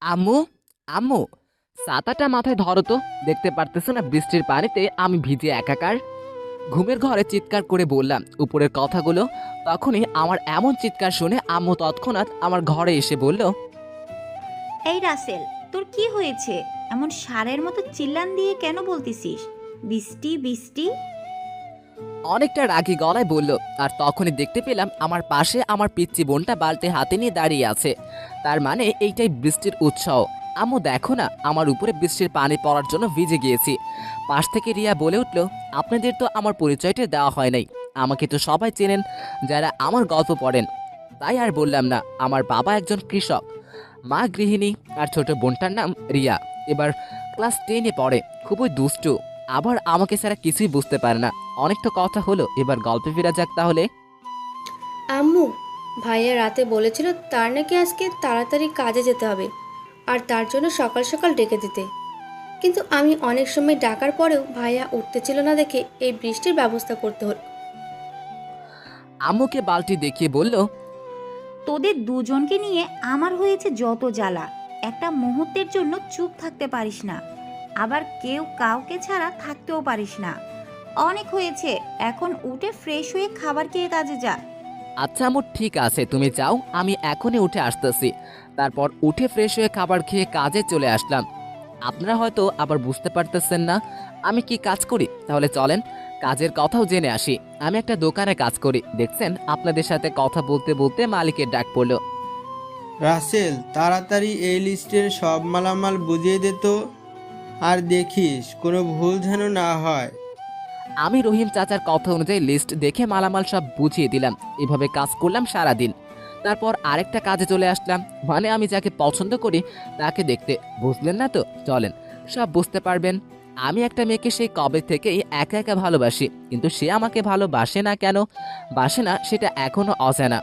আম্মু, আম্মু, ছাতাটা মাথায় ধরো তো। দেখতে পারতেছো না বৃষ্টির পানিতে আমি ভিজে একাকার। ঘুমের ঘরে চিৎকার করে বললাম উপরের কথাগুলো। তখনই আমার এমন চিৎকার শুনে আম্মু তৎক্ষণাৎ আমার ঘরে এসে বলল, এই রাসেল, তোর কি হয়েছে? এমন ষাঁড়ের মতো চিল্লান দিয়ে কেন বলতেছিস বৃষ্টি বৃষ্টি? অনেকটা রাগী গলায় বলল। আর তখনই দেখতে পেলাম আমার পাশে আমার পিচ্চি বোনটা বালতি হাতে নিয়ে দাঁড়িয়ে আছে। তার মানে এইটাই বৃষ্টির উৎসাহ। আম্মু দেখো না, আমার উপরে বৃষ্টির পানি পড়ার জন্য ভিজে গিয়েছি। পাশ থেকে রিয়া বলে উঠল, আপনাদের তো আমার পরিচয়টা দেওয়া হয় নাই। আমাকে তো সবাই চেনেন যারা আমার গল্প পড়েন। তাই আর বললাম না। আমার বাবা একজন কৃষক, মা গৃহিণী, আর ছোট বোনটার নাম রিয়া। এবার ক্লাস 10-এ পড়ে, খুবই দুষ্টু। আবার আমাকে ছাড়া কিছুই বুঝতে পারে না। অনেক তো কথা হলো, এবার গল্পে ফেরা যাক তাহলে। আম্মু, ভাইয়া রাতে বলেছিল তার নাকি আজকে তাড়াতাড়ি কাজে যেতে হবে আর তার জন্য সকাল সকাল ডেকে দিতে। কিন্তু আমি অনেক সময় ডাকার পরেও ভাইয়া উঠতেছিল না দেখে এই বৃষ্টির ব্যবস্থা করতে হলো। আম্মুকে বালতি দেখিয়ে বলল, তোদের দুজনকে নিয়ে আমার হয়েছে যত জ্বালা। একটা মুহূর্তের জন্য চুপ থাকতে পারিস না, আবার কেউ কাউকে ছাড়া থাকতেও পারিস না। অনেক হয়েছে, এখন উঠে ফ্রেশ হয়ে খাবার খেয়ে কাজে যা। আচ্ছা আম্মু, ঠিক আছে, তুমি যাও, আমি এখনই উঠে আসতেছি। তারপর উঠে ফ্রেশ হয়ে খাবার খেয়ে কাজে চলে আসলাম। আপনারা হয়তো আবার বুঝতে পারতেছেন না আমি কি কাজ করি। তাহলে চলেন কাজের কথাও জেনে আসি। আমি একটা দোকানে কাজ করি। দেখছেন, আপনাদের সাথে কথা বলতে বলতে মালিকের ডাক পড়লো। রাসেল, তাড়াতাড়ি এই লিস্টের সব মালামাল বুঝিয়ে দে তো। আর দেখিস কোনো ভুল যেন না হয়। আমি রহিম চাচার কথা অনুযায়ী লিস্ট দেখে মালামাল সব বুঝিয়ে দিলাম। এভাবে কাজ করলাম সারাদিন। তারপর আরেকটা কাজে চলে আসলাম, মানে আমি যাকে পছন্দ করি তাকে দেখতে। বুঝলেন না তো? চলেন, সব বুঝতে পারবেন। আমি একটা মেয়েকে সেই কবে থেকেই একা একা ভালোবাসি, কিন্তু সে আমাকে ভালোবাসে না। কেন বাসে না সেটা এখনো অজানা।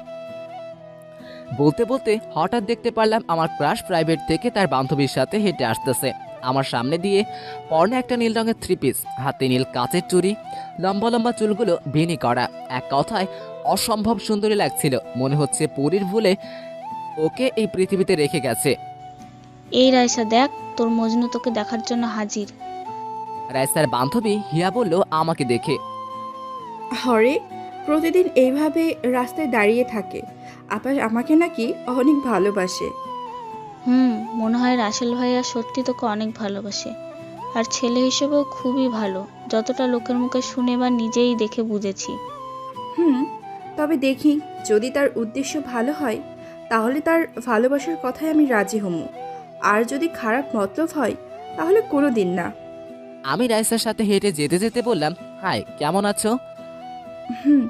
বলতে বলতে হঠাৎ দেখতে পারলাম আমার ক্রাশ প্রাইভেট থেকে তার বান্ধবীর সাথে হেঁটে আসতেছে আমার সামনে দিয়ে। পরনে একটা নীল রঙের 3 পিস, হাতে নীল কাচের চুড়ি, লম্বা লম্বা চুলগুলো বেনি করা। এক কথায় অসম্ভব সুন্দরী লাগছিল। মনে হচ্ছে পরীর ভুলে ওকে এই পৃথিবীতে রেখে গেছে। এই রাইসা দেখ, তোর মজনু তোকে দেখার জন্য হাজির। রাইসার বান্ধবী হিয়া বলল আমাকে দেখে, হরে, প্রতিদিন এইভাবে রাস্তায় দাঁড়িয়ে থাকে, আবার আমাকে নাকি অনেক ভালোবাসে। মনে হয় রাসেল ভাইয়া সত্যি তোকে অনেক ভালোবাসে। আর ছেলে হিসেবেও খুবই ভালো, যতটা লোকের মুখে শুনে বা নিজেই দেখে বুঝেছি। হুম, তবে দেখি, যদি তার উদ্দেশ্য ভালো হয় তাহলে তার ভালোবাসার কথায় আমি রাজি হমু। আর যদি খারাপ মতলব হয় তাহলে কোনো দিন না। আমি রাইসার সাথে হেঁটে যেতে যেতে বললাম, হাই, কেমন আছো? হুম,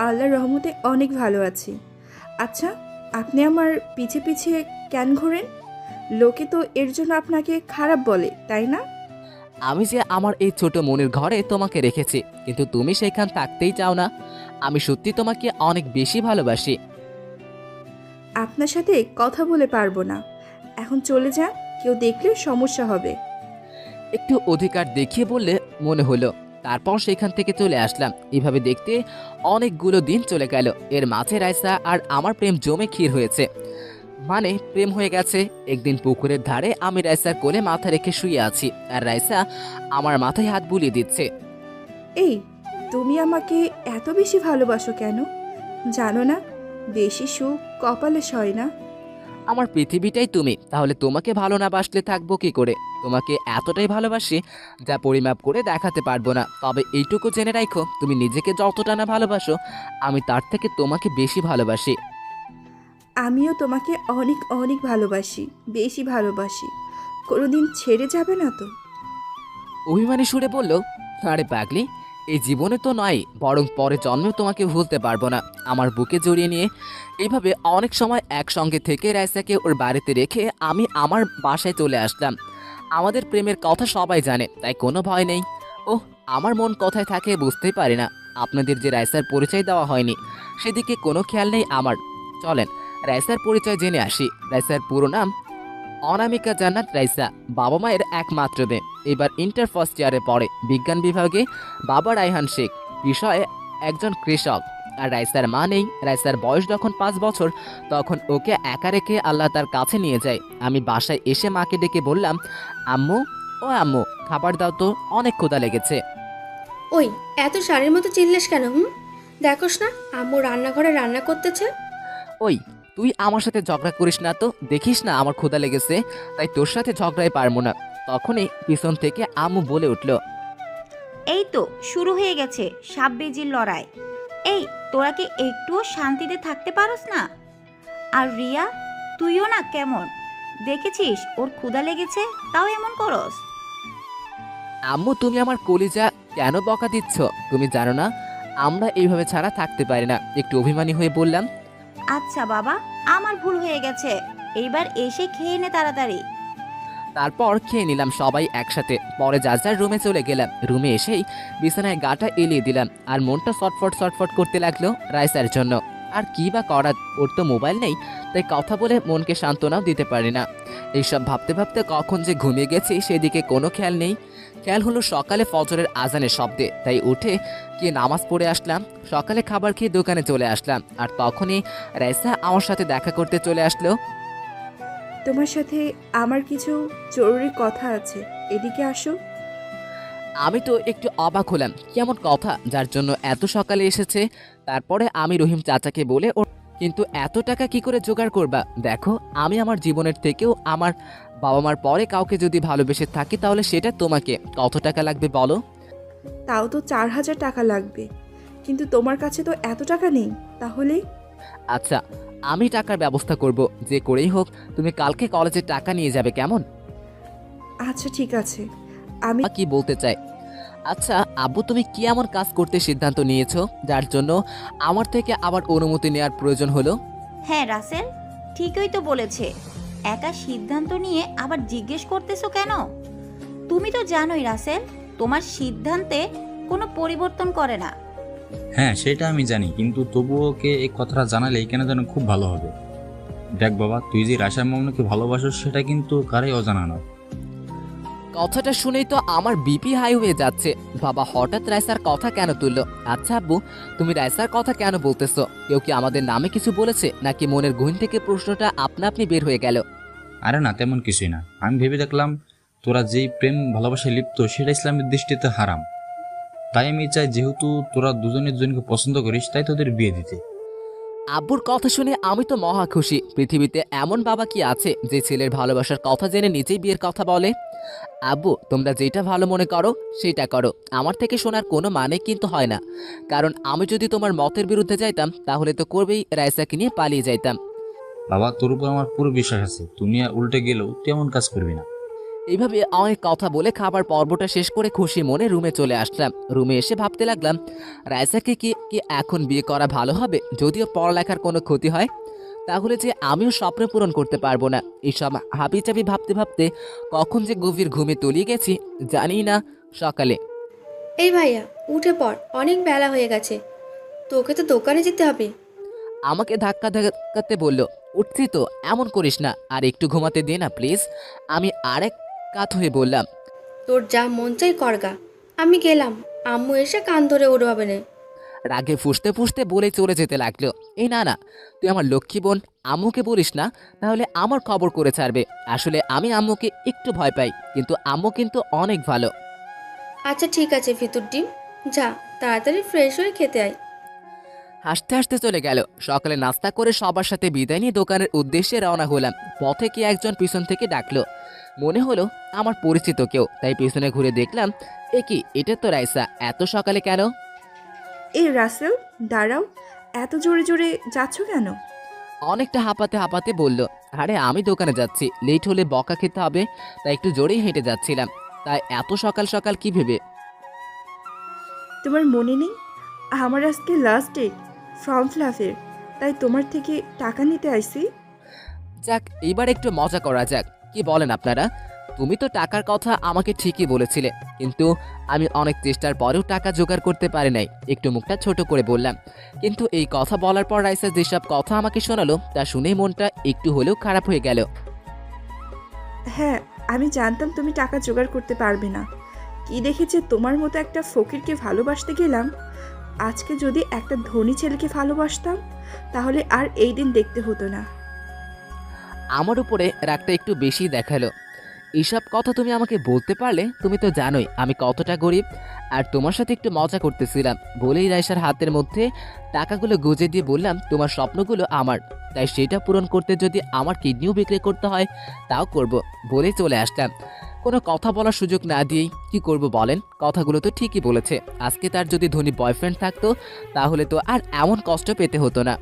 আল্লাহর রহমতে অনেক ভালো আছি। আচ্ছা, আপনি আমার পিছে পিছে কেন ঘোরেন? লোকে তো এর জন্য আপনাকে খারাপ বলে, তাই না? আমি যে আমার এই ছোট মনের ঘরে তোমাকে রেখেছি, কিন্তু তুমি সেখান থাকতেই চাও না। আমি সত্যি তোমাকে অনেক বেশি ভালোবাসি। আপনার সাথে কথা বলে পারবো না, এখন চলে যান, কেউ দেখলে সমস্যা হবে। একটু অধিকার দেখিয়ে বললে মনে হলো। তারপর সেখান থেকে চলে আসলাম। এভাবে দেখতে অনেকগুলো দিন চলে গেল। এর মাঝে রাইসা আর আমার প্রেম জমে ক্ষীর হয়েছে, মানে প্রেম হয়ে গেছে। একদিন পুকুরের ধারে আমি রাইসার কোলে মাথা রেখে শুয়ে আছি, আর রাইসা আমার মাথায় হাত বুলিয়ে দিচ্ছে। এই, তুমি আমাকে এত বেশি ভালোবাসো কেন? জানো না, বেশি সুখ কপালে সয় না। আমার পৃথিবীটাই তুমি, তাহলে তোমাকে ভালো না বাসলে থাকবো কি করে? তোমাকে এতটাই ভালোবাসি যা পরিমাপ করে দেখাতে পারবো না। তবে এইটুকু জেনে রাখো, তুমি নিজেকে যতটা না ভালোবাসো, আমি তার থেকে তোমাকে বেশি ভালোবাসি। আমিও তোমাকে অনেক অনেক ভালোবাসি, বেশি ভালোবাসি। কোনোদিন ছেড়ে যাবে না তো? অভিমানী সুরে বলল, আরে পাগলি, এই জীবনে তো নয়, বরং পরে জন্মেও তোমাকে ভুলতে পারবো না। আমার বুকে জড়িয়ে নিয়ে এইভাবে অনেক সময় একসঙ্গে থেকে রাইসাকে ওর বাড়িতে রেখে আমি আমার বাসায় চলে আসলাম। আমাদের প্রেমের কথা সবাই জানে, তাই কোনো ভয় নেই। ওহ, আমার মন কোথায় থাকে বুঝতেই পারি না। আপনাদের যে রাইসার পরিচয় দেওয়া হয়নি সেদিকে কোনো খেয়াল নেই আমার। চলেন রাইসার পরিচয় জেনে আসি। রাইসার পুরো নাম অনামিকা জান্নাত রাইসা, বাবা মায়ের একমাত্র মেয়ে। এবার ইন্টার ফার্স্ট ইয়ারে পড়ে, বিজ্ঞান বিভাগে। বাবা রায়হান শেখ, বিষয়ে একজন কৃষক। আর রাইসার মা নেই। রাইসার বয়স যখন 5 বছর তখন ওকে একা রেখে আল্লাহ তার কাছে নিয়ে যায়। আমি বাসায় এসে মাকে ডেকে বললাম, আম্মু, ও আম্মু, খাবার দাও তো, অনেক ক্ষুধা লেগেছে। ওই এত শাড়ির মতো চিল্লাস কেন? দেখোস না আম্মু রান্নাঘরে রান্না করতেছে। ওই, তুই আমার সাথে ঝগড়া করিস না তো, দেখিস না আমার ক্ষুধা লেগেছে, তাই তোর সাথে ঝগড়াই পারবো না। তখনই পিছন থেকে আম্মু বলে উঠল, এই তো শুরু হয়ে গেছে সাপ বেজির লড়াই। এই, তোরা কি একটুও শান্তিতে থাকতে পারোস না? আর রিয়া, তুইও না কেমন, দেখেছিস ওর ক্ষুধা লেগেছে তাও এমন করস? আম্মু তুমি আমার কলিজা, কেন বকা দিচ্ছ? তুমি জানো না আমরা এইভাবে ছাড়া থাকতে পারি না। একটু অভিমানী হয়ে বললাম। আচ্ছা বাবা, আমার ভুল হয়ে গেছে, এইবার এসে খেয়ে নে তাড়াতাড়ি। তারপর খেয়ে নিলাম সবাই একসাথে। পরে যার যার রুমে চলে গেলাম। রুমে এসেই বিছানায় গাটা এলিয়ে দিলাম, আর মনটা ছটফট ছটফট করতে লাগলো রাইসার জন্য। আর কি বা করার, ওর তো মোবাইল নেই, তাই কথা বলে মনকে সান্ত্বনাও দিতে পারি না। এইসব ভাবতে ভাবতে কখন যে ঘুমিয়ে গেছি সেদিকে কোনো খেয়াল নেই। খেয়াল হলো সকালে ফজরের আজানের শব্দে, তাই উঠে গিয়ে নামাজ পড়ে আসলাম। সকালে খাবার খেয়ে দোকানে চলে আসলাম, আর তখনই রাইসা আমার সাথে দেখা করতে চলে আসলো। তোমার সাথে আমার কিছু জরুরি কথা আছে, এদিকে আসো। আমি তো একটু অবাক হলাম, কেমন কথা যার জন্য এত সকালে এসেছে। তারপরে আমি রহিম চাচাকে বলে ওর, কিন্তু এত টাকা কি করে জোগাড় করবা? দেখো, আমি আমার জীবনের থেকেও আমার বাবা মার পরে কাউকে যদি ভালোবেসে থাকি তাহলে সেটা তোমাকে। কত টাকা লাগবে বলো? তাও তো 4,000 টাকা লাগবে, কিন্তু তোমার কাছে তো এত টাকা নেই। তাহলে আচ্ছা, আমি টাকার ব্যবস্থা করব, যে করেই হোক। তুমি কালকে কলেজে টাকা নিয়ে যাবে, কেমন? আচ্ছা ঠিক আছে। আমি কি বলতে চাই, আচ্ছা আব্বু, তুমি কি এমন কাজ করতে সিদ্ধান্ত নিয়েছো যার জন্য আমার থেকে আবার অনুমতি নেওয়ার প্রয়োজন হলো? হ্যাঁ রাসেল, ঠিকই তো বলেছে। একা সিদ্ধান্ত নিয়ে আবার জিজ্ঞেস করতেছো কেন? তুমি তো জানোই রাসেল, তোমার সিদ্ধান্তে কোনো পরিবর্তন করে না। হ্যাঁ সেটা আমি জানি, কিন্তু তবুও ওকে এই কথাটা জানালে কেন যেন খুব ভালো হবে। দেখ বাবা, তুই যে রাশা মামুনকে ভালোবাসো সেটা কিন্তু কারই অজানা নয়। কথাটা শুনেই তো আমার বিপি হাই হয়ে যাচ্ছে। বাবা হঠাৎ রাইসার কথা কেন তুললো? আচ্ছা আব্বু, তুমি রাইসার কথা কেন বলতেছো? কেউ কি আমাদের নামে কিছু বলেছে, নাকি মনের গহীন থেকে প্রশ্নটা আপনা আপনি বের হয়ে গেল? আরে না, তেমন কিছুই না। আমি ভেবে দেখলাম তোরা যেই প্রেম ভালোবাসায় লিপ্ত সেটা ইসলামের দৃষ্টিতে হারাম। তাই আমি চাই, যেহেতু তোরা দুজনের দুজনকে পছন্দ করিস, তাই তোদের বিয়ে দিতে। আব্বুর কথা শুনে আমি তো মহা খুশি। পৃথিবীতে এমন বাবা কি আছে যে ছেলের ভালোবাসার কথা জেনে নিজেই বিয়ের কথা বলে? আব্বু, তোমরা যেটা ভালো মনে করো সেটা করো, আমার থেকে শোনার কোনো মানে কিন্তু হয় না। কারণ আমি যদি তোমার মতের বিরুদ্ধে যাইতাম তাহলে তো করবেই রাইসাকে নিয়ে পালিয়ে যাইতাম। বাবা, তোর উপর আমার পুরো বিশ্বাস আছে, দুনিয়া উল্টে গেলেও তুই এমন কাজ করবি না। এইভাবে অনেক কথা বলে খাবার পর্বটা শেষ করে খুশি মনে রুমে চলে আসলাম। রুমে এসে ভাবতে লাগলাম, রাইসাকে কি কি এখন বিয়ে করা ভালো হবে? যদিও পড়ালেখার কোনো ক্ষতি হয়, তাহলে যে আমিও স্বপ্ন পূরণ করতে পারবো না। এইসব হাবিচাবি ভাবতে ভাবতে কখন যে গভীর ঘুমে তলিয়ে গেছি জানি না। সকালে এই ভাইয়া, উঠে পড়, অনেক বেলা হয়ে গেছে, তোকে তো দোকানে যেতে হবে। আমাকে ধাক্কা ধাক্কাতে বলল, উঠছি তো, এমন করিস না, আর একটু ঘুমাতে দে না প্লিজ। আমি আরেক কাত হয়ে বললাম, তোর যা মন চাই করগা, আমি গেলাম, আম্মু এসে কান ধরে উঠবাবে না। রাগে ফুসতে ফুসতে বলে চলে যেতে লাগলো। এই না না, তুই আমার লক্ষ্মী বোন, আম্মুকে বলিস না, তাহলে আমার খবর করে ছাড়বে। আসলে আমি আম্মুকে একটু ভয় পাই, কিন্তু আম্মু কিন্তু অনেক ভালো। আচ্ছা ঠিক আছে ফিতুর ডিম, যা তাড়াতাড়ি ফ্রেশ হয়ে খেতে আয়। হাসতে হাসতে চলে গেল। সকালে নাস্তা করে সবার সাথে বিদায় নিয়ে দোকানের উদ্দেশ্যে রওনা হলাম। পথে কি একজন পিছন থেকে ডাকলো, মনে হলো আমার পরিচিত কেউ, তাই পিছনে ঘুরে দেখলাম, এ কি, এটা তো রাইসা, এত সকালে কেন? এই রাসেল, দাঁড়াও, এত জোরে জোরে যাচ্ছ কেন? অনেকটা হাঁপাতে হাঁপাতে বলল, আরে আমি দোকানে যাচ্ছি, লেট হলে বকা খেতে হবে, তাই একটু জোরেই হেঁটে যাচ্ছিলাম। তাই এত সকাল সকাল কি ভেবে? তোমার মনে নেই আমার আজকে লাস্ট ডেট ফর্ম ফিলাপের, তাই তোমার থেকে টাকা নিতে আইছি। যাক, এইবার একটু মজা করা যাক, কি বলেন আপনারা? তুমি তো টাকার কথা আমাকে ঠিকই বলেছিলে, কিন্তু আমি অনেক চেষ্টার পরেও টাকা জোগাড় করতে পারি নাই। একটু মুখটা ছোট করে বললাম। কিন্তু এই কথা বলার পর রাইসা যেসব কথা আমাকে শোনালো তা শুনেই মনটা একটু হলেও খারাপ হয়ে গেল। হ্যাঁ, আমি জানতাম তুমি টাকা জোগাড় করতে পারবে না। কি দেখেছে তোমার মতো একটা ফকিরকে ভালোবাসতে গেলাম, আজকে যদি একটা ধনী ছেলেকে ভালোবাসতাম তাহলে আর এই দিন দেখতে হতো না। আমার উপরে রাগটা একটু বেশি দেখালো। এইসব কথা তুমি আমাকে বলতে পারলে? তুমি তো জানোই আমি কতটা গরিব। আর তোমার সাথে একটু মজা করতেছিলাম বলেই রাইসার হাতের মধ্যে টাকাগুলো গুজে দিয়ে বললাম, তোমার স্বপ্নগুলো আমার, তাই সেটা পূরণ করতে যদি আমার কিডনিও বিক্রি করতে হয় তাও করব, বলেই চলে আসলাম। কোনো কথা বলার সুযোগ না দিয়েই কি করব বলেন? কথাগুলো তো ঠিকই বলেছে। আজকে তার যদি ধনী বয়ফ্রেন্ড থাকতো তাহলে তো আর এমন কষ্ট পেতে হতো না।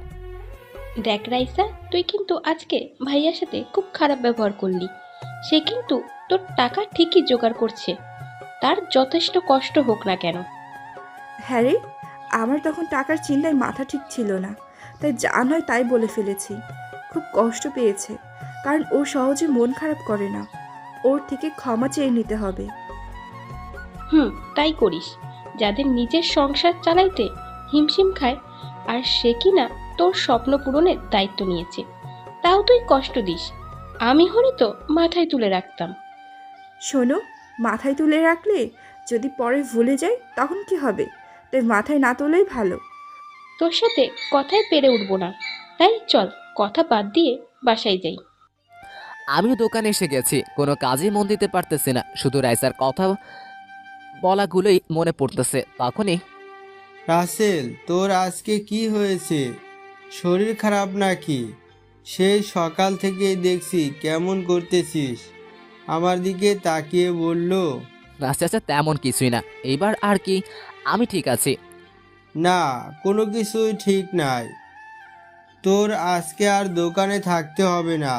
দেখ রাইসা, তুই কিন্তু আজকে ভাইয়ার সাথে খুব খারাপ ব্যবহার করলি। সে কিন্তু তোর টাকা ঠিকই জোগাড় করছে, তার যথেষ্ট কষ্ট হোক না কেন। হ্যাঁ রে, আমার তখন টাকার চিন্তায় মাথা ঠিক ছিল না, তাই যা নয় তাই বলে ফেলেছি। খুব কষ্ট পেয়েছে, কারণ ও সহজে মন খারাপ করে না। ওর থেকে ক্ষমা চেয়ে নিতে হবে। তাই করিস। যাদের নিজের সংসার চালাইতে হিমশিম খায়, আর সে কিনা তোর স্বপ্ন পূরণের দায়িত্ব নিয়েছে, তাও তুই কষ্ট দিস। আমি হলে তো মাথায় তুলে রাখতাম। শোনো, মাথায় তুলে রাখলে যদি পরে ভুলে যাই তখন কি হবে? তাই মাথায় না তোলাই ভালো। তোর সাথে কথায় পেরে উঠবো না, তাই চল কথা বাদ দিয়ে বাসায় যাই। আমিও দোকানে এসে গেছি, কোনো কাজে মন দিতে পারতেছি না, শুধু রাইসার কথা বলাগুলোই মনে পড়তেছে। তখনই রাসেল, তোর আজকে কি হয়েছে? শরীর খারাপ নাকি? সেই সকাল থেকেই দেখছি কেমন করতেছিস। আমার দিকে তাকিয়ে বলল, আচ্ছা আচ্ছা, তেমন কিছুই না, এইবার আর কি, আমি ঠিক আছি। না, কোনো কিছুই ঠিক নাই। তোর আজকে আর দোকানে থাকতে হবে না,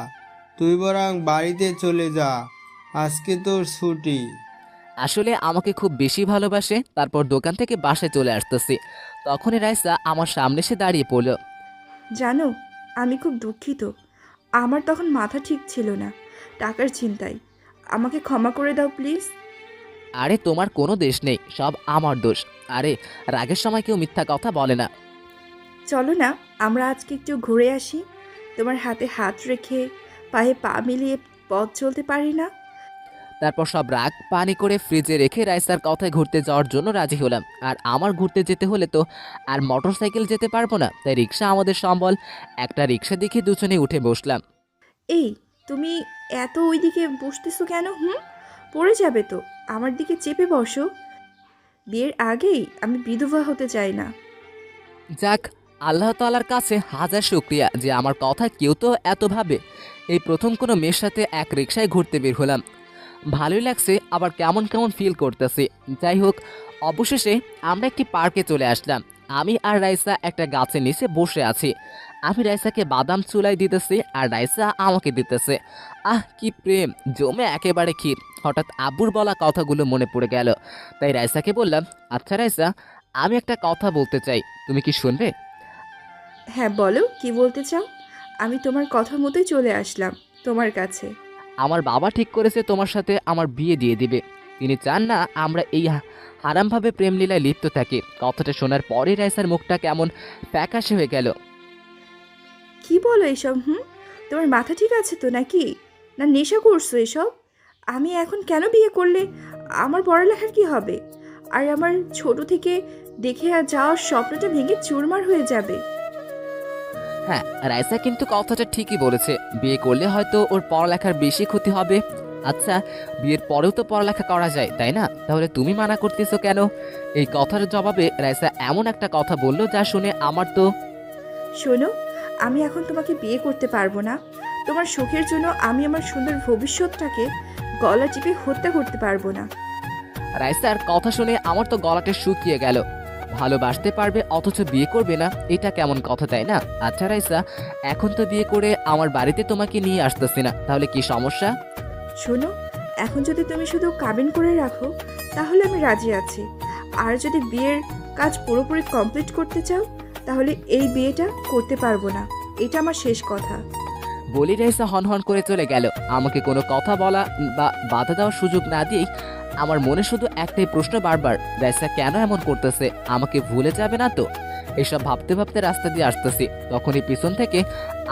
তুই বরং বাড়িতে চলে যা, আজকে তোর ছুটি। আসলে আমাকে খুব বেশি ভালোবাসে, তারপর দোকান থেকে বাসায় চলে আসতেছি। তখনই রাইসা আমার সামনে এসে দাঁড়িয়ে পড়ল। জানো, আমি খুব দুঃখিত। আমার তখন মাথা ঠিক ছিল না টাকার চিন্তায়। আমাকে ক্ষমা করে দাও প্লিজ। আরে তোমার কোনো দোষ নেই, সব আমার দোষ। আরে রাগের সময় কেউ মিথ্যা কথা বলে না। চলো না, আমরা আজকে একটু ঘুরে আসি। তোমার হাতে হাত রেখে পায়ে পা মিলিয়ে পথ চলতে পারি না? তারপর সব রাগ পানি করে ফ্রিজে রেখে রাইসার কথায় ঘুরতে যাওয়ার জন্য রাজি হলাম। আর আমার ঘুরতে যেতে হলে তো আর মোটর সাইকেল যেতে পারবো না, তাই রিক্সা আমাদের সম্বল। একটা রিক্সা দেখে দুজনে উঠে বসলাম। এই, তুমি এত ওইদিকে বসতেছো কেন? পড়ে যাবে তো। আমার দিকে চেপে বসো। বিয়ের আগেই আমি বিধবা হতে চাই না। যাক, আল্লাহ তাআলার কাছে হাজার শুকরিয়া যে আমার কথা কেউ তো এত ভাবে। এই প্রথম কোনো মেয়ের সাথে এক রিক্সায় ঘুরতে বের হলাম। ভালোই লাগছে, আবার কেমন কেমন ফিল করতেছি। যাই হোক, অবশেষে আমরা একটি পার্কে চলে আসলাম। আমি আর রাইসা একটা গাছের নিচে বসে আছি। আমি রাইসাকে বাদাম চুলাই দিতেছি আর রাইসা আমাকে দিতেছে। আহ, কি প্রেম, জমে একেবারে ক্ষীর। হঠাৎ আব্বুর বলা কথাগুলো মনে পড়ে গেল, তাই রাইসাকে বললাম, আচ্ছা রাইসা, আমি একটা কথা বলতে চাই, তুমি কি শুনবে? হ্যাঁ বলো, কি বলতে চাও? আমি তোমার কথা মতোই চলে আসলাম তোমার কাছে। আমার বাবা ঠিক করেছে তোমার সাথে আমার বিয়ে দিয়ে দিবে। তিনি চান না আমরা এই হারামভাবে প্রেম লীলায় লিপ্ত থাকি। কথাটা শোনার পরে রাইসার মুখটা কেমন ফ্যাকাশে হয়ে গেল। কি বলো এসব? তোমার মাথা ঠিক আছে তো নাকি? না নেশা করছো এসব? আমি এখন কেন বিয়ে করলে আমার পড়ালেখার কি হবে? আর আমার ছোট থেকে দেখে যাওয়ার স্বপ্নটা ভেঙে চুরমার হয়ে যাবে। হ্যাঁ, রাইসা কিন্তু কথাটা ঠিকই বলেছে। বিয়ে করলে হয়তো ওর পড়ালেখার বেশি ক্ষতি হবে। আচ্ছা, বিয়ের পরেও তো পড়ালেখা করা যায়, তাই না? তাহলে তুমি মানা করতেছো কেন? এই কথার জবাবে রাইসা এমন একটা কথা বললো যা শুনে আমার তো... শোনো, আমি এখন তোমাকে বিয়ে করতে পারবো না। তোমার সুখের জন্য আমি আমার সুন্দর ভবিষ্যৎটাকে গলা টিপে হত্যা করতে পারবো না। রাইসার কথা শুনে আমার তো গলাটা শুকিয়ে গেল। ভালোবাসতে পারবে অথচ বিয়ে করবে না, এটা কেমন কথা, তাই না? আচ্ছা রাইসা, এখন তো বিয়ে করে আমার বাড়িতে তোমাকে নিয়ে আসতেছি না, তাহলে কি সমস্যা? শোনো, এখন যদি তুমি শুধু কাবিন করে রাখো তাহলে আমি রাজি আছি। আর যদি বিয়ের কাজ পুরোপুরি কমপ্লিট করতে চাও তাহলে এই বিয়েটা করতে পারবো না। এটা আমার শেষ কথা। বলি রাইসা হনহন করে চলে গেল। আমাকে কোনো কথা বলা বা বাধা দেওয়ার সুযোগ না দিয়েই আমার মনে শুধু একটাই প্রশ্ন বারবার, রাইসা কেন এমন করতেছে? আমাকে ভুলে যাবে না তো? এসব ভাবতে ভাবতে রাস্তা দিয়ে আসতেছি, তখনই পিছন থেকে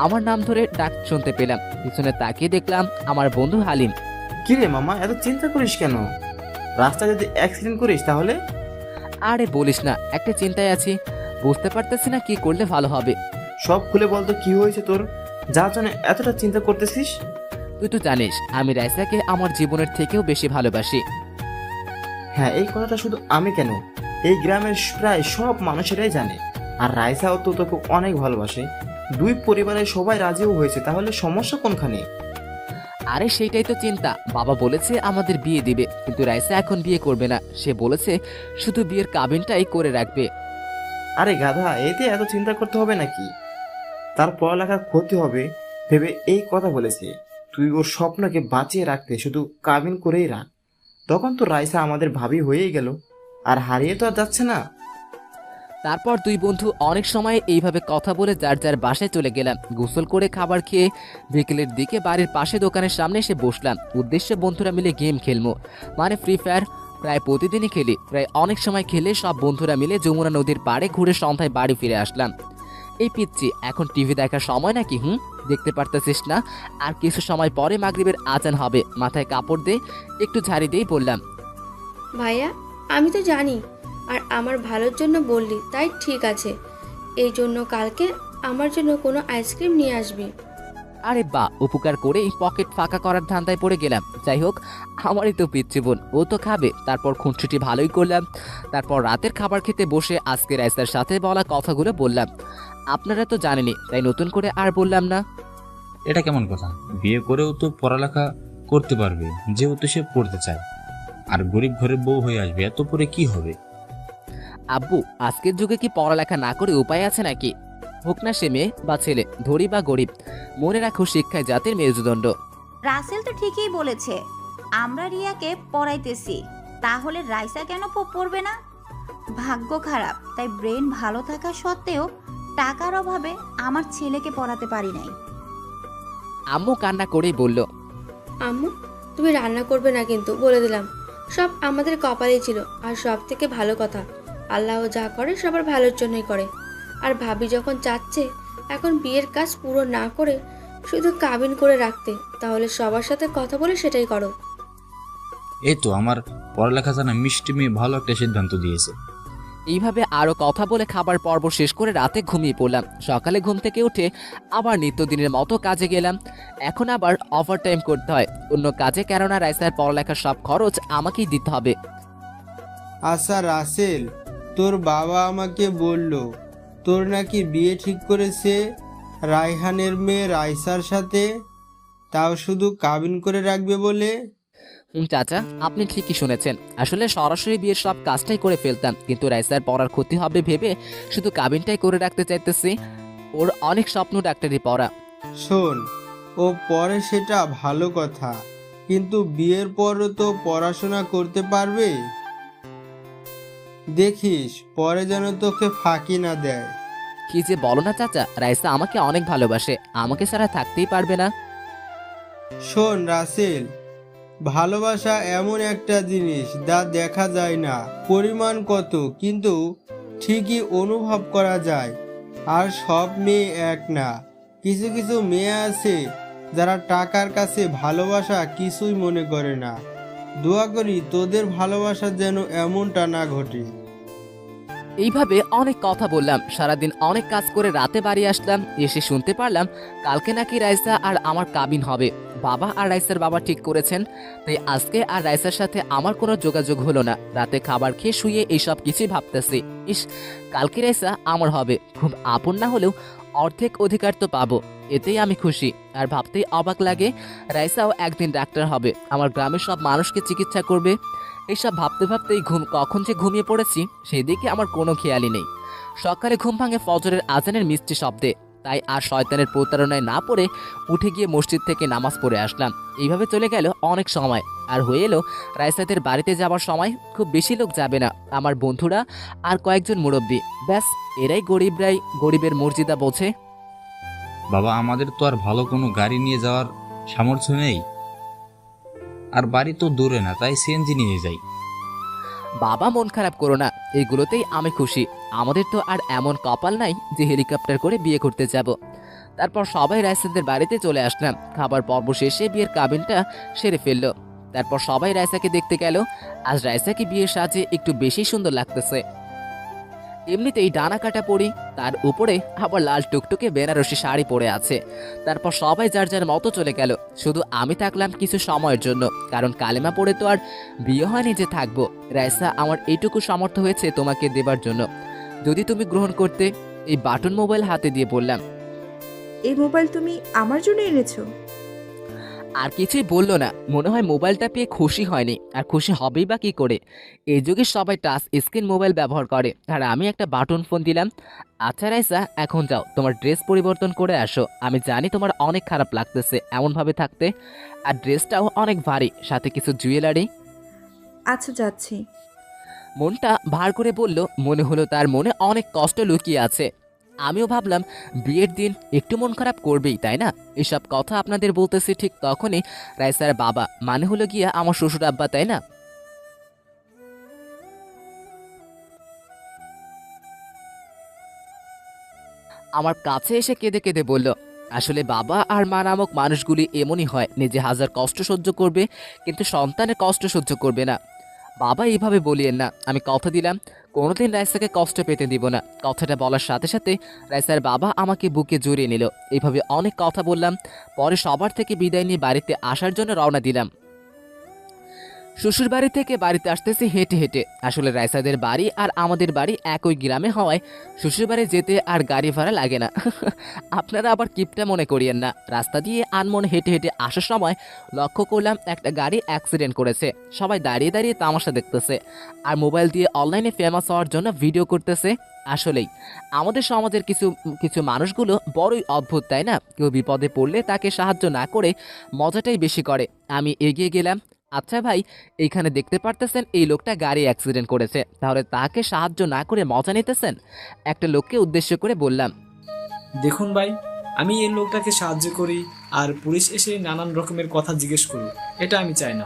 আমার নাম ধরে ডাক শুনতে পেলাম। পিছনে তাকিয়ে দেখলাম আমার বন্ধু হালিম। কিরে মামা, এত চিন্তা করিস কেন? রাস্তায় যদি অ্যাক্সিডেন্ট করিস তাহলে? আরে বলিস না, একটা চিন্তায় আছি, বুঝতে পারতেছি না কি করলে ভালো হবে। সব খুলে বলতো কি হয়েছে তোর, যার জন্য এতটা চিন্তা করতেছিস? তুই তো জানিস আমি রাইসাকে আমার জীবনের থেকেও বেশি ভালোবাসি। হ্যাঁ, এই কথাটা শুধু আমি কেন, এই গ্রামের প্রায় সব মানুষেরাই জানে। আর রাইসাও তো তোকে অনেক ভালোবাসে, দুই পরিবারের সবাই রাজিও হয়েছে, তাহলে সমস্যা কোনখানে? আরে সেইটাই তো চিন্তা, বাবা বলেছে আমাদের বিয়ে দিবে, কিন্তু রাইসা এখন বিয়ে করবে না, সে বলেছে শুধু বিয়ের কাবিনটাই করে রাখবে। আরে গাধা, এতে এত চিন্তা করতে হবে নাকি? তার পড়ালেখার ক্ষতি হবে ভেবে এই কথা বলেছে। তুই ওর স্বপ্নকে বাঁচিয়ে রাখতে শুধু কাবিন করেই রাখ, তখন তো রাইসা আমাদের ভাবি হয়েই গেল, আর হারিয়ে তো আর যাচ্ছে না। তারপর দুই বন্ধু অনেক সময় এইভাবে কথা বলে যার যার বাসায় চলে গেলাম। গোসল করে খাবার খেয়ে বিকেলের দিকে বাড়ির পাশে দোকানের সামনে এসে বসলাম। উদ্দেশ্যে বন্ধুরা মিলে গেম খেলবো, মানে ফ্রি ফায়ার। প্রায় প্রতিদিনই খেলি, প্রায় অনেক সময় খেলে সব বন্ধুরা মিলে যমুনা নদীর পাড়ে ঘুরে সন্ধ্যায় বাড়ি ফিরে আসলাম। এই পিচ্ছি, এখন টিভি দেখার সময় নাকি? দেখতে পারতেছিস না? আর কিছু সময় পরে মাগরিবের আজান হবে, মাথায় কাপড় দে, একটু ঝাড়ি দিয়েই বললাম। ভাইয়া, আমি তো জানি আর আমার ভালোর জন্য বললি, তাই ঠিক আছে। এই জন্য কালকে আমার জন্য কোনো আইসক্রিম নিয়ে আসবি। আরে বা, উপকার করেই পকেট ফাঁকা করার ধান্দায় পড়ে গেলাম। যাই হোক, আমারই তো পিচ্ছি বোন, ও তো খাবে। তারপর খুনছুটি ভালোই করলাম। তারপর রাতের খাবার খেতে বসে আজকে রাইসার সাথে বলা কথাগুলো বললাম। আপনারা তো জানেনই, তাই নতুন করে আর বললাম না। এটা কেমন কথা? বিয়ে করেও তো পড়ালেখা করতে পারবে, যেহেতু সে পড়তে চায়। আর গরিব ঘরের বউ হয়ে আসবে, এত পরে কি হবে? আব্বু, আজকের যুগে কি পড়ালেখা না করে উপায় আছে নাকি? হোক না সে মেয়ে বা ছেলে, ধনী বা গরিব, মনে রাখো শিক্ষায় জাতির মেরুদণ্ড। রাসেল তো ঠিকই বলেছে, আমরা রিয়াকে পড়াইতেছি, তাহলে রাইসা কেন পড়বে না? ভাগ্য খারাপ, তাই ব্রেন ভালো থাকা সত্ত্বেও টাকার অভাবে আমার ছেলেকে পড়াতে পারি নাই। আম্মু কান্না করেই বলল। আম্মু, তুমি রান্না করবে না কিন্তু, বলে দিলাম। সব আমাদের কপালেই ছিল। আর সব থেকে ভালো কথা, আল্লাহ যা করে সবার ভালোর জন্যই করে। আর ভাবি যখন চাচ্ছে এখন বিয়ের কাজ পুরো না করে শুধু কাবিন করে রাখতে, তাহলে সবার সাথে কথা বলে সেটাই করো। এই তো আমার পড়ালেখা জানা মিষ্টি মেয়ে ভালো একটা সিদ্ধান্ত দিয়েছে। এইভাবে আরো কথা বলে খাবার পর্ব শেষ করে রাতে ঘুমিয়ে পড়লাম। সকালে ঘুম থেকে উঠে আবার নিত্যদিনের মতো কাজে গেলাম। এখন আবার ওভারটাইম করতে হয় অন্য কাজে, কেননা রাইসার পড়ালেখার সব খরচ আমাকেই দিতে হবে। আচ্ছা রাসেল, তোর বাবা আমাকে বলল তোর নাকি বিয়ে ঠিক করেছে রায়হানের মেয়ে রাইসার সাথে, তাও শুধু কাবিন করে রাখবে বলে। চাচা, আপনি ঠিকই শুনেছেন। আসলে সরাসরি বিয়ের সব কাজটাই করে ফেলতাম, কিন্তু রাইসার পড়ার ক্ষতি হবে ভেবে শুধু কাবিনটাই করে রাখতে চাইতেছি। ওর অনেক স্বপ্ন ডাক্তারি পড়া। শোন, ও পরে সেটা ভালো কথা, কিন্তু বিয়ের পরও তো পড়াশোনা করতে পারবে। দেখিস পরে যেন তোকে ফাঁকি না দেয়। কি যে বলো না চাচা, রাইসা আমাকে অনেক ভালোবাসে, আমাকে ছাড়া থাকতেই পারবে না। শোন রাসেল, ভালোবাসা এমন একটা জিনিস যা দেখা যায় না পরিমাণ কত, কিন্তু ঠিকই অনুভব করা যায়। আর সব মেয়ে এক না, কিছু কিছু মেয়ে আছে যারা টাকার কাছে ভালোবাসা কিছুই মনে করে না। দোয়া করি তোদের ভালোবাসা যেন এমনটা না ঘটে। এইভাবে অনেক কথা বললাম, সারাদিন অনেক কাজ করে রাতে বাড়ি আসলাম। এসে শুনতে পারলাম কালকে নাকি রাইসা আর আমার কাবিন হবে। বাবা আর রাইসার বাবা ঠিক করেছেন, তাই আজকে আর রাইসার সাথে আমার কোনো যোগাযোগ হলো না। রাতে খাবার খেয়ে শুয়ে এইসব কিছুই ভাবতেছি। ইস, কালকে রাইসা আমার হবে, খুব আপন না হলেও অর্ধেক অধিকার তো পাবো, এতেই আমি খুশি। আর ভাবতেই অবাক লাগে, রাইসাও একদিন ডাক্তার হবে, আমার গ্রামের সব মানুষকে চিকিৎসা করবে। এইসব ভাবতে ভাবতেই কখন যে ঘুমিয়ে পড়েছি সেদিকে আমার কোনো খেয়ালই নেই। সকালে ঘুম ভাঙে ফজরের আজানের মিষ্টি শব্দে, তাই আর শয়তানের প্রতারণায় না পড়ে উঠে গিয়ে মসজিদ থেকে নামাজ পড়ে আসলাম। এইভাবে চলে গেল অনেক সময়, আর হয়ে এলো রাইসাদের বাড়িতে যাওয়ার সময়। খুব বেশি লোক যাবে না, আমার বন্ধুরা আর কয়েকজন মুরব্বী, ব্যাস এরাই গরিবের মর্যাদা বোঝে। বাবা, আমাদের তো আর ভালো কোনো গাড়ি নিয়ে যাওয়ার সামর্থ্য নেই, আর বাড়ি তো দূরে না, তাই সিএনজি নিয়ে যাই। বাবা মন খারাপ করো না, এইগুলোতেই আমি খুশি। আমাদের তো আর এমন কপাল নাই যে হেলিকপ্টার করে বিয়ে করতে যাব। তারপর সবাই রাইসাদের বাড়িতে চলে আসলাম। খাবার পর্ব শেষে বিয়ের কাবিনটা সেরে ফেললো। তারপর সবাই রাইসাকে দেখতে গেল। আজ রাইসাকে বিয়ের সাজে একটু বেশি সুন্দর লাগতেছে। এমনিতেই ডানা কাটা পরি, তার উপরে আবার লাল টুকটুকে বেনারসি শাড়ি পরে আছে। তারপর সবাই যার যার মতো চলে গেল, শুধু আমি থাকলাম কিছু সময়ের জন্য, কারণ কালেমা পড়ে তো আর বিয়ে হয়নি যে থাকবো। রাইসা, আমার এইটুকু সামর্থ্য হয়েছে তোমাকে দেবার জন্য, যদি তুমি গ্রহণ করতে। এই বাটন মোবাইল হাতে দিয়ে বললাম। এই মোবাইল তুমি আমার জন্য এনেছো? আর কিছুই বললো না, মনে হয় মোবাইলটা পেয়ে খুশি হয়নি, আর খুশি হবেই বা কী করে। এই যুগে সবাই টাচ স্ক্রিন মোবাইল ব্যবহার করে, আর আমি একটা বাটন ফোন দিলাম। আচ্ছা রাইসা, এখন যাও, তোমার ড্রেস পরিবর্তন করে আসো। আমি জানি তোমার অনেক খারাপ লাগতেছে এমনভাবে থাকতে, আর ড্রেসটাও অনেক ভারী, সাথে কিছু জুয়েলারি। আচ্ছা, যাচ্ছি। মনটা ভার করে বলল, মনে হলো তার মনে অনেক কষ্ট লুকিয়ে আছে। আমিও ভাবলাম বিয়ের দিন একটু মন খারাপ করবেই, তাই না? এসব কথা আপনাদের বলতেছি ঠিক তখনই রাইসার বাবা, মানে হলো গিয়া আমার শ্বশুর আব্বা, তাই না, আমার কাছে এসে কেঁদে কেঁদে বলল, আসলে বাবা আর মা নামক মানুষগুলি এমনই হয়, নিজে হাজার কষ্ট সহ্য করবে কিন্তু সন্তানের কষ্ট সহ্য করবে না। বাবা এইভাবে বলিয়েন না, আমি কথা দিলাম কোনোদিন রাইসাকে কষ্ট পেতে দিব না। কথাটা বলার সাথে সাথে রাইসার বাবা আমাকে বুকে জড়িয়ে নিল। এইভাবে অনেক কথা বললাম, পরে সবার থেকে বিদায় নিয়ে বাড়িতে আসার জন্য রওনা দিলাম। শ্বশুর বাড়ি থেকে বাড়িতে আসতেছি হেঁটে হেঁটে। আসলে রাইসাদের বাড়ি আর আমাদের বাড়ি একই গ্রামে হওয়ায় শ্বশুর বাড়ি যেতে আর গাড়ি ভাড়া লাগে না। আপনারা আবার কিপটা মনে করিয়েন না। রাস্তা দিয়ে আনমনে হেঁটে হেঁটে আসার সময় লক্ষ্য করলাম একটা গাড়ি অ্যাক্সিডেন্ট করেছে। সবাই দাঁড়িয়ে দাঁড়িয়ে তামাশা দেখতেছে আর মোবাইল দিয়ে অনলাইনে ফেমাস হওয়ার জন্য ভিডিও করতেছে। আসলেই আমাদের সমাজের কিছু কিছু মানুষগুলো বড়ই অদ্ভুত, তাই না? কেউ বিপদে পড়লে তাকে সাহায্য না করে মজাটাই বেশি করে। আমি এগিয়ে গেলাম। আচ্ছা ভাই, এইখানে দেখতে পারতেছেন এই লোকটা গাড়ি অ্যাক্সিডেন্ট করেছে, তাহলে তাকে সাহায্য না করে মজা নিতেছেন? একটা লোককে উদ্দেশ্য করে বললাম। দেখুন ভাই, আমি এই লোকটাকে সাহায্য করি আর পুলিশ এসে নানান রকমের কথা জিজ্ঞেস করুক, এটা আমি চাই না।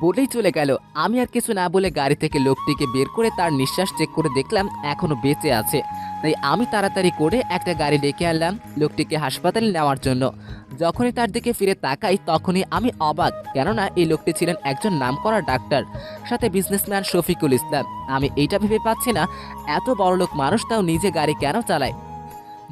বলেই চলে গেল। আমি আর কিছু না বলে গাড়ি থেকে লোকটিকে বের করে তার নিঃশ্বাস চেক করে দেখলাম এখনো বেঁচে আছে। তাই আমি তাড়াতাড়ি করে একটা গাড়ি ডেকে আনলাম লোকটিকে হাসপাতালে নেওয়ার জন্য। যখনই তার দিকে ফিরে তাকাই তখনই আমি অবাক, কেননা এই লোকটি ছিলেন একজন নামকরা ডাক্তার, সাথে বিজনেসম্যান শফিকুল ইসলাম। আমি এইটা ভেবে পাচ্ছি না, এত বড়লোক মানুষ তাও নিজে গাড়ি কেন চালায়।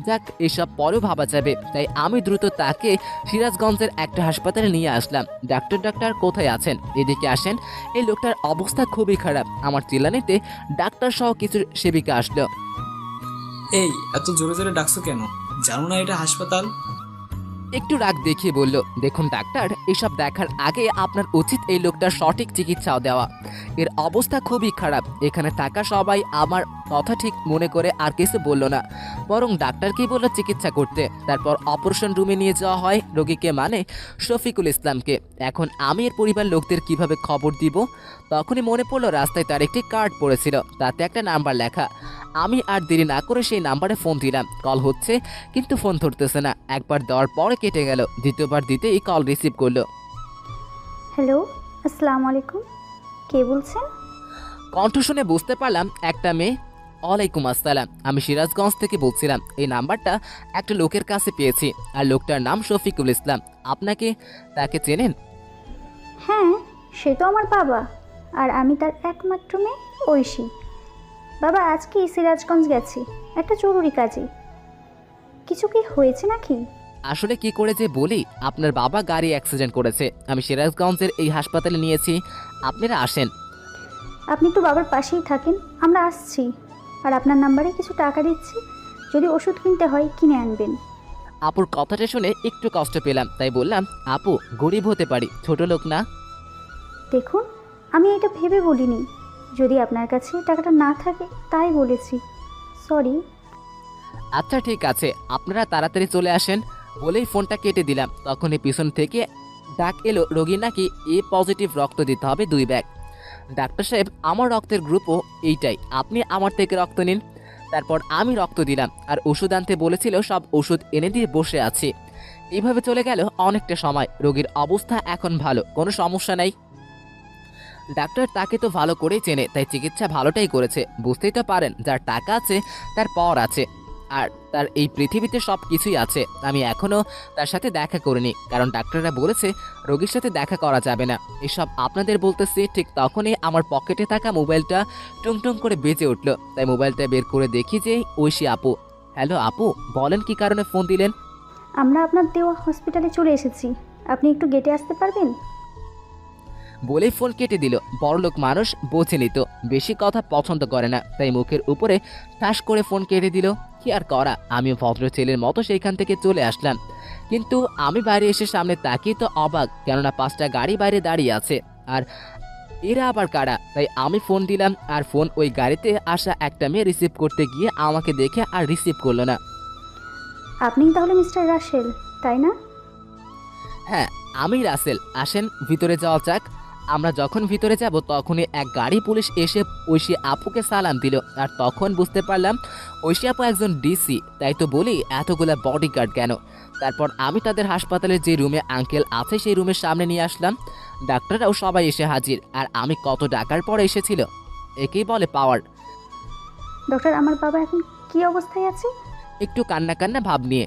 যাক, এসব পরেও ভাবা যাবে। তাই আমি দ্রুত তাকে সিরাজগঞ্জের একটা হাসপাতালে নিয়ে আসলাম। ডাক্তার কোথায় আছেন, এদিকে আসেন। এই লোকটার অবস্থা খুবই খারাপ। আমার চিল্লানিতে ডাক্তার সহ কিছু সেবিকা আসলো। এই এত জোরে জোরে ডাকছো কেন? জানো না এটা হাসপাতাল? একটু রাগ দেখিয়ে বলল, দেখুন ডাক্তার, এসব দেখার আগে আপনার উচিত এই লোকটার সঠিক চিকিৎসাও দেওয়া। এর অবস্থা খুবই খারাপ। এখানে থাকা সবাই আমার কথা ঠিক মনে করে আর কিছু বলল না, বরং ডাক্তারকেই বলল চিকিৎসা করতে। তারপর অপারেশন রুমে নিয়ে যাওয়া হয় রোগীকে, মানে শফিকুল ইসলামকে। এখন আমি এর পরিবার লোকদের কিভাবে খবর দিব? তখনই মনে পড়লো রাস্তায় তার একটি কার্ড পড়েছিল, তাতে একটা নাম্বার লেখা। আমি আর দেরি না করে সেই নাম্বারে ফোন দিলাম। কল হচ্ছে কিন্তু ফোন ধরতেছে না। একবার দেওয়ার পরে কেটে গেল, দ্বিতীয়বার দিতেই কল রিসিভ করলো। হ্যালো, আসসালামু আলাইকুম, কে বলছেন? কণ্ঠ শুনে বুঝতে পারলাম একটা মেয়ে। ওয়ালাইকুম আসসালাম, আমি সিরাজগঞ্জ থেকে বলছিলাম। এই নাম্বারটা একটা লোকের কাছে পেয়েছি, আর লোকটার নাম শফিকুল ইসলাম। আপনাকে তাকে চেনেন? হ্যাঁ, সে তো আমার বাবা, আর আমি তার একমাত্র মেয়ে ঐশী। বাবা আজকে সিরাজগঞ্জ গেছি একটা জরুরি কাজে। কিছু কি হয়েছে নাকি? আসলে কি করে যে বলি, আপনার বাবা গাড়ি অ্যাক্সিডেন্ট করেছে, আমি সিরাজগঞ্জের এই হাসপাতালে নিয়েছি, আপনারা আসেন। আপনি তো বাবার পাশেই থাকেন, আমরা আসছি। আর আপনার নাম্বারে কিছু টাকা দিচ্ছি, যদি ওষুধ কিনতে হয় কিনে আনবেন। আপুর কথাটা শুনে একটু কষ্ট পেলাম, তাই বললাম, আপু গরিব হতে পারি, ছোট লোক না। দেখুন, আমি এটা ভেবে বলিনি, যদি আপনার কাছে টাকাটা না থাকে তাই বলেছি, সরি। আচ্ছা ঠিক আছে, আপনারা তাড়াতাড়ি চলে আসেন। বলেই ফোনটা কেটে দিলাম। তখনই পিছন থেকে ডাক এলো, রোগী নাকি এ পজিটিভ রক্ত দিতে হবে 2 ব্যাগ। ডাক্তার সাহেব, আমার রক্তের গ্রুপও এইটাই, আপনি আমার থেকে রক্ত নিন। তারপর আমি রক্ত দিলাম, আর ওষুধ আনতে বলেছিল, সব ওষুধ এনে দিয়ে বসে আছি। এইভাবে চলে গেল অনেকটা সময়। রোগীর অবস্থা এখন ভালো, কোনো সমস্যা নাই। ডাক্তার তাকে তো ভালো করেই চেনে, তাই চিকিৎসা ভালোটাই করেছে। বুঝতেই তো পারেন, যার টাকা আছে তার পাওয়ার আছে। আর তার এই পৃথিবীতে সব কিছুই আছে। আমি এখনো তার সাথে দেখা করিনি, কারণ ডাক্তাররা বলেছে রোগীর সাথে দেখা করা যাবে না। এসব আপনাদের বলতেছি, ঠিক তখনই আমার পকেটে থাকা মোবাইলটা টুংটুং করে বেজে উঠলো। তাই মোবাইলটা বের করে দেখি যে ঐশী আপু। হ্যালো আপু, বলেন কি কারণে ফোন দিলেন? আমরা আপনার দেওয়া হসপিটালে চলে এসেছি, আপনি একটু গেটে আসতে পারবেন? বলেই ফোন কেটে দিল। বড়লোক মানুষ বোঝে নিত, বেশি কথা পছন্দ করে না, তাই মুখের উপরে ঠাস করে ফোন কেটে দিল। কি আর করা, আমিও ভদ্র ছেলের মতো সেইখান থেকে চলে আসলাম। কিন্তু আমি বাইরে এসে সামনে তাকিয়ে তো অবাক, কেননা 5টা গাড়ি বাইরে দাঁড়িয়ে আছে। আর এরা আবার কারা? তাই আমি ফোন দিলাম, আর ফোন ওই গাড়িতে আসা একটা মেয়ে রিসিভ করতে গিয়ে আমাকে দেখে আর রিসিভ করলো না। আপনি তাহলে মিস্টার রাসেল, তাই না? হ্যাঁ, আমি রাসেল। আসেন ভিতরে যাওয়া যাক। আমরা যখন ভিতরে যাব তখনই এক গাড়ি পুলিশ এসে ঐশী আপুকে সালাম দিল। আর তখন বুঝতে পারলাম ঐশী আপু একজন ডিসি। তাই তো বলি এতগুলা বডিগার্ড কেন। তারপর আমি তাদের হাসপাতালের যে রুমে আঙ্কেল আছে সেই রুমের সামনে নিয়ে আসলাম। ডাক্তাররাও সবাই এসে হাজির। আর আমি কত ডাকার পরে এসেছিল, একেই বলে পাওয়ার। ডক্টর, আমার বাবা এখন কি অবস্থায় আছে? একটু কান্না কান্না ভাব নিয়ে।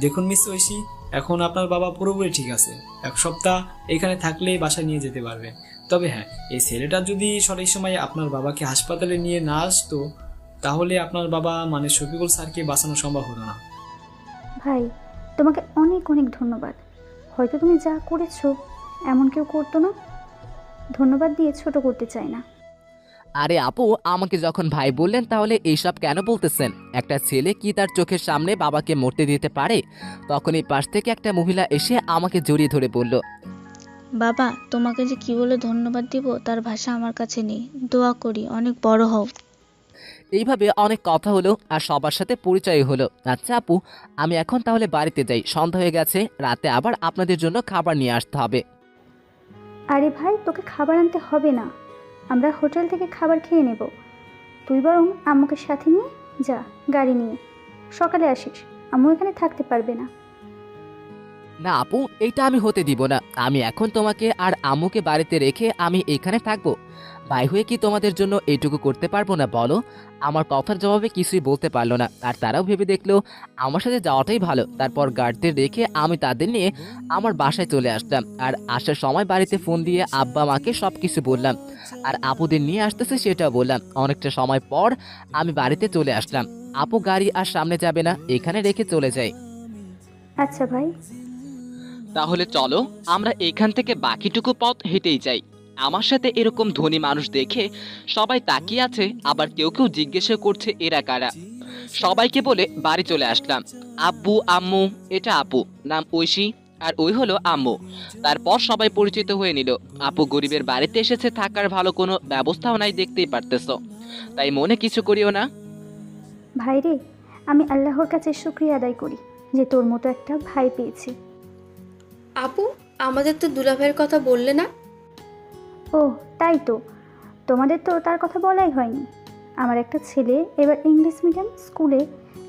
দেখুন মিস ঐশী, এখন আপনার বাবা পুরোপুরি ঠিক আছে। 1 সপ্তাহ এখানে থাকলেই বাসায় নিয়ে যেতে পারবেন। তবে হ্যাঁ, এই ছেলেটা যদি সঠিক সময়ে আপনার বাবাকে হাসপাতালে নিয়ে না আসতো, তাহলে আপনার বাবা মানে শফিকুল স্যারকে বাঁচানো সম্ভব হতো না। ভাই, তোমাকে অনেক অনেক ধন্যবাদ। হয়তো তুমি যা করেছো এমন কেউ করতো না। ধন্যবাদ দিয়ে ছোট করতে চাই না। আরে আপু, আমাকে যখন ভাই বললেন তাহলে এইসব কেন বলতেছেন? একটা ছেলে কি তার চোখের সামনে বাবাকে মরতে দিতে পারে? তখনই পাশ থেকে একটা মহিলা এসে আমাকে জড়িয়ে ধরে বলল, বাবা, তোমাকে যে কি বলে ধন্যবাদ দিব তার ভাষা আমার কাছে নেই। দোয়া করি অনেক বড় হও। এইভাবে অনেক কথা হলো আর সবার সাথে পরিচয় হলো। আচ্ছা আপু, আমি এখন তাহলে বাড়িতে যাই, সন্ধ্যা হয়ে গেছে। রাতে আবার আপনাদের জন্য খাবার নিয়ে আসতে হবে। আরে ভাই, তোকে খাবার আনতে হবে না, আমরা হোটেল থেকে খাবার খেয়ে নেব। তুই বরং আম্মুকে সাথে নিয়ে যা গাড়ি নিয়ে। সকালে আসিস, আম্মু এখানে থাকতে পারবে না। না আপু, এইটা আমি হতে দিব না। আমি এখন তোমাকে আর আম্মুকে বাড়িতে রেখে আমি এখানে থাকবো? ভাই হয়ে কি তোমাদের জন্য এইটুকু করতে পারবো না বলো? আমার কথার জবাবে কিছুই বলতে পারলো না। আর তারাও ভেবে দেখলো আমার সাথে যাওয়াটাই ভালো। তারপর গার্ডদের রেখে আমি তাদের নিয়ে আমার বাসায় চলে আসলাম। আর আসার সময় বাড়িতে ফোন দিয়ে আব্বা মাকে সব কিছু বললাম। আর আপুদের নিয়ে আসতেছে সেটাও বললাম। অনেকটা সময় পর আমি বাড়িতে চলে আসলাম। আপু গাড়ি আর সামনে যাবে না, এখানে রেখে চলে যাই। আচ্ছা ভাই। তাহলে চলো আমরা এখান থেকে বাকিটুকু পথ হেঁটেই যাই। আমার সাথে এরকম ধনী মানুষ দেখে সবাই তাকিয়ে আছে, আবার কেউ কেউ জিজ্ঞাসা করছে এরা কারা। সবাইকে বলে বাড়ি চলে আসলাম। আব্বু আম্মু, এটা আপু, নাম ঐশী, আর ওই হলো আম্মু। তারপর সবাই পরিচিত হয়ে নিল। আপু গরিবের বাড়িতে এসেছে, থাকার ভালো কোনো ব্যবস্থাও নাই, দেখতেই পারতেছো। তাই মনে কিছু করিও না। ভাই রে, আমি আল্লাহর কাছে শুকরিয়া আদায় করি যে তোর মতো একটা ভাই পেয়েছি। আপু, আমাদের তো দুলাভাইয়ের কথা বললে না? ও তাই তো, তোমাদের তো তার কথা বলাই হয়নি। আমার একটা ছেলে এবার ইংলিশ মিডিয়াম স্কুলে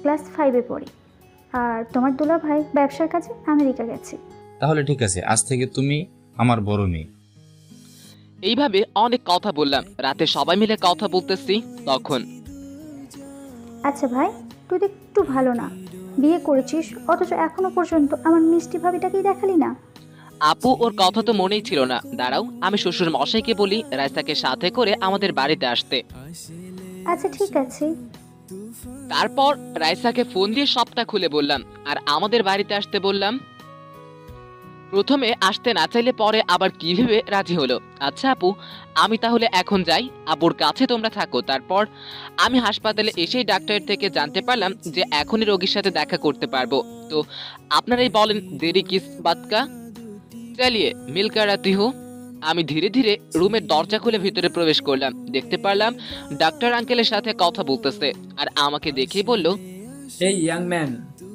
ক্লাস 5-এ পড়ে, আর তোমার দুলা ভাই ব্যবসার কাজে আমেরিকা গেছে। তাহলে ঠিক আছে, আজ থেকে তুমি আমার বড় মেয়ে। এইভাবে অনেক কথা বললাম। রাতে সবাই মিলে কথা বলতেছি তখন। আচ্ছা ভাই, তুই তো একটু ভালো না, বিয়ে করেছিস অথচ এখনো পর্যন্ত আমার মিষ্টি ভাবিটাকেই দেখালি না। আপু, ওর কথা তো মনেই ছিল না। দাঁড়াও, আমি শ্বশুর মশাইকে বলি রাইসাকে সাথে করে আমাদের বাড়িতে আসতে। আচ্ছা ঠিক আছে। তারপর রাইসাকে ফোন দিয়ে সবটা খুলে বললাম আর আমাদের বাড়িতে আসতে বললাম। প্রথমে আসতে না চাইলে পরে আবার কি ভেবে রাজি হলো। আচ্ছা আপু, আমি তাহলে এখন যাই, আব্বুর কাছে তোমরা থাকো। তারপর আমি হাসপাতালে এসেই ডাক্তারের থেকে জানতে পারলাম যে এখনই রোগীর সাথে দেখা করতে পারবো। তো আপনারাই বলেন, দেরি কিস বাত কা, চালিয়ে মিলকার রাতি হো। আমি ধীরে ধীরে রুমের দরজা খুলে ভিতরে প্রবেশ করলাম। দেখতে পারলাম ডাক্তার আঙ্কেলের সাথে কথা বলতেছে আর আমাকে দেখেই বলল, এই ইয়াং ম্যান,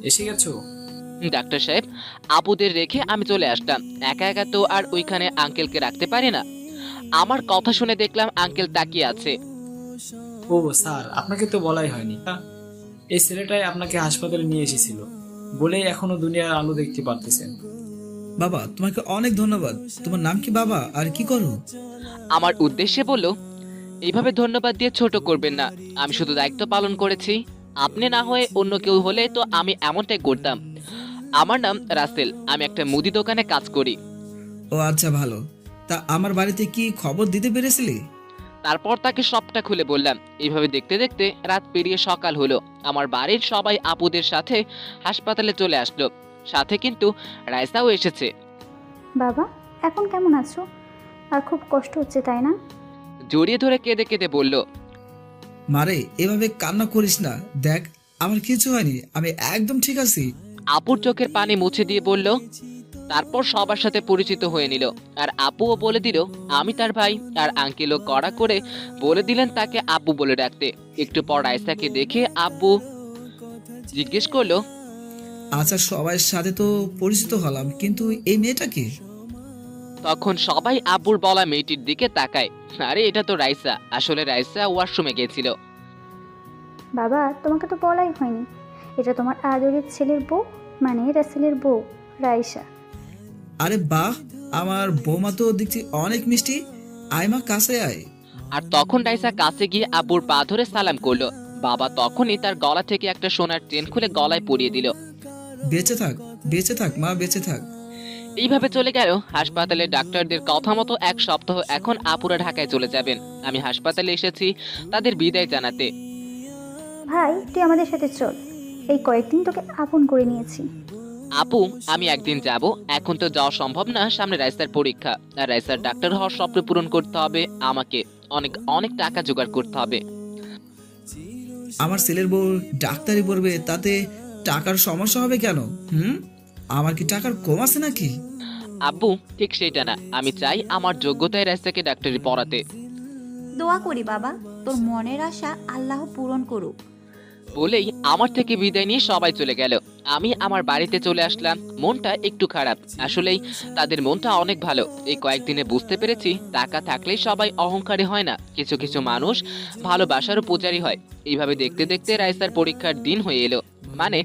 এসে গেছো? ডাক্তার সাহেব, আপুদের রেখে আমি চলে আসলাম। একা একা তো আর ওইখানে আঙ্কেলকে রাখতে পারি না। আমার কথা শুনে দেখলাম আঙ্কেল তাকিয়ে আছে। ও স্যার, আপনাকে তো বলাই হয়নি। এই ছেলেটাই আপনাকে হাসপাতালে নিয়ে এসেছিল বলেই এখনো দুনিয়ার আলো দেখতে পারতেছেন। বাবা, তোমাকে অনেক ধন্যবাদ। তোমার নাম কি বাবা, আর কি করো? আমার উদ্দেশ্যে বলল, এইভাবে ধন্যবাদ দিয়ে ছোট করবেন না, আমি শুধু দায়িত্ব পালন করেছি। আপনি না হয়ে অন্য কেউ হলে তো আমি এমনটাই করতাম। আমার নাম রাসেল, আমি একটা মুদি দোকানে কাজ করি। ও আচ্ছা, ভালো। তা আমার বাড়িতে কি খবর দিতে পেরেছিলি? তারপর তাকে সবটা খুলে বললাম। এইভাবে দেখতে দেখতে রাত পেরিয়ে সকাল হলো। আমার বাড়ির সবাই আপুদের সাথে হাসপাতালে চলে আসলো, সাথে কিন্তু রাইসাও এসেছে। বাবা, এখন কেমন আছো? আর খুব কষ্ট হচ্ছে তাই না? জড়িয়ে ধরে কেঁদে কেঁদে বলল, মারে, এভাবে কান্না করিস না। দেখ, আমার কিছু হয়নি, আমি একদম ঠিক আছি। আপুর চোখের পানি মুছে দিয়ে বলল। তারপর সবার সাথে পরিচিত হয়ে নিল, আর আপুও বলে দিল আমি তার ভাই। আর আঙ্কেলও কড়া করে বলে দিলেন তাকে আব্বু বলে ডাকতে। একটু পর রাইসাকে দেখে আব্বু জিজ্ঞেস করলো, আচ্ছা, সবার সাথে তো পরিচিত হলাম, কিন্তু এই মেয়েটা কি? তখন সবাই আব্বুর বলা মেয়েটির দিকে তাকায়। আরে এটা তো রাইসা। আসলে রাইসা ওয়াশরুমে গেছিল। বাবা, তোমাকে তো বলাই হয়নি, এটা তোমার আদরের ছেলের বউ, মানে রাসেলের বউ, রাইসা। আরে বাহ, আমার বৌমা তো দেখছি অনেক মিষ্টি। আয় মা, কাছে আয়। আর তখন রাইসা কাছে গিয়ে আব্বুর পা ধরে সালাম করলো। বাবা তখনই তার গলা থেকে একটা সোনার চেন খুলে গলায় পরিয়ে দিল। বেঁচে থাক, বেঁচে থাক মা, বেঁচে থাক। এইভাবে চলে গেল। হাসপাতালে ডাক্তারদের কথা মতো 1 সপ্তাহ এখন আপুরা ঢাকায় চলে যাবেন। আমি হাসপাতালে এসেছি তাদের বিদায় জানাতে। ভাই, তুই আমাদের সাথে চল, এই কয়েকদিন তোকে আপন করে নিয়েছি। আপু, আমি একদিন যাব, এখন তো যাওয়া সম্ভব না, সামনে রাইসার পরীক্ষা। আর রাইসার ডাক্তার হওয়ার স্বপ্ন পূরণ করতে হবে আমাকে। অনেক অনেক টাকা জোগাড় করতে হবে। আমার ছেলের বউ ডাক্তারি পড়বে, তাতে টাকার সমস্যা হবে কেন? আমার কি টাকার কম আছে নাকি? আব্বু, ঠিক সেইটা না। আমি চাই আমার যোগ্যতায় রাইসাকে ডাক্তারি পড়াতে। দোয়া করি বাবা, তোর মনের আশা আল্লাহ পূরণ করুক। বলেই আমার থেকে বিদায় নিয়ে সবাই চলে গেল। আমি আমার বাড়িতে চলে আসলাম। মনটা একটু খারাপ। আসলেই তাদের মনটা অনেক ভালো। এই কয়েকদিনে বুঝতে পেরেছি টাকা থাকলেই সবাই অহংকারী হয় না, কিছু কিছু মানুষ ভালোবাসারও পূজারি হয়। এইভাবে দেখতে দেখতে রাইসার পরীক্ষার দিন হয়ে এলো। মানে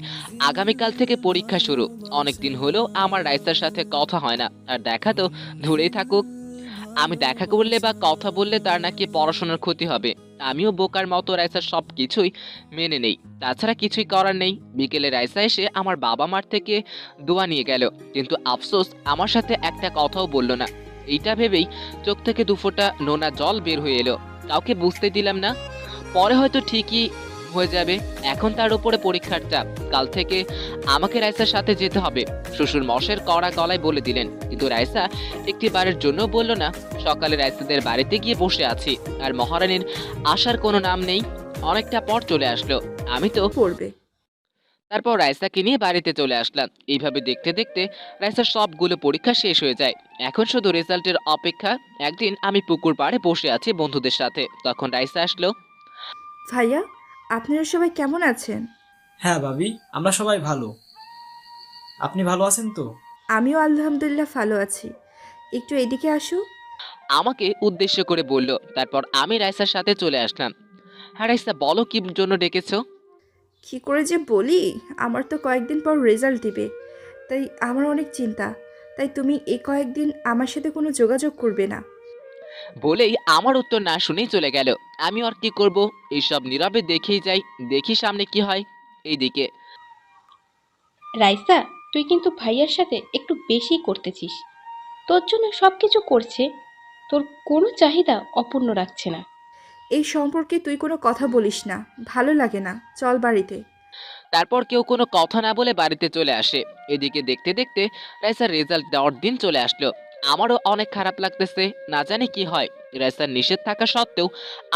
আগামীকাল থেকে পরীক্ষা শুরু। অনেক দিন হলো আমার রাইসার সাথে কথা হয় না, আর দেখা তো দূরেই থাকুক। আমি দেখা করলে বা কথা বললে তার নাকি পড়াশোনার ক্ষতি হবে। আমিও বোকার মতো রাইসার সব কিছুই মেনে নেই। তাছাড়া কিছুই করার নেই। বিকেলে রাইসা এসে আমার বাবা মার থেকে দোয়া নিয়ে গেল, কিন্তু আফসোস আমার সাথে একটা কথাও বলল না। এইটা ভেবেই চোখ থেকে 2 ফোঁটা নোনা জল বের হয়ে এলো। কাউকে বুঝতে দিলাম না, পরে হয়তো ঠিকই হয়ে যাবে। এখন তার উপরে পরীক্ষার চাপ। কাল থেকে আমাকে রাইসার সাথে যেতে হবে, শ্বশুর মশের কড়া গলায় বলে দিলেন। কিন্তু রাইসা একটি বারের জন্য বলল না। সকালে রাইসাদের বাড়িতে গিয়ে বসে আছি, আর মহারানীর আসার কোনো নাম নেই। অনেকটা পর চলে আসলো। আমি তো পড়বে। তারপর রাইসাকে নিয়ে বাড়িতে চলে আসলাম। এইভাবে দেখতে দেখতে রাইসার সবগুলো পরীক্ষা শেষ হয়ে যায়। এখন শুধু রেজাল্টের অপেক্ষা। একদিন আমি পুকুর পাড়ে বসে আছি বন্ধুদের সাথে, তখন রাইসা আসলো। ভাইয়া, আপনারা সবাই কেমন আছেন? হ্যাঁ ভাবি, আমরা সবাই ভালো। আপনি ভালো আছেন তো? আমিও আলহামদুলিল্লাহ ভালো আছি। একটু এদিকে আসো। আমাকে উদ্দেশ্য করে বলল। তারপর আমি রাইসার সাথে চলে আসলাম। হ্যাঁ রাইসা, বলো কি জন্য ডেকেছো? কি করে যে বলি, আমার তো কয়েকদিন পর রেজাল্ট দিবে, তাই আমার অনেক চিন্তা। তাই তুমি এই কয়েকদিন আমার সাথে কোনো যোগাযোগ করবে না। বলেই আমার উত্তর না শুনেই চলে গেল। আমি আর কি করব, এইসব নীরবে দেখেই যাই, দেখি সামনে কি হয়। এইদিকে রাইসা, তুই কিন্তু ভাইয়ার সাথে একটু বেশি করতেছিস। তোর জন্য সবকিছু করছে, তোর কোনো চাহিদা অপূর্ণ রাখছে না। এই সম্পর্কে তুই কোনো কথা বলিস না, ভালো লাগে না, চল বাড়িতে। তারপর কেউ কোনো কথা না বলে বাড়িতে চলে আসে। এদিকে দেখতে দেখতে রাইসার রেজাল্ট দেওয়ার দিন চলে আসলো। আমারও অনেক খারাপ লাগতেছে, না জানি কি হয়। রাইসার নিষেধ থাকা সত্ত্বেও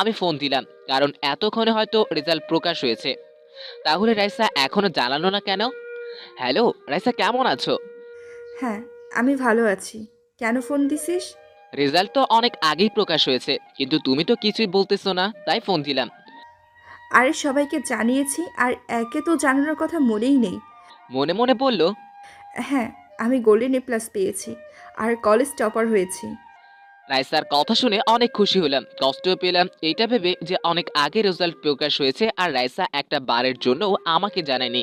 আমি ফোন দিলাম, কারণ এতক্ষণে হয়তো রেজাল্ট প্রকাশ হয়েছে। তাহলে রাইসা এখনো জানালো না কেন? হ্যালো রাইসা, কেমন আছো? হ্যাঁ, আমি ভালো আছি। কেন ফোন দিছিস? রেজাল্ট তো অনেক আগেই প্রকাশ হয়েছে, কিন্তু তুমি তো কিছুই বলতেছো না, তাই ফোন দিলাম। আরে সবাইকে জানিয়েছি, আর একে তো জানানোর কথা মনেই নেই। মনে মনে বলল। হ্যাঁ, আমি গোল্ডেন A+ পেয়েছি আর কলেজ টপার হয়েছি। রাইসার কথা শুনে অনেক খুশি হলাম, কষ্টও পেলাম এইটা ভেবে যে অনেক আগে রেজাল্ট প্রকাশ হয়েছে আর রাইসা একটা বারের জন্য আমাকে জানায়নি।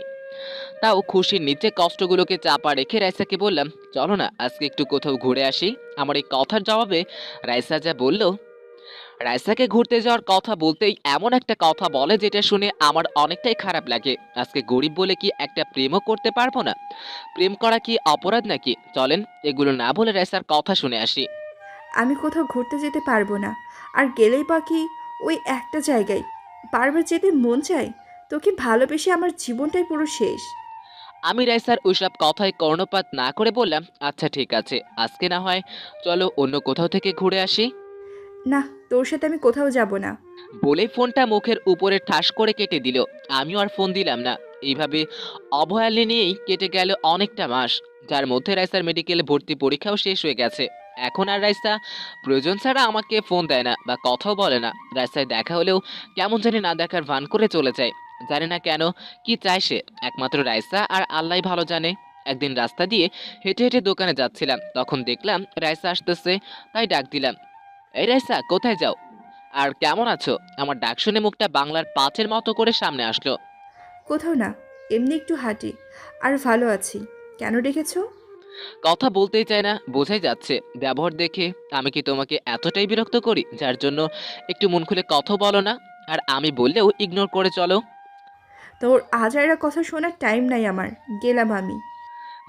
তাও খুশির নিচে কষ্টগুলোকে চাপা রেখে রাইসাকে বললাম, চলো না আজকে একটু কোথাও ঘুরে আসি। আমার এই কথার জবাবে রাইসা যা বলল, রাইসাকে ঘুরতে যাওয়ার কথা বলতেই এমন একটা কথা বলে যেটা শুনে আমার অনেকটাই খারাপ লাগে। আজকে গরিব বলে কি একটা প্রেমও করতে পারবো না? প্রেম করা কি অপরাধ নাকি? চলেন এগুলো না বলে রাইসার কথা শুনে আসি। আমি কোথাও ঘুরতে যেতে পারবো না। আর গেলেই বা কি ওই একটা জায়গায়। বারবার যেতে মন চায়। তোকে ভালোবেসে আমার জীবনটাই পুরো শেষ। আমি রাইসার ওইসব কথায় কর্ণপাত না করে বললাম, আচ্ছা ঠিক আছে, আজকে না হয় চলো অন্য কোথাও থেকে ঘুরে আসি। না, তোর সাথে আমি কোথাও যাব না। বলেই ফোনটা মুখের উপরে ঠাস করে কেটে দিল। আমিও আর ফোন দিলাম না। এইভাবে অবহেলা নিয়েই কেটে গেল অনেকটা মাস, যার মধ্যে রাইসার মেডিকেল ভর্তি পরীক্ষাও শেষ হয়ে গেছে। এখন আর রাইসা প্রয়োজন ছাড়া আমাকে ফোন দেয় না বা কথাও বলে না। রাস্তায় দেখা হলেও কেমন জানি না দেখার ভান করে চলে যায়। জানি না কেন, কি চায় সে, একমাত্র রাইসা আর আল্লাহ ভালো জানে। একদিন রাস্তা দিয়ে হেঁটে হেঁটে দোকানে যাচ্ছিলাম, তখন দেখলাম রাইসা আসতেছে, তাই ডাক দিলাম, এই রাইসা কোথায় যাও আর কেমন আছো? আমার ডাক শুনে মুখটা বাংলার পাঁচের মতো করে সামনে আসলো। কোথাও না, এমনি একটু হাঁটি। আর ভালো আছি। কেন ডেকেছো? কথা বলতেই চায় না, বোঝাই যাচ্ছে। ব্যবহার দেখে আমি কি তোমাকে এতটাই বিরক্ত করি যার জন্য একটু মন খুলে কথা বলো না? আর আমি বললেও ইগনোর করে চলো। তোর আজাইরা কথা শোনার টাইম নাই আমার। গেলাম আমি।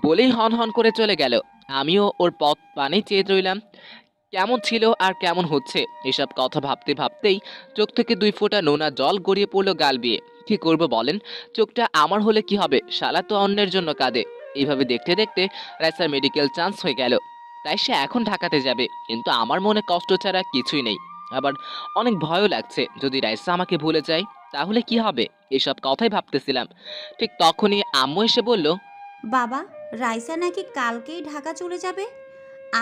বলেই হন হন করে চলে গেল। আমিও ওর পথ পানেই চেয়ে রইলাম। কেমন ছিল আর কেমন হচ্ছে এসব কথা ভাবতে ভাবতেই চোখ থেকে 2 ফোঁটা নোনা জল গড়িয়ে পড়লো গাল বেয়ে। কি করব বলেন? চোখটা আমার হলে কি হবে, শালা তো অন্যের জন্য কাঁদে। এইভাবে দেখতে দেখতে রাইসার মেডিকেল চান্স হয়ে গেল, তাই সে এখন ঢাকাতে যাবে। কিন্তু আমার মনে কষ্ট ছাড়া কিছুই নেই। আবার অনেক ভয়ও লাগছে, যদি রাইসা আমাকে ভুলে যায় তাহলে কি হবে? এসব কথাই ভাবতেছিলাম। ঠিক তখনই আম্মু এসে বলল, বাবা, রাইসা নাকি কালকেই ঢাকা চলে যাবে।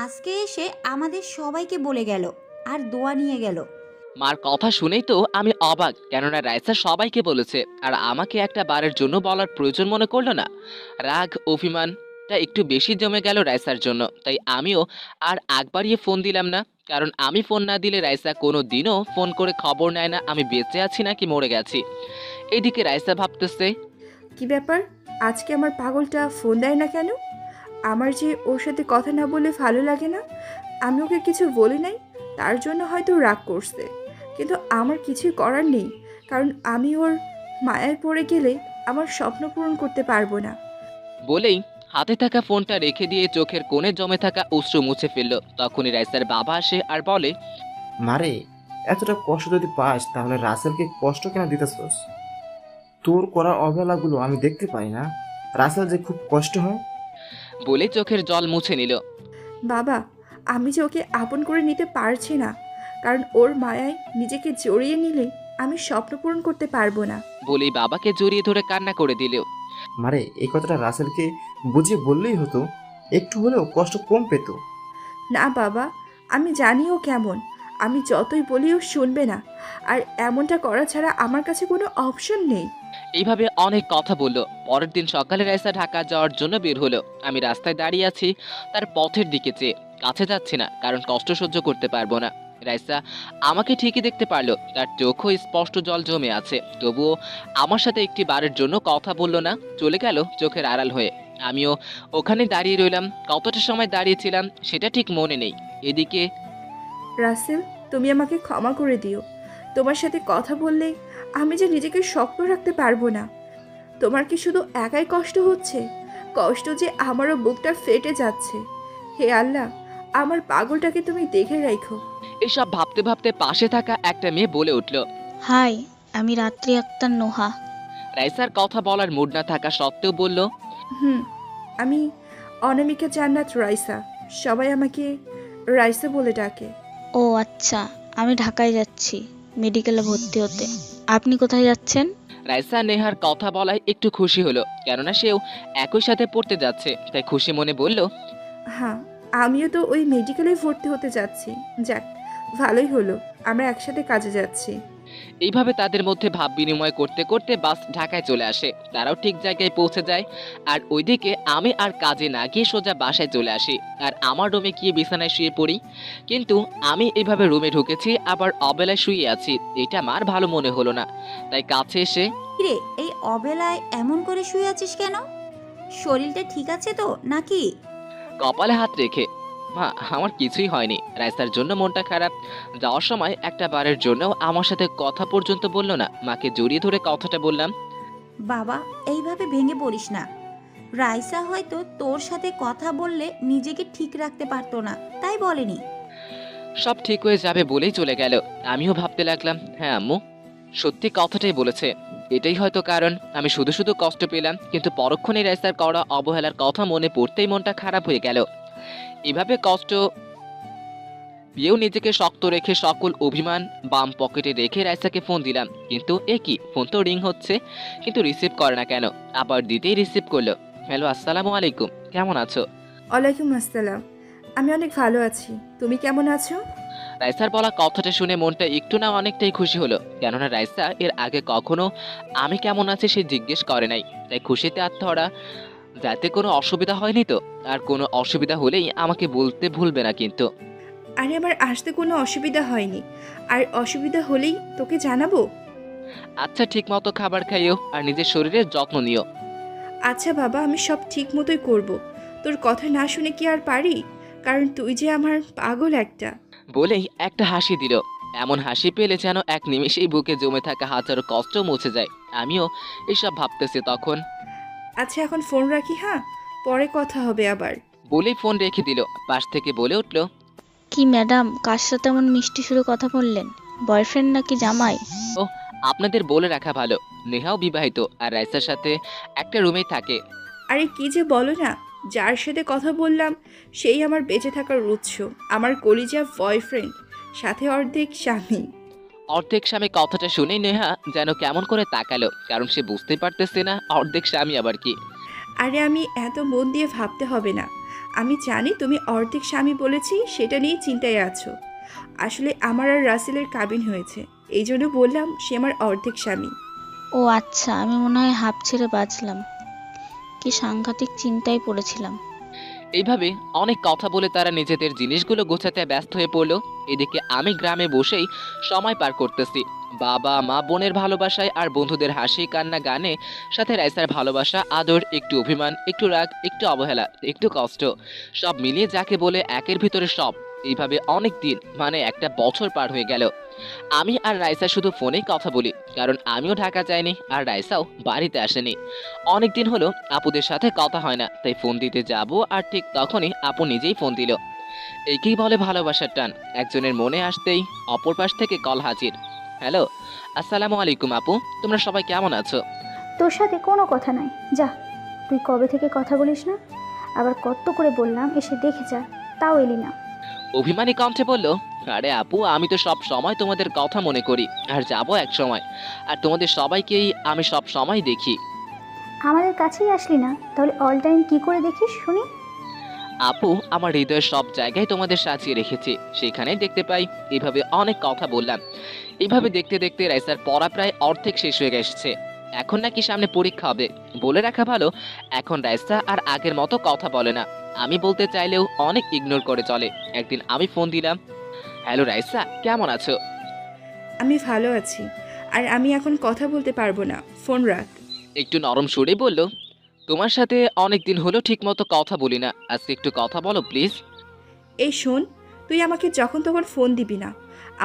আজকে এসে আমাদের সবাইকে বলে গেল আর দোয়া নিয়ে গেল। মার কথা শুনেই তো আমি অবাক, কেননা রাইসা সবাইকে বলেছে আর আমাকে একটা বারের জন্য বলার প্রয়োজন মনে করলো না। রাগ অভিমানটা একটু বেশি জমে গেল রাইসার জন্য, তাই আমিও আর আগ বাড়িয়ে ফোন দিলাম না। কারণ আমি ফোন না দিলে রাইসা কোনো দিনও ফোন করে খবর নেয় না আমি বেঁচে আছি নাকি মরে গেছি। এইদিকে রাইসা ভাবতেছে, কি ব্যাপার? আজকে আমার পাগলটা ফোন দেয় না কেন? আমার যে ওর সাথে কথা না বলে ভালো লাগে না। আমি ওকে কিছু বলি নাই, তার জন্য হয়তো রাগ করছে। কিন্তু আমার কিছুই করার নেই, কারণ আমি ওর মায়ায় পড়ে গেলে আমার স্বপ্ন পূরণ করতে পারবো না। বলেই হাতে থাকা ফোনটা রেখে দিয়ে চোখের কোণে জমে থাকা অশ্রু মুছে ফেলল। তখনই রাইসার বাবা আসে আর বলে, মারে, এতটা কষ্ট যদি পাস তাহলে রাসেলকে কষ্ট কেন দিতেছস? তোর করা অবহেলাগুলো আমি দেখতে পাই না? রাসেল যে খুব কষ্ট হয়। বলে চোখের জল মুছে নিল। বাবা, আমি যে ওকে আপন করে নিতে পারছি না, কারণ ওর মায়ায় নিজেকে জড়িয়ে নিলে আমি স্বপ্ন পূরণ করতে পারবো না। বলেই বাবাকে জড়িয়ে ধরে কান্না করে দিল। মারে, এই কথাটা রাসেলকে বুঝিয়ে বললেই হতো, একটু হলেও কষ্ট কম পেত। না বাবা, আমি জানি ও কেমন। আমি যতই বলি ও শুনবে না। আর এমনটা করা ছাড়া আমার কাছে কোনো অপশন নেই। এইভাবে অনেক কথা বলল। পরের দিন সকালে রাইসা ঢাকা যাওয়ার জন্য বের হলো। আমি রাস্তায় দাঁড়িয়ে আছি, তার পথের দিকে চেয়ে। কাছে যাচ্ছি না, কারণ কষ্ট সহ্য করতে পারবো না। রাইসা আমাকে ঠিকই দেখতে পারলো, তার চোখও স্পষ্ট জল জমে আছে। তবুও আমার সাথে একটি বারের জন্য কথা বলল না, চলে গেল চোখের আড়াল হয়ে। আমিও ওখানে দাঁড়িয়ে রইলাম। কতটা সময় দাঁড়িয়েছিলাম সেটা ঠিক মনে নেই। এদিকে রাসেল, তুমি আমাকে ক্ষমা করে দিও। তোমার সাথে কথা বললে আমি যে নিজেকে শক্ত রাখতে পারবো না। তোমার কি শুধু একাই কষ্ট হচ্ছে? কষ্ট যে আমারও বুকটা ফেটে যাচ্ছে। হে আল্লাহ, আমার পাগলটাকে তুমি দেখে রাখো। এসব ভাবতে ভাবতে পাশে থাকা একটা মেয়ে বলে উঠল, হাই, আমি রাত্রি আক্তার নোহা। রাইসার কথা বলার মুড না থাকা সত্ত্বেও বলল, আমি অনামিকা জান্নাত রাইসা। সবাই আমাকে রাইসা বলে ডাকে। ও আচ্ছা, আমি ঢাকায় যাচ্ছি মেডিকেলে ভর্তি হতে। আপনি কোথায় যাচ্ছেন? রাইসা নেহার কথা বলায় একটু খুশি হলো, কেননা সেও একই সাথে পড়তে যাচ্ছে, তাই খুশি মনে বলল, হ্যাঁ, আমিও তো ওই মেডিকেলে ভর্তি হতে যাচ্ছি। যাক, ভালোই হলো, আমরা একসাথে কাজে যাচ্ছি। এইভাবে তাদের মধ্যে ভাব বিনিময় করতে করতে বাস ঢাকায় চলে আসে। তারাও ঠিক জায়গায় পৌঁছে যায়। আর ওইদিকে আমি আর কাজে না গিয়ে সোজা বাসায় চলে আসি আর আমার রুমে গিয়ে বিছানায় শুয়ে পড়ি। কিন্তু আমি এইভাবে রুমে ঢুকেছি আবার অবেলায় শুয়ে আছি, এটা আমার ভালো মনে হলো না। তাই কাছে এসে, কিরে, এই অবেলায় এমন করে শুয়ে আছিস কেন? শরীরটা ঠিক আছে তো নাকি? কপালে হাত রেখে, মা, আমার কিছুই হয়নি। রাইসার জন্য মনটা খারাপ। যাওয়ার সময় একটা বারের জন্য আমার সাথে কথা পর্যন্ত বললো না। মাকে জড়িয়ে ধরে কথাটা বললাম। বাবা, এইভাবে ভেঙে পড়িস না। রাইসা হয়তো তোর সাথে কথা বললে নিজেকে ঠিক রাখতে পারতো না, তাই বলেনি। সব ঠিক হয়ে যাবে বলেই চলে গেল। আমিও ভাবতে লাগলাম, হ্যাঁ আম্মু সত্যি কথাটাই বলেছে। এটাই হয়তো কারণ আমি শুধু শুধু কষ্ট পেলাম, কিন্তু পরক্ষণে রাইসার করা অবহেলার কথা মনে পড়তেই মনটা খারাপ হয়ে গেল। এভাবে কষ্ট পেয়েও নিজেকে শক্ত রেখে সকল অভিমান বাম পকেটে রেখে রাইসাকে ফোন দিলাম, কিন্তু এ কি, ফোন তো রিং হচ্ছে কিন্তু রিসিভ করে না কেন। আবার দিতেই রিসিভ করলো। হ্যালো, আসসালামু আলাইকুম, কেমন আছো? ওয়ালাইকুম আসসালাম। আমি অনেক ভালো আছি, তুমি কেমন আছো? রাইসার বলা কথাটা শুনে মনটা একটু না অনেকটাই খুশি হলো, কেননা রাইসা এর আগে কখনো আমি কেমন আছি সে জিজ্ঞেস করে নাই। তাই খুশিতে আত্মহারা। যাতে কোনো অসুবিধা হয়নি তো? আর কোনো অসুবিধা হলেই আমাকে বলতে ভুলবে না কিন্তু। আরে আমার আসতে কোনো অসুবিধা হয়নি, আর অসুবিধা হলেই তোকে জানাবো। আচ্ছা, ঠিক মতো খাবার খাইও আর নিজের শরীরের যত্ন নিও। আচ্ছা বাবা, আমি সব ঠিক মতোই করব। তোর কথা না শুনে কি আর পারি? কারণ তুই যে আমার পাগল একটা। বলেই একটা হাসি দিল। এমন হাসি পেলে যেন এক নিমেষেই বুকে জমে থাকা হাজারো কষ্ট মুছে যায়। আমিও এসব ভাবতেছি তখন। আচ্ছা এখন ফোন রাখি, হ্যাঁ, পরে কথা হবে আবার। বলেই ফোন রেখে দিল। পাশ থেকে বলে উঠল, কি ম্যাডাম, কার সাথে এমন মিষ্টি সুরে কথা বললেন? বয়ফ্রেন্ড নাকি জামাই? ও, আপনাদের বলে রাখা ভালো, নেহাও বিবাহিত আর রাইসার সাথে একটা রুমেই থাকে। আরে কি যে বলো না, যার সাথে কথা বললাম সেই আমার বেঁচে থাকার উৎস, আমার কলিজা বয়ফ্রেন্ড, সাথে অর্ধেক স্বামী। অর্ধেক স্বামী কথাটা শুনেই নেহা যেন কেমন করে তাকালো, কারণ সে বুঝতে পারতেছে না অর্ধেক স্বামী আবার কি। আরে আমি এত মন দিয়ে ভাবতে হবে না, আমি জানি তুমি অর্ধেক স্বামী বলেছি সেটা নিয়ে চিন্তায় আছো। আসলে আমার আর রাসেলের কাবিন হয়েছে, এই জন্য বললাম সে আমার অর্ধেক স্বামী। ও আচ্ছা, আমি মনে হয় হাঁপ ছেড়ে বাঁচলাম। কি সাংঘাতিক চিন্তায় পড়েছিলাম। এইভাবে অনেক কথা বলে তারা নিজেদের জিনিসগুলো গোছাতে ব্যস্ত হয়ে পড়লো। এদিকে আমি গ্রামে বসেই সময় পার করতেছি। বাবা মা বোনের ভালোবাসায় আর বন্ধুদের হাসি কান্না গানে, সাথে রাইসার ভালোবাসা আদর, একটু অভিমান, একটু রাগ, একটু অবহেলা, একটু কষ্ট, সব মিলিয়ে যাকে বলে একের ভিতরে সব। এইভাবে অনেক দিন, মানে একটা বছর পার হয়ে গেল। আমি আর রাইসা শুধু ফোনেই কথা বলি, কারণ আমিও ঢাকা যাইনি আর রাইসাও বাড়িতে আসেনি। অনেক দিন হলো আপুদের সাথে কথা হয় না, তাই ফোন দিতে যাব আর ঠিক তখনই আপু নিজেই ফোন দিল। একেই বলে ভালোবাসার টান, একজনের মনে আসতেই অপর পাশ থেকে কল হাজির। হ্যালো, আসসালামু আলাইকুম আপু, তোমরা সবাই কেমন আছো? তোর সাথে কোনো কথা নাই, যা। তুই কবে থেকে কথা বলিস না? আবার কত করে বললাম এসে দেখে যা, তাও এলি না। অভিমানী কণ্ঠে বলল, আরে আপু, আমি তো সব সময় তোমাদের কথা মনে করি আর যাবো এক সময়, আর তোমাদের সবাইকেই আমি সব সময় দেখি। আমাদের কাছেই আসলি না, তাহলে অল টাইম কি করে দেখিস শুনি? আপু, আমার হৃদয়ের সব জায়গায় তোমাদের সাজিয়ে রেখেছি, সেখানেই দেখতে পাই। এইভাবে অনেক কথা বললাম। এইভাবে দেখতে দেখতে রাইসার পড়া প্রায় অর্ধেক শেষ হয়ে গেছে। এখন নাকি সামনে পরীক্ষা হবে। বলে রাখা ভালো, এখন রাইসা আর আগের মতো কথা বলে না। আমি বলতে চাইলেও অনেক ইগনোর করে চলে। একদিন আমি ফোন দিলাম, হ্যালো রাইসা, কেমন আছো? আমি ভালো আছি, আর আমি এখন কথা বলতে পারবো না, ফোন রাখ। একটু নরম সুরে বলল, তোমার সাথে অনেক দিন হলো ঠিক মতো কথা বলি না, আজকে একটু কথা বলো প্লিজ। এই শোন, তুই আমাকে যখন তখন ফোন দিবি না,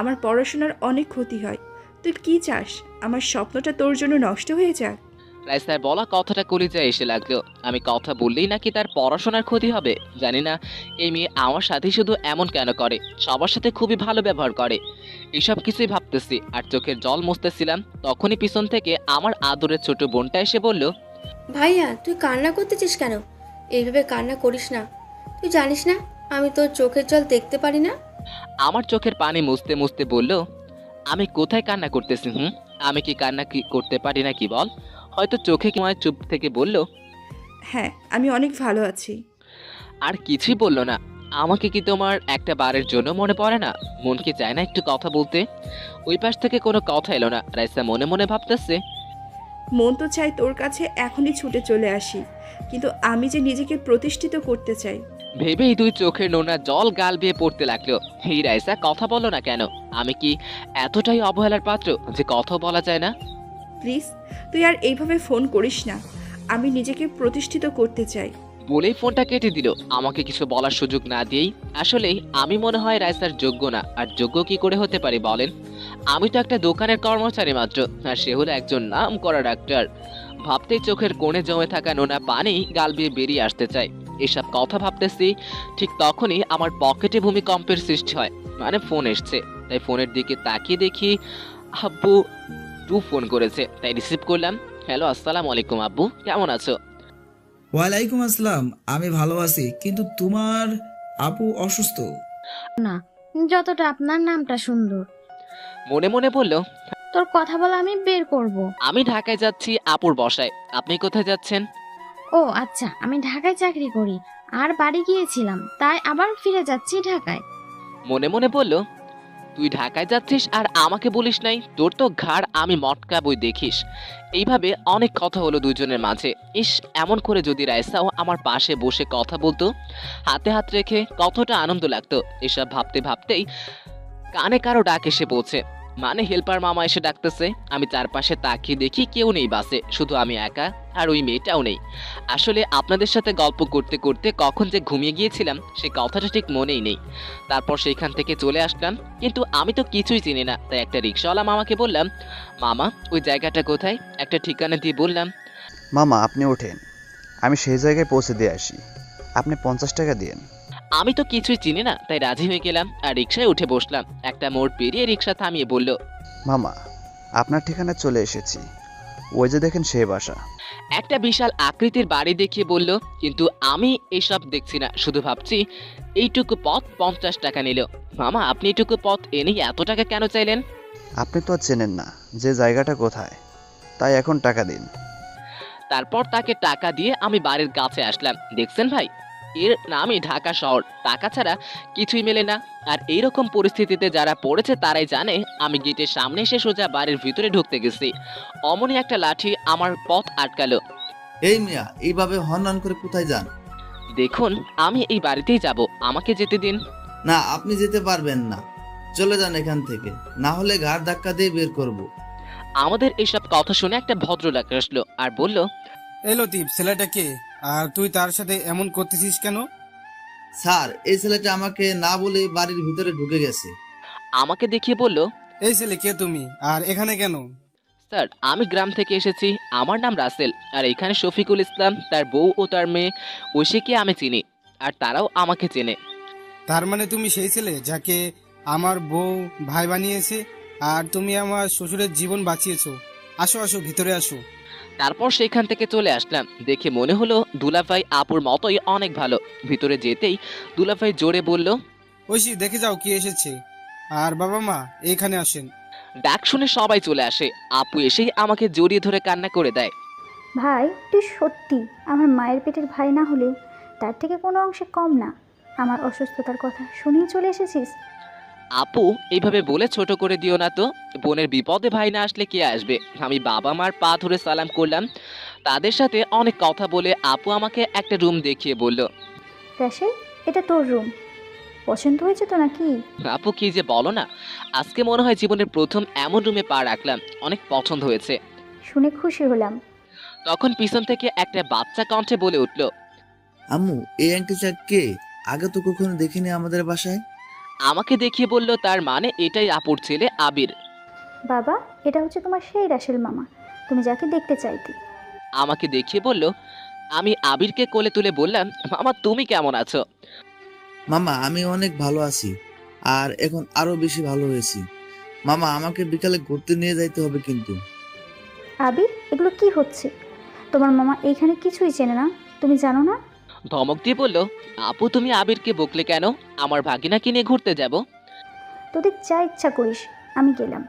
আমার পড়াশোনার অনেক ক্ষতি হয়। তুই কি চাস আমার স্বপ্নটা তোর জন্য নষ্ট হয়ে যাক? রাইসার বলা কথাটা কলিজায় এসে লাগলো। আমি কথা বললেই নাকি তার পড়াশোনার ক্ষতি হবে? জানি না এই মেয়ে আমার সাথে শুধু এমন কেন করে, সবার সাথে খুবই ভালো ব্যবহার করে। এসব কিছুই ভাবতেছি আর চোখের জল মুছতেছিলাম, তখনই পিছন থেকে আমার আদরের ছোট বোনটা এসে বলল, ভাইয়া, তুই কান্না করতেছিস কেন? এইভাবে কান্না করিস না। তুই জানিস না আমি তোর চোখের জল দেখতে পারি না? আমার চোখের পানি মুছতে মুছতে বলল, আমি কোথায় কান্না করতেছি? আমি কি কান্না কি করতে পারি না কি বল? হয়তো চোখে কি চুপ থেকে বলল, হ্যাঁ, আমি অনেক ভালো আছি। আর কিছুই বলল না। আমাকে কি তোমার একটা বারের জন্য মনে পড়ে না? মন কি চায় না একটু কথা বলতে? ওই পাশ থেকে কোনো কথা এলো না। রাইসা মনে মনে ভাবতেছে, মন তো চাই তোর কাছে এখনই ছুটে চলে আসি, কিন্তু আমি যে নিজেকে প্রতিষ্ঠিত করতে চাই। ভেবেই দুই চোখের নোনা জল গাল বেয়ে পড়তে লাগলো। এই রাইসা, কথা বলো না কেন? আমি কি এতটাই অবহেলার পাত্র যে কথা বলা যায় না? প্লিজ তুই আর এইভাবে ফোন করিস না, আমি নিজেকে প্রতিষ্ঠিত করতে চাই। বলেই ফোনটা কেটে দিল, আমাকে কিছু বলার সুযোগ না দিয়েই। আসলেই আমি মনে হয় রাইসার যোগ্য না, আর যোগ্য কি করে হতে পারি বলেন? আমি তো একটা দোকানের কর্মচারী মাত্র, আর সে হলো একজন নাম করা ডাক্তার। ভাবতেই চোখের কোণে জমে থাকা নোনা পানি গাল বেয়ে বেরিয়ে আসতে চায়। এসব কথা ভাবতেছি, ঠিক তখনই আমার পকেটে ভূমিকম্পের সৃষ্টি হয়, মানে ফোন এসছে। তাই ফোনের দিকে তাকিয়ে দেখি আব্বু ফোন করেছে, তাই রিসিভ করলাম। হ্যালো, আসসালামু আলাইকুম আব্বু, কেমন আছো? ওয়ালাইকুম আসসালাম, আমি ভালো আছি, কিন্তু তোমার আপু অসুস্থ। না, যতটা আপনার নামটা সুন্দর। মনে মনে বলল, তোর কথা বলা আমি বের করব। আমি ঢাকায় যাচ্ছি আপুর বসায়। আপনি কোথায় যাচ্ছেন? ও আচ্ছা, আমি ঢাকায় চাকরি করি আর বাড়ি গিয়েছিলাম, তাই আবার ফিরে যাচ্ছি ঢাকায়। মনে মনে বলল, তুই ঢাকায় যাচ্ছিস আর আমাকে বলিস নাই? তোর তো ঘাড় আমি মটকা বই দেখিস। এইভাবে অনেক কথা হলো দুজনের মাঝে। ইস, এমন করে যদি রাইসাও আমার পাশে বসে কথা বলতো, হাতে হাত রেখে, কতটা আনন্দ লাগতো। এসব ভাবতে ভাবতেই কানে কারো ডাক এসে পৌঁছে, মানে হেল্পার মামা এসে ডাকতেছে। আমি চারপাশে তাকিয়ে দেখি কেউ নেই বাসে, শুধু আমি একা, আর ওই মেয়েটাও নেই। আসলে আপনাদের সাথে গল্প করতে করতে কখন যে ঘুমিয়ে গিয়েছিলাম সে কথাটা ঠিক মনেই নেই। তারপর সেইখান থেকে চলে আসলাম, কিন্তু আমি তো কিছুই চিনি না। তাই একটা রিক্সাওয়ালা মামাকে বললাম, মামা ওই জায়গাটা কোথায়? একটা ঠিকানা দিয়ে বললাম। মামা আপনি ওঠেন, আমি সেই জায়গায় পৌঁছে দিয়ে আসি, আপনি 50 টাকা দিন। আমি তো কিছুই চিনি না, তাই রাজি হয়ে গেলাম আর রিক্সায় উঠে বসলাম। একটা মোড় পেরিয়ে রিক্সা থামিয়ে বলল, মামা আপনার ঠিকানায় চলে এসেছি, ওই যে দেখেন সেই বাসা। একটা বিশাল আকৃতির বাড়ি দেখিয়ে বলল, কিন্তু আমি এইসব দেখছি না, শুধু ভাবছি এইটুকু পথ 50 টাকা নিল। মামা আপনি এইটুকু পথ এনে এত টাকা কেন চাইলেন? আপনি তো আর চেনেন না যে জায়গাটা কোথায়, তাই এখন টাকা দিন। তারপর তাকে টাকা দিয়ে আমি বাড়ির কাছে আসলাম। দেখছেন ভাই, এর নামই ঢাকা শহর, টাকা ছাড়া কিছুই মেলে না। আর এইরকম পরিস্থিতিতে যারা পড়েছে তারাই জানে। আমি গেটের সামনে এসে সোজা বাড়ির ভিতরে ঢুকতে গেছি, অমনি একটা লাঠি আমার পথ আটকালো। এই মিয়া, এইভাবে হনহন করে কোথায় যান? দেখুন, আমি এই বাড়িতেই যাব, আমাকে যেতে দিন। না, আপনি যেতে পারবেন না, চলে যান এখান থেকে, না হলে ঘাড় ধাক্কা দিয়ে বের করব। আমাদের এসব কথা শুনে একটা ভদ্রলোক আসলো আর বলল, এই লতিফ, ছেলেটা কে? আর তুই তার সাথে এমন করতেছিস কেন? স্যার, এই ছেলেটা আমাকে না বলে বাড়ির ভিতরে ঢুকে গেছে। আমাকে দেখিয়ে বলল, এই ছেলে কে তুমি, আর এখানে কেন? স্যার আমি গ্রাম থেকে এসেছি, আমার নাম রাসেল, আর এখানে শফিকুল ইসলাম, তার বউ ও তার মেয়ে ঐশীকে আমি চিনি, আর তারাও আমাকে চেনে। তার মানে তুমি সেই ছেলে যাকে আমার বউ ভাই বানিয়েছে, আর তুমি আমার শ্বশুরের জীবন বাঁচিয়েছো। আসো আসো, ভিতরে আসো। তারপর সেখান থেকে চলে আসলাম। দেখে মনে হলো দুলাভাই আপুর মতোই অনেক ভালো। ভিতরে যেতেই দুলাভাই জোরে বলল, ঐশী দেখে যাও কি এসেছে। আর বাবা মা এইখানে আসেন। ডাক শুনে সবাই চলে আসে। আপু এসেই আমাকে জড়িয়ে ধরে কান্না করে দেয়। ভাই তুই সত্যি আমার মায়ের পেটের ভাই না হলেও তার থেকে কোনো অংশে কম না। আমার অসুস্থতার কথা শুনেই চলে এসেছিস। আপু এইভাবে বলে ছোট করে দিও না তো, বোনের বিপদে ভাই না আসলে কে আসবে? আমি বাবা মার পা ধরে সালাম করলাম। তাদের সাথে অনেক কথা বলে আপু আমাকে একটা রুম দেখিয়ে বলল, রাশেল, এটা তোর রুম, পছন্দ হয়েছে তো নাকি? আপু কি যে বলো না, আজকে মনে হয় জীবনের প্রথম এমন রুমে পা রাখলাম, অনেক পছন্দ হয়েছে। শুনে খুশি হলাম। তখন পিছন থেকে একটা বাচ্চা কণ্ঠে বলে উঠল, আম্মু, এই আন্টিটা কে? আগে তো কখনো দেখিনি আমাদের বাসায়। আমাকে দেখিয়ে বলল, তার মানে এটাই আপুর ছেলে আবির। বাবা, এটা হচ্ছে তোমার সেই রাশেল মামা, তুমি যাকে দেখতে চাইতে। আমাকে দেখিয়ে বলল। আমি আবিরকে কোলে তুলে বললাম, মামা তুমি কেমন আছো? মামা, আমি অনেক ভালো আছি, আর এখন আরো বেশি ভালো হয়েছি। মামা, আমাকে বিকালে ঘুরতে নিয়ে যাইতে হবে কিন্তু। আবির, এগুলো কি হচ্ছে? তোমার মামা এইখানে কিছুই চেনে না, তুমি জানো না? ধমক দিয়ে বলল, আপু তুমি আবিরকে বকলে কেন? আমার ভাগিনাকে নিয়ে ঘুরতে যাব। তোদের যা ইচ্ছা করিস, আমি গেলাম।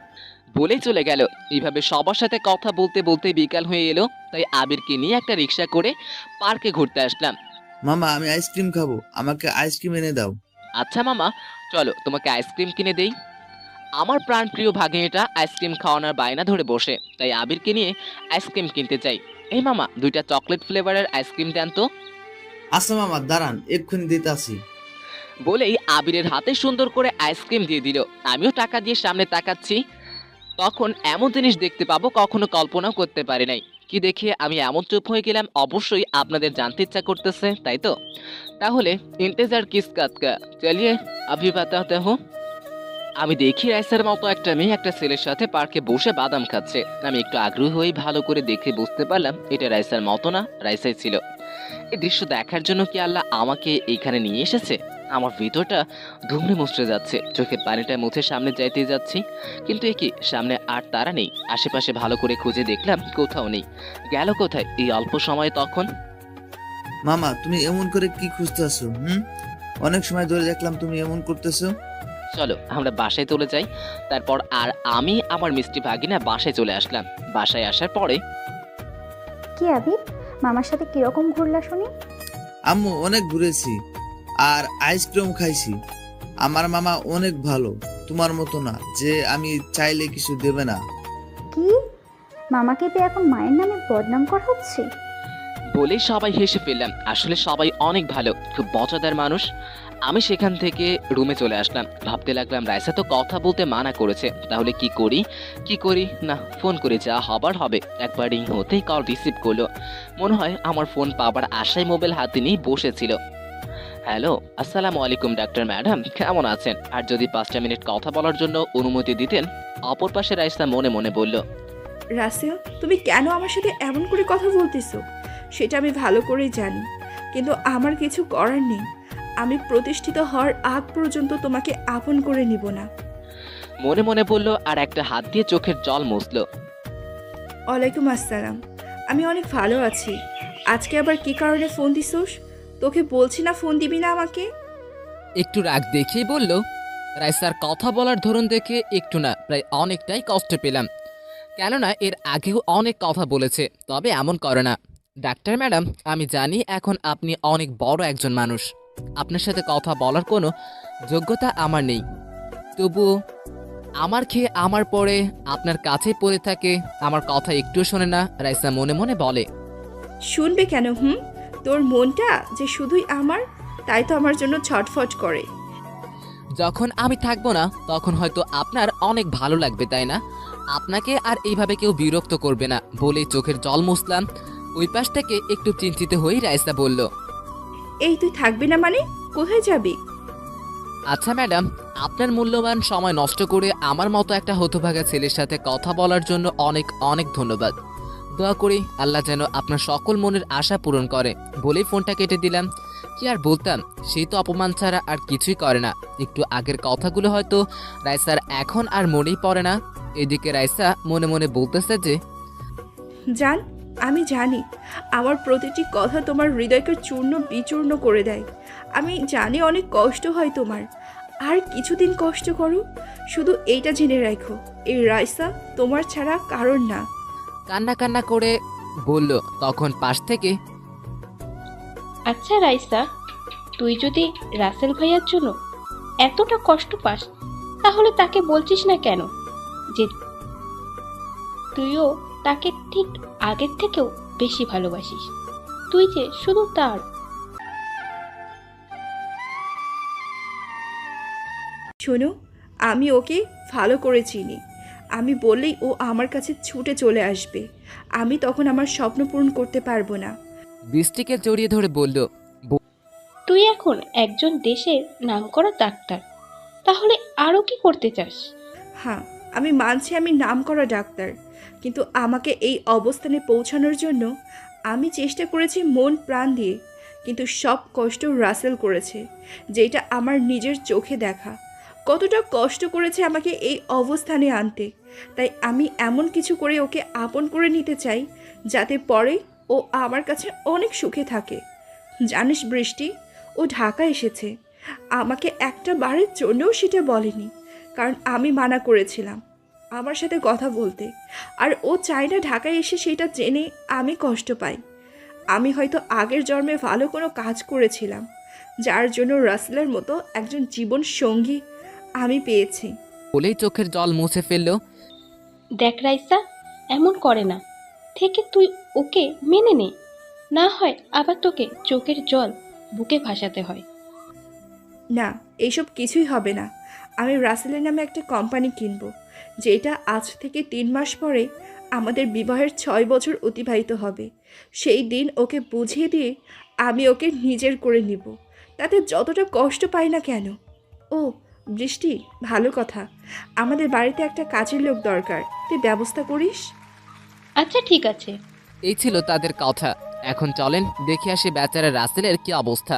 বলেই চলে গেল। এইভাবে সবার সাথে কথা বলতে বলতে বিকাল হয়ে এলো। তাই আবিরকে নিয়ে একটা রিক্সা করে পার্কে ঘুরতে আসলাম। মামা, আমি আইসক্রিম খাবো, আমাকে আইসক্রিম এনে দাও। আচ্ছা মামা, চলো তোমাকে আইসক্রিম কিনে দেই। আমার প্রাণপ্রিয় ভাগিনীটা আইসক্রিম খাওয়ানোর বায়না ধরে বসে, তাই আবিরকে নিয়ে আইসক্রিম কিনতে চাই। এই মামা, 2টা চকলেট ফ্লেভারের আইসক্রিম দেন তো। আচ্ছা মামা, দাঁড়ান, এক্ষুনি দিতে আসি। বলেই আবিরের হাতে সুন্দর করে আইসক্রিম দিয়ে দিল। আমিও টাকা দিয়ে সামনে তাকাচ্ছি, তখন এমন জিনিস দেখতে পাবো কখনো কল্পনাও করতে পারি নাই। কি দেখে আমি এমন চুপ হয়ে গেলাম অবশ্যই আপনাদের জানতে ইচ্ছা করতেছে, তাই তো? তাহলে ইন্তেজার কিস কাজ কা, চলিয়ে আভি বাতাতে হো। আমি দেখি রাইসার মতো একটা মেয়ে একটা ছেলের সাথে পার্কে বসে বাদাম খাচ্ছে। আমি একটু আগ্রহী হয়ে ভালো করে দেখে বুঝতে পারলাম এটা রাইসার মতো না, রাইসাই ছিল। এই দৃশ্য দেখার জন্য কি আল্লাহ আমাকে এইখানে নিয়ে এসেছে? আমার ভিতরটা ধুমড়ে মুচড়ে যাচ্ছে, চোখের পানিটা মুছে সামনে যাইতে যাচ্ছি, কিন্তু এ কি সামনে আর তারা নেই। আশেপাশে ভালো করে খুঁজে দেখলাম, কোথাও নেই। গেল কোথায় এই অল্প সময়ে তখন? মামা তুমি এমন করে কি খুঁজতেছো? অনেক সময় ধরে দেখলাম তুমি এমন করতেছো। চলো আমরা বাসায় চলে যাই। তারপর আর আমি আমার মিষ্টি ভাগিনা বাসায় চলে আসলাম। বাসায় আসার পরে কি আবির, মামার সাথে কিরকম ঘুরলা শুনি? আম্মু অনেক ঘুরেছি আর আইসক্রিম খাইছি। আমার মামা অনেক ভালো, তোমার মতো না যে আমি চাইলে কিছু দেবে না। কি, মামাকে পেয়ে এখন মায়ের নামে বদনাম করা হচ্ছে? বলে সবাই হেসে ফেললাম। আসলে সবাই অনেক ভালো, খুব মজাদার মানুষ। আমি সেখান থেকে রুমে চলে আসলাম। ভাবতে লাগলাম রাইসা তো কথা বলতে মানা করেছে, তাহলে কি করি না ফোন করে যা হবার হবে। একবার রিং হতেই কল রিসিভ করলো। মনে হয় আমার ফোন পাবার আশায় মোবাইল হাতে নিয়ে বসেছিল। হ্যালো, আসসালামু আলাইকুম ডাক্তার ম্যাডাম, কেমন আছেন? আর যদি 5টা মিনিট কথা বলার জন্য অনুমতি দিতেন। অপর পাশে রাইসা মনে মনে বলল, রাসেল, তুমি কেন আমার সাথে এমন করে কথা বলতেছো সেটা আমি ভালো করেই জানি, কিন্তু আমার কিছু করার নেই। আমি প্রতিষ্ঠিত হওয়ার আগ পর্যন্ত তোমাকে আপন করে নিব না। মনে মনে বলল আর একটা হাত দিয়ে চোখের জল মুছল। ওয়ালাইকুম আসসালাম, আমি অনেক ভালো আছি। আজকে আবার কি কারণে ফোন দিছোস? তোকে বলছি না ফোন দিবি না আমাকে? একটু রাগ দেখিয়ে বলল। রাইসার কথা বলার ধরন দেখে একটু না প্রায় অনেকটাই কষ্ট পেলাম, কেননা এর আগেও অনেক কথা বলেছে, তবে এমন করে না। ডাক্তার ম্যাডাম, আমি জানি এখন আপনি অনেক বড় একজন মানুষ, আপনার সাথে কথা বলার কোনো যোগ্যতা আমার নেই, তবুও আমার খেয়ে আমার পরে আপনার কাছেই পড়ে থাকে, আমার কথা একটুও শোনে না। রাইসা মনে মনে বলে, শুনবে কেন? তোর মনটা যে শুধুই আমার, তাই তো আমার জন্য ছটফট করে। যখন আমি থাকবো না তখন হয়তো আপনার অনেক ভালো লাগবে, তাই না? আপনাকে আর এইভাবে কেউ বিরক্ত করবে না বলেই চোখের জল মুছলাম। ওই পাশ থেকে একটু চিন্তিত হয়েই রাইসা বলল, এই তুই থাকবি না মানে কোথায় যাবি? আচ্ছা ম্যাডাম, আপনার মূল্যবান সময় নষ্ট করে আমার মতো একটা হতভাগা ছেলের সাথে কথা বলার জন্য অনেক অনেক ধন্যবাদ। দোয়া করি আল্লাহ যেন আপনার সকল মনের আশা পূরণ করে। বলেই ফোনটা কেটে দিলাম। কি আর বলতাম, সেই তো অপমান ছাড়া আর কিছুই করে না। একটু আগের কথাগুলো হয়তো রাইসার এখন আর মনেই পড়ে না। এদিকে রাইসা মনে মনে বলতেছে যে, জান, আমি জানি আমার প্রতিটি কথা তোমার হৃদয়কে চূর্ণ বিচূর্ণ করে দেয়। আমি জানি অনেক কষ্ট হয় তোমার, আর কিছুদিন কষ্ট করো। শুধু এইটা জেনে রাখো, এই রাইসা তোমার ছাড়া কারণ না। কান্না কান্না করে বলল। তখন পাশ থেকে, আচ্ছা রাইসা, তুই যদি রাসেল ভাইয়ার জন্য এতটা কষ্ট পাস, তাহলে তাকে বলছিস না কেন যে তুইও তাকে ঠিক আগের থেকেও বেশি ভালোবাসিস? তুই যে শুধু তার। শোনো, আমি ওকে ভালো করে চিনি। আমি বললেই ও আমার কাছে ছুটে চলে আসবে। আমি তখন আমার স্বপ্ন পূরণ করতে পারবো না। বৃষ্টিকে জড়িয়ে ধরে বলল, তুই এখন একজন দেশের নামকরা ডাক্তার, তাহলে আরো কি করতে চাস? হ্যাঁ, আমি মানছি আমি নামকরা ডাক্তার, কিন্তু আমাকে এই অবস্থানে পৌঁছানোর জন্য আমি চেষ্টা করেছি মন প্রাণ দিয়ে, কিন্তু সব কষ্ট রাসেল করেছে, যেটা আমার নিজের চোখে দেখা। কতটা কষ্ট করেছে আমাকে এই অবস্থানে আনতে। তাই আমি এমন কিছু করে ওকে আপন করে নিতে চাই যাতে পরে ও আমার কাছে অনেক সুখে থাকে। জানিস বৃষ্টি, ও ঢাকা এসেছে, আমাকে একটা বারের জন্যও সেটা বলেনি, কারণ আমি মানা করেছিলাম আমার সাথে কথা বলতে। আর ও চায় না ঢাকায় এসে সেটা জেনে আমি কষ্ট পাই। আমি হয়তো আগের জন্মে ভালো কোনো কাজ করেছিলাম, যার জন্য রাসেলের মতো একজন জীবন সঙ্গী আমি পেয়েছি। বলেই চোখের জল মুছে ফেলল। দেখ রাইসা, এমন করে না, থেকে তুই ওকে মেনে নে, না হয় আবার তোকে চোখের জল বুকে ভাসাতে হয়। না, এইসব কিছুই হবে না। আমি রাসেলের নামে একটা কোম্পানি কিনবো, যেটা আজ থেকে 3 মাস পরে আমাদের বিবাহের 6 বছর অতিবাহিত হবে। সেই দিন ওকে বুঝিয়ে দিয়ে আমি ওকে নিজের করে নিব, তাতে যতটা কষ্ট পাই না কেন। ও বৃষ্টি, ভালো কথা, আমাদের বাড়িতে একটা কাজের লোক দরকার, তুই ব্যবস্থা করিস। আচ্ছা ঠিক আছে। এই ছিল তাদের কথা। এখন চলেন দেখে আসি বেচারা রাসেলের কি অবস্থা।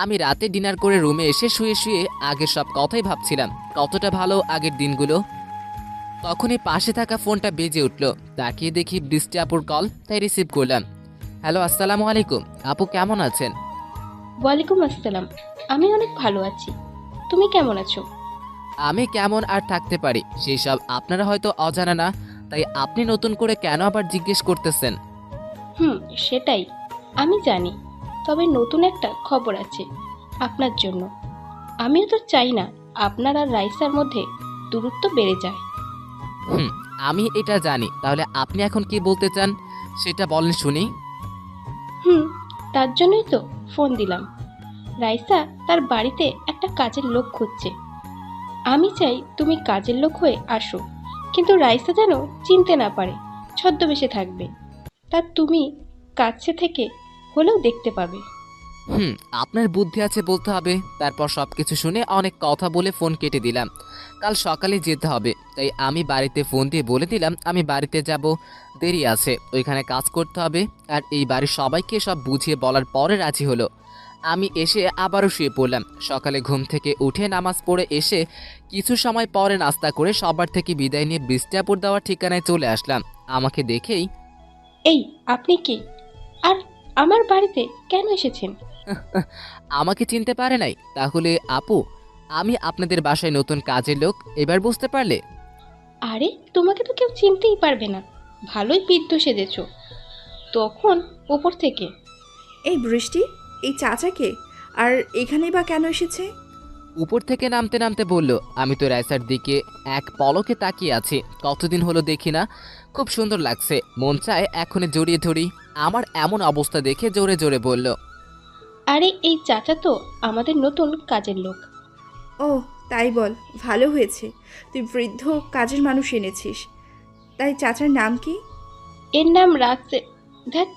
আমি রাতে ডিনার করে রুমে এসে শুয়ে শুয়ে আগের সব কথাই ভাবছিলাম, কতটা ভালো আগের দিনগুলো। তখনই পাশে থাকা ফোনটা বেজে উঠল। তাকিয়ে দেখি বৃষ্টি আপুর কল, তাই রিসিভ করলাম। হ্যালো, আসসালামু আলাইকুম আপু, কেমন আছেন? ওয়ালাইকুম আসসালাম। আমি অনেক ভালো আছি, তুমি কেমন আছো? আমি কেমন আর থাকতে পারি সেই সব আপনারা হয়তো অজানা না, তাই আপনি নতুন করে কেন আবার জিজ্ঞেস করতেছেন? সেটাই আমি জানি, তবে নতুন একটা খবর আছে আপনার জন্য। আমিও তো চাই না আপনার আর রাইসার মধ্যে দূরত্ব বেড়ে যায়। আমি এটা জানি, তাহলে আপনি এখন কি বলতে চান সেটা বলেন শুনি। তার জন্যই তো ফোন দিলাম। রাইসা তার বাড়িতে একটা কাজের লোক খুঁজছে। আমি চাই তুমি কাজের লোক হয়ে আসো, কিন্তু রাইসা যেন চিনতে না পারে, ছদ্মবেশে থাকবে। তা তুমি কাছে থেকে হলেও দেখতে পাবে। আপনার বুদ্ধি আছে বলতে হবে। তারপর সবকিছু শুনে অনেক কথা বলে ফোন কেটে দিলাম। কাল সকালে যেতে হবে, তাই আমি বাড়িতে ফোন দিয়ে বলে দিলাম আমি বাড়িতে যাব, দেরি আছে, ওইখানে কাজ করতে হবে। আর এই বাড়ির সবাইকে সব বুঝিয়ে বলার পরে রাজি হলো। আমি এসে আবারও শুয়ে পড়লাম। সকালে ঘুম থেকে উঠে নামাজ পড়ে এসে কিছু সময় পরে নাস্তা করে সবার থেকে বিদায় নিয়ে বৃষ্টিপুর দেওয়ার ঠিকানায় চলে আসলাম। আমাকে দেখেই, এই আপনি কি আর আমার বাড়িতে কেন এসেছেন? আমাকে চিনতে পারে নাই? তাহলে আপু, আমি আপনাদের বাসায় নতুন কাজের লোক, এবার বুঝতে পারলে? আরে তোমাকে তো কেউ চিনতেই পারবে না, ভালোই বিদ্যুৎ সেজেছ তখন উপর থেকে। এই বৃষ্টি, এই চাচাকে আর এখানেই বা কেন এসেছে? উপর থেকে নামতে নামতে বলল, আমি তো রাইসার দিকে এক পলকে তাকিয়ে আছি, কতদিন হলো দেখি না, খুব সুন্দর লাগছে, মন চায় এখনই জড়িয়ে ধরি। আমার এমন অবস্থা দেখে জোরে জোরে বলল, আরে এই চাচা তো আমাদের নতুন কাজের লোক। ও তাই বল, ভালো হয়েছে তুই বৃদ্ধ কাজের মানুষ এনেছিস। তাই চাচার নাম কি? এর নাম রাখছে, দেখ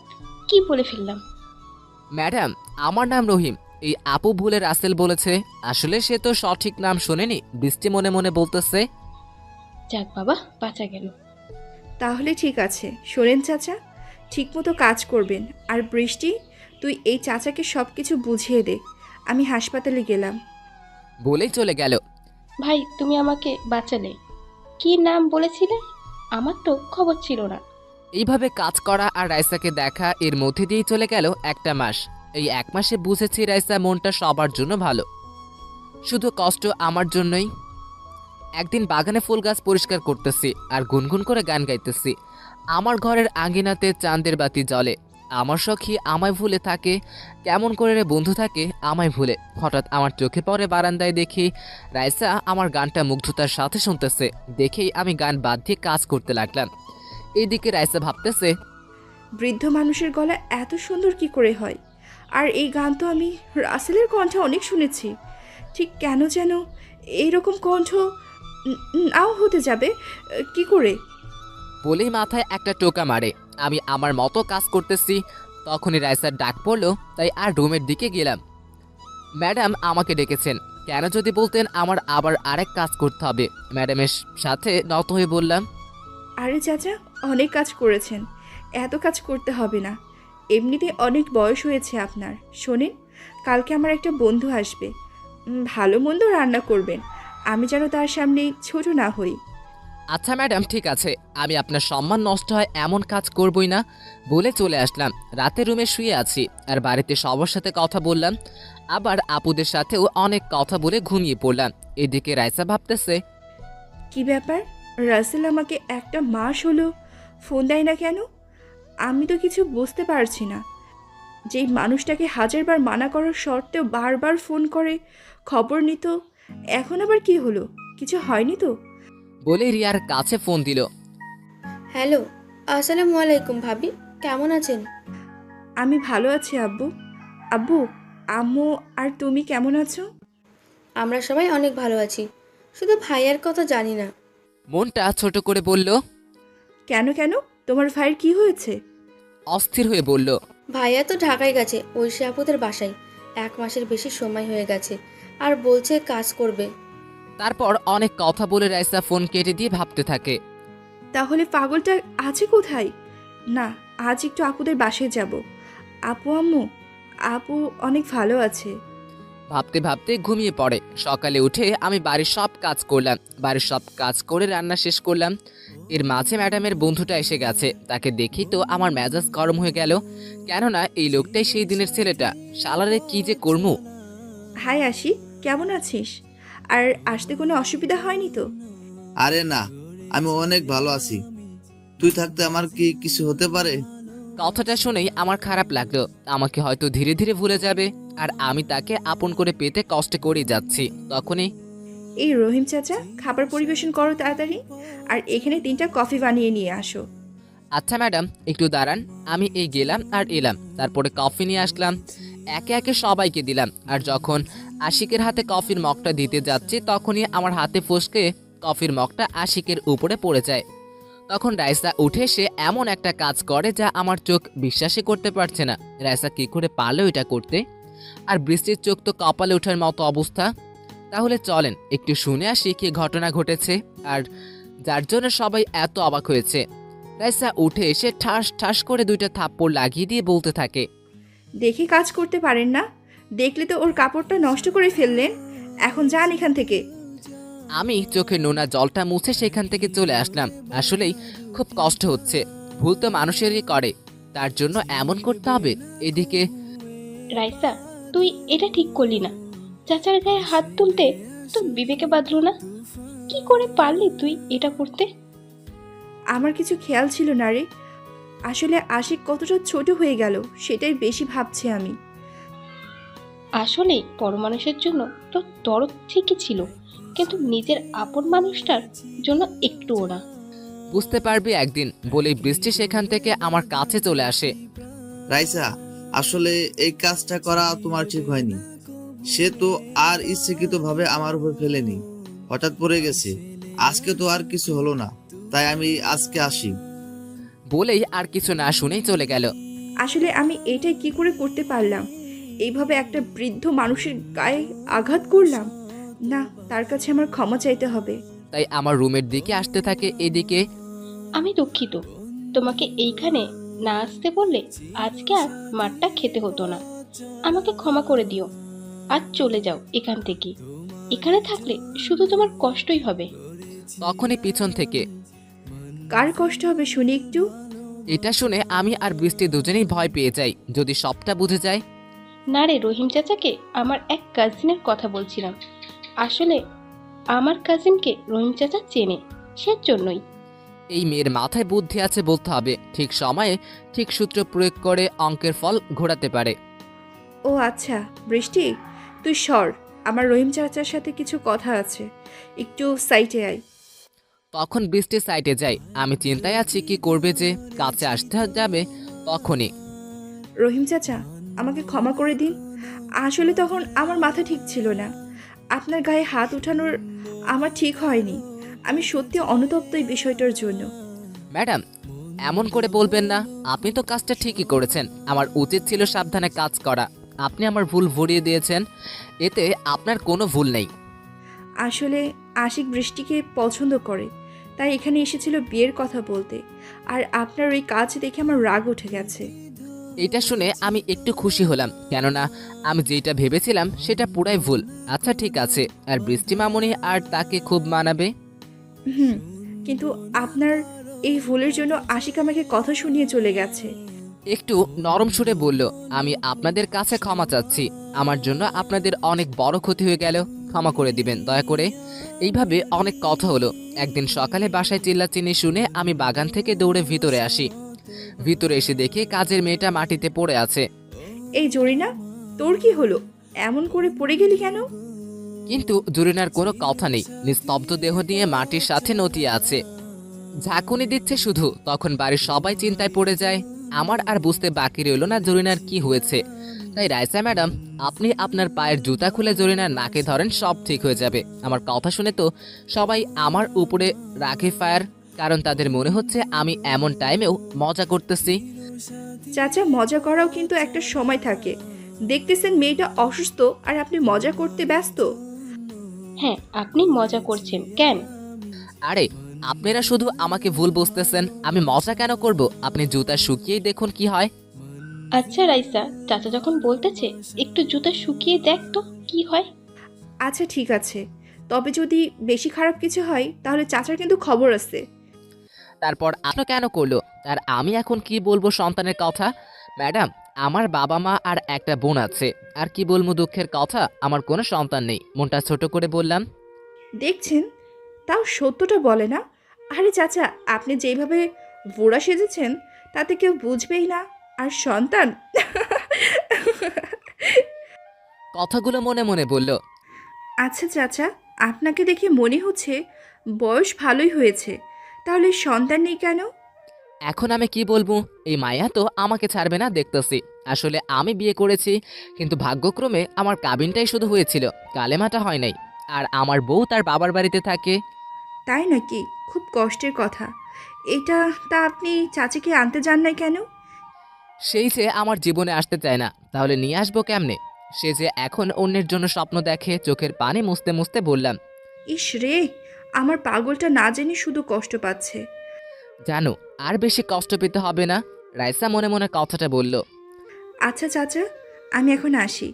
কি বলে ফেললাম। ম্যাডাম আমার নাম রহিম। এই আপু ভুলে রাসেল বলেছে, আসলে সে তো সঠিক নাম শোনেনি, বৃষ্টি মনে মনে বলতেছে। যাক বাবা, বাঁচা গেল। তাহলে ঠিক আছে, শোনেন চাচা, ঠিকমতো কাজ করবেন। আর বৃষ্টি, তুই এই চাচাকে সব কিছু বুঝিয়ে দে। আমি হাসপাতালে গেলাম। বলেই চলে গেল। ভাই তুমি আমাকে বাঁচালে। কি নাম বলেছিলে? আমার তো খবর ছিল না। এইভাবে কাজ করা আর রাইসাকে দেখা, এর মধ্যে দিয়েই চলে গেল একটা মাস। এই এক মাসে বুঝেছি রাইসা মনটা সবার জন্য ভালো, শুধু কষ্ট আমার জন্যই। একদিন বাগানে ফুল গাছ পরিষ্কার করতেছি আর গুনগুন করে গান গাইতেছি। আমার ঘরের আঙ্গিনাতে চাঁদের বাতি জ্বলে। আমার সখী আমায় ভুলে থাকে, কেমন করে রে বন্ধু থাকে আমায় ভুলে। হঠাৎ আমার চোখে পড়ে বারান্দায় দেখি রাইসা আমার গানটা মুগ্ধতার সাথে শুনতেছে। দেখেই আমি গান বাদ দিয়ে কাজ করতে লাগলাম। এইদিকে রাইসা ভাবতেছে, বৃদ্ধ মানুষের গলা এত সুন্দর কি করে হয়? আর এই গান তো আমি রাসেলের কণ্ঠে অনেক শুনেছি, ঠিক কেন যেন এইরকম কণ্ঠ নাও হতে যাবে কি করে? বলেই মাথায় একটা টোকা মারে। আমি আমার মতো কাজ করতেছি, তখনই রাইসার ডাক পড়লো, তাই আর রুমের দিকে গেলাম। ম্যাডাম আমাকে ডেকেছেন কেন যদি বলতেন, আমার আবার আরেক কাজ করতে হবে। ম্যাডামের সাথে নত হয়ে বললাম, আরে চাচা, অনেক কাজ করেছেন, এত কাজ করতে হবে না, এমনিতে অনেক বয়স হয়েছে আপনার। শোনেন, কালকে আমার একটা বন্ধু আসবে, ভালো মন্দ রান্না করবেন, আমি যেন তার সামনে ছোট না হই। আচ্ছা ম্যাডাম ঠিক আছে, আমি আপনার সম্মান নষ্ট হয় এমন কাজ করবই না বলে চলে আসলাম। রাতে রুমে শুয়ে আছি আর বাড়িতে সবার সাথে কথা বললাম, আবার আপুদের সাথেও অনেক কথা বলে ঘুমিয়ে পড়লাম। এদিকে রাইসা ভাবতেছে, কি ব্যাপার, রাসেল আমাকে একটা মাস হলো ফোন দেয় না কেন? আমি তো কিছু বুঝতে পারছি না। যেই মানুষটাকে হাজারবার মানা করার সত্ত্বেও বারবার ফোন করে খবর নিত, এখন আবার কি হলো? কিছু হয়নি তো? বলে রিয়ার কাছে ফোন দিল। হ্যালো, আসসালামু আলাইকুম ভাবি, কেমন আছেন? আমি ভালো আছি আব্বু। আব্বু, আম্মু আর তুমি কেমন আছো? আমরা সবাই অনেক ভালো আছি, শুধু ভাইয়ার কথা জানি না। মনটা ছোট করে বলল, কেন কেন তোমার ভাইয়ের কি হয়েছে? অস্থির হয়ে বলল, ভাইয়া তো ঢাকায় গেছে ঐশী আপুদের বাসায়, 1 মাসের বেশি সময় হয়ে গেছে, আর বলছে কাজ করবে। তারপর অনেক কথা বলে রাইসা ফোন কেটে দিয়ে ভাবতে থাকে। তাহলে পাগলটা আছে কোথায়? না, আজ একটু আপুদের বাসায় যাব। আপু আম্মু, আপু অনেক ভালো আছে। ভাবতে ভাবতে ঘুমিয়ে পড়ে। সকালে উঠে আমি বাড়ির সব কাজ করলাম, বাড়ির সব কাজ করে রান্না শেষ করলাম। এর মাঝে ম্যাডামের বন্ধুটা এসে গেছে। তাকে দেখি তো আমার মেজাজ গরম হয়ে গেল, কেননা এই লোকটাই সেই দিনের ছেলেটা। শালারে কি যে করমু। হাই আশি, কেমন আছিস? আর আসতে কোনো অসুবিধা হয়নি তো? আরে না, আমি অনেক ভালো আছি। তুই থাকতে আমার কি কিছু হতে পারে? কথাটা শুনেই আমার খারাপ লাগলো। আমাকে হয়তো ধীরে ধীরে ভুলে যাবে, আর আমি তাকে আপন করে পেতে কষ্ট করে যাচ্ছি। তখনই, এই রহিম চাচা, খাবার পরিবেশন করো তাড়াতাড়ি, আর এখানে 3টা কফি বানিয়ে নিয়ে আসো। আচ্ছা ম্যাডাম, একটু দাঁড়ান। আমি এই গেলাম আর এলাম, তারপরে কফি নিয়ে আসলাম, একে একে সবাইকে দিলাম। আর যখন আশিকের হাতে কফির মগটা দিতে যাচ্ছি, তখনই আমার হাতে ফসকে কফির মগটা আশিকের উপরে পড়ে যায়। তখন রাইসা উঠে এসে এমন একটা কাজ করে যা আমার চোখ বিশ্বাসই করতে পারছে না। রাইসা কি করে পারলো এটা করতে? আর বৃষ্টির চোখ তো কপালে ওঠার মতো অবস্থা। তাহলে চলেন একটু শুনে আসি কি ঘটনা ঘটেছে, আর যার জন্য সবাই এত অবাক হয়েছে। রাইসা উঠে এসে ঠাস ঠাস করে 2টা থাপ্পড় লাগিয়ে দিয়ে বলতে থাকে, দেখে কাজ করতে পারেন না? দেখলে তো ওর কাপড়টা নষ্ট করে ফেললেন। এখন যান এখান থেকে। আমি চোখে নোনা জলটা মুছে সেখান থেকে চলে আসলাম। আসলেই খুব কষ্ট হচ্ছে। ভুল তো মানুষেরই করে, তার জন্য এমন করতে হবে? এদিকে রাইসা, তুই এটা ঠিক করলি না। চাচার গায়ে হাত তুলতে তোর বিবেকে বাঁধলো না? কি করে পারলি তুই এটা করতে? আমার কিছু খেয়াল ছিল না রে। আসলে আশিক কতটা ছোট হয়ে গেল সেটাই বেশি ভাবছি আমি। আসলে বড় মানুষের জন্য তোর দরদ ঠিকই ছিল, কিন্তু নিজের আপন মানুষটার জন্য একটুও না। বুঝতে পারবি একদিন, বলেই বৃষ্টি সেখান থেকে আমার কাছে চলে আসে। রাইসা, আসলে এই কাজটা করা তোমার ঠিক হয়নি। সে তো আর ইচ্ছাকৃত ভাবে আমার উপর ফেলেনি, হঠাৎ পড়ে গেছে। আজকে তো আর কিছু হলো না, তাই আমি আজকে আসি। বলেই আর কিছু না শুনেই চলে গেল। আসলে আমি এটাই কি করে করতে পারলাম? এইভাবে একটা বৃদ্ধ মানুষের গায়ে আঘাত করলাম। না, তার কাছে আমার ক্ষমা চাইতে হবে। তাই আমার রুমের দিকে আসতে থাকে। এদিকে, আমি দুঃখিত, তোমাকে এইখানে না আসতে বললে আজকে আর মারটা খেতে হতো না। আমাকে ক্ষমা করে দিও, আজ চলে যাও এখান থেকে। এখানে থাকলে শুধু তোমার কষ্টই হবে। তখনই পিছন থেকে, কার কষ্ট হবে শুনি একটু? এটা শুনে আমি আর বৃষ্টি দুজনেই ভয় পেয়ে যাই, যদি সবটা বুঝে যায়। না রে রহিম চাচাকে আমার এক কাজিনের কথা বলছিলাম। আসলে আমার কাজিনকে রহিম চাচা চেনে, সেজন্যই। এই মেয়ের মাথায় বুদ্ধি আছে বলতে হবে। ঠিক সময়ে ঠিক সূত্র প্রয়োগ করে অঙ্কের ফল ঘোরাতে পারে। ও আচ্ছা, বৃষ্টি তুই সর, আমার রহিম চাচার সাথে কিছু কথা আছে, একটু সাইটে আয়। তখন বৃষ্টি সাইটে যায়। আমি চিন্তায় আছি কি করবে, যে কাছে আসতে যাবে তখনই, রহিম চাচা, আমাকে ক্ষমা করে দিন। আসলে তখন আমার মাথা ঠিক ছিল না। আপনার গায়ে হাত উঠানোর আমার ঠিক হয়নি। আমি সত্যি অনুতপ্ত এই বিষয়টার জন্য। ম্যাডাম এমন করে বলবেন না। আপনি তো কাজটা ঠিকই করেছেন। আমার উচিত ছিল সাবধানে কাজ করা। আপনি আমার ভুল ভরিয়ে দিয়েছেন, এতে আপনার কোনো ভুল নেই। আসলে আশিক বৃষ্টিকে পছন্দ করে, তাই এখানে এসেছিল বিয়ের কথা বলতে। আর আপনার ওই কাজ দেখে আমার রাগ উঠে গেছে। এটা শুনে আমি একটু খুশি হলাম, কেননা আমি যেটা ভেবেছিলাম সেটা পুরাই ভুল। আচ্ছা ঠিক আছে, আর বৃষ্টি মামুনি আর তাকে খুব মানাবে। কিন্তু আপনার এই ভুলের জন্য আশিক আমাকে কথা শুনিয়ে চলে গেছে। একটু নরম সুরে বলল, আমি আপনাদের কাছে ক্ষমা চাচ্ছি। আমার জন্য আপনাদের অনেক বড় ক্ষতি হয়ে গেল, ক্ষমা করে দিবেন দয়া করে। এইভাবে অনেক কথা হলো। একদিন সকালে বাসায় চিল্লাচিল্লি শুনে আমি বাগান থেকে দৌড়ে ভিতরে আসি। ভিতরে এসে দেখি কাজের মেয়েটা মাটিতে পড়ে আছে। এই জরিনা, তোর কি হলো? এমন করে পড়ে গেলি কেন? কিন্তু জরিনার কোনো কথা নেই, নিস্তব্ধ দেহ নিয়ে মাটির সাথে নতিয়ে আছে, ঝাঁকুনি দিচ্ছে শুধু। তখন বাড়ির সবাই চিন্তায় পড়ে যায়। আমার আর বুঝতে বাকি রইল না জরিনার কি হয়েছে। তাই রাইসা ম্যাডাম, আপনি আপনার পায়ের জুতা খুলে জরিনার নাকে ধরেন, সব ঠিক হয়ে যাবে। আমার কথা শুনে তো সবাই আমার উপরে রাখে ফায়ার। কারণ তাদের মনে হচ্ছে আমি এমন টাইমেও মজা করতেছি। চাচা, মজা করাও কিন্তু একটা সময় থাকে। দেখতেছেন মেয়েটা অসুস্থ আর আপনি মজা করতে ব্যস্ত। হ্যাঁ, আপনি মজা করছেন কেন? আরে আপনারা শুধু আমাকে ভুল বুঝতেছেন। আমি মজা কেন করব? আপনি জুতা শুকিয়েই দেখুন কি হয়। আচ্ছা রাইসা, চাচা যখন বলতেছে একটু জুতা শুকিয়ে দেখ তো কি হয়। আচ্ছা ঠিক আছে, তবে যদি বেশি খারাপ কিছু হয় তাহলে চাচার কিন্তু খবর আছে। তারপর আপনি কেন করলো? আর আমি এখন কি বলবো সন্তানের কথা? ম্যাডাম, আমার বাবা মা আর একটা বোন আছে। আর কি বলবো দুঃখের কথা, আমার কোনো সন্তান নেই। মনটা ছোট করে বললাম। দেখছেন, তাও সত্যটা বলে না। আরে চাচা, আপনি যেইভাবে বুড়া সেজেছেন তাতে কেউ বুঝবেই না। আর সন্তান কথাগুলো মনে মনে বলল। আচ্ছা চাচা, আপনাকে দেখে মনে হচ্ছে বয়স ভালোই হয়েছে, তাহলে সন্তান নেই কেন? এখন আমি কি বলবো? এই মায়া তো আমাকে ছাড়বে না দেখতেছি। আসলে আমি বিয়ে করেছি, কিন্তু ভাগ্যক্রমে আমার কাবিনটাই শুধু হয়েছিল, কালেমাটা হয় নাই। আর আমার বউ তার বাবার বাড়িতে থাকে। তাই নাকি? খুব কষ্টের কথা এটা। তা আপনি চাচিকে আনতে যান নাই কেন? সেই যে আমার জীবনে আসতে চায় না, তাহলে নিয়ে আসবো কেমনে? সে যে এখন অন্যের জন্য স্বপ্ন দেখে। চোখের পানি মুছতে মুছতে বললাম। ইস রে, আমার পাগলটা না জেনে শুধু কষ্ট পাচ্ছে। জানো, আর বেশি কষ্ট পেতে হবে না। রাইসা মনে মনে কথাটা বলল। আচ্ছা চাচা, আমি এখন আসি।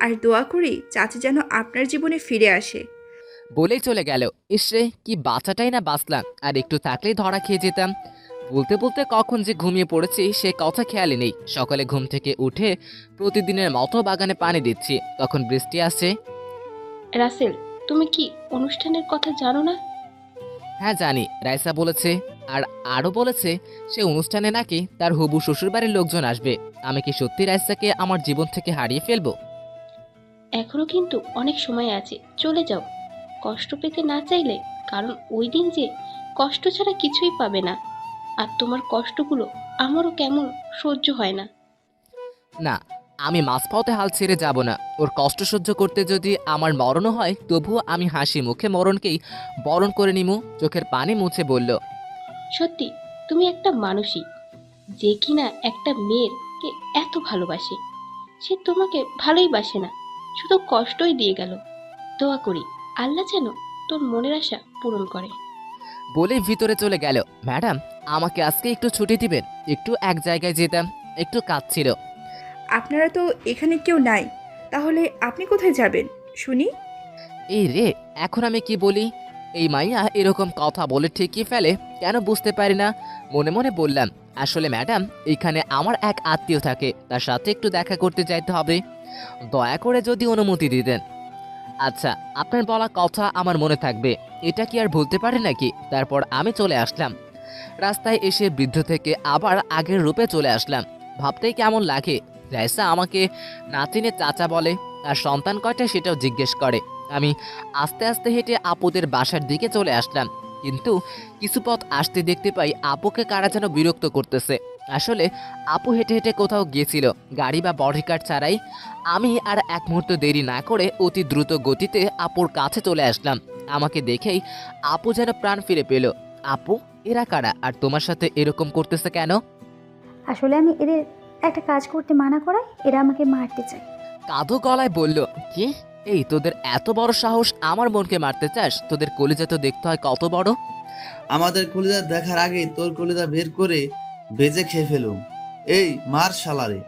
আর দোয়া করি চাচি যেন আপনার জীবনে ফিরে আসে। বলেই চলে গেল। ইসরে, কি বাচ্চাটাই না বাঁচলাম। আর একটু থাকলেই ধরা খেয়ে যেতাম। বলতে বলতে কখন যে ঘুমিয়ে পড়েছি সে কথা খেয়ালই নেই। সকালে ঘুম থেকে উঠে প্রতিদিনের মতো বাগানে পানি দিচ্ছি, তখন বৃষ্টি আসছে। রাসেল, তুমি কি অনুষ্ঠানের কথা জানো না? হ্যাঁ জানি, রাইসা বলেছে। আর আরও বলেছে সে অনুষ্ঠানে নাকি তার হবু শ্বশুরবাড়ির লোকজন আসবে। আমি কি সত্যি রাইসাকে আমার জীবন থেকে হারিয়ে ফেলবো? এখনো কিন্তু অনেক সময় আছে, চলে যাও। কষ্ট পেতে না চাইলে, কারণ ওই দিন যে কষ্ট ছাড়া কিছুই পাবে না। আর তোমার কষ্টগুলো আমারও কেমন সহ্য হয় না। না, আমি মাঝপথে হাল ছেড়ে যাব না। ওর কষ্ট সহ্য করতে যদি আমার মরণও হয়, তবুও আমি হাসি মুখে মরণকেই বরণ করে নিমু। চোখের পানি মুছে বলল। সত্যি, তুমি একটা মানুষই, যে কিনা একটা মেয়েরকে এত ভালোবাসে। সে তোমাকে ভালোই বাসে না, শুধু কষ্টই দিয়ে গেল। দোয়া করি আল্লাহ যেন তোর মনের আশা পূরণ করে। বলে ভিতরে চলে গেল। ম্যাডাম, আমাকে আজকে একটু ছুটি দিবেন? একটু এক জায়গায় যেতাম, একটু কাজ ছিল। আপনারা তো এখানে কেউ নাই, তাহলে আপনি কোথায় যাবেন শুনি? এই রে, এখন আমি কি বলি? এই মাইয়া এরকম কথা বলে ঠিকই ফেলে, কেন বুঝতে পারি না। মনে মনে বললাম, আসলে ম্যাডাম, এইখানে আমার এক আত্মীয় থাকে, তার সাথে একটু দেখা করতে যাইতে হবে। দয়া করে যদি অনুমতি দিতেন। আচ্ছা, আপনার বলা কথা আমার মনে থাকবে, এটা কি আর ভুলতে পারে নাকি? তারপর আমি চলে আসলাম। রাস্তায় এসে বৃদ্ধ থেকে আবার আগের রূপে চলে আসলাম। ভাবতেই কেমন লাগে, রাইসা আমাকে নাতিনে চাচা বলে, আর সন্তান কয়টা সেটাও জিজ্ঞেস করে। আমি আস্তে আস্তে হেঁটে আপুদের বাসার দিকে চলে আসলাম। কিন্তু কিছু পথ আসতে দেখতে পাই আপুকে কারা যেন বিরক্ত করতেছে। আসলে আপু হেঁটে হেঁটে কোথাও গিয়েছিল, গাড়ি বা বডিগার্ড ছাড়াই। আমি আর এক মুহূর্ত দেরি না করে অতি দ্রুত গতিতে আপুর কাছে চলে আসলাম। আমাকে দেখেই আপু যেন প্রাণ ফিরে পেল। আপু, এরা কারা আর তোমার সাথে এরকম করতেছে কেন? আসলে আমি এদের একটা কাজ করতে মানা করাই এরা আমাকে মারতে চায়। কাঁদো গলায় বলল। কি? এই তোদের এত বড় সাহস, আমার বোনকে মারতে চাস? তোদের কলিজা তো দেখতে হয় কত বড়। আমাদের কলিজা দেখার আগেই তোর কলিজা বের করে ভেজে খেয়ে ফেলুম। এই মার শালারে।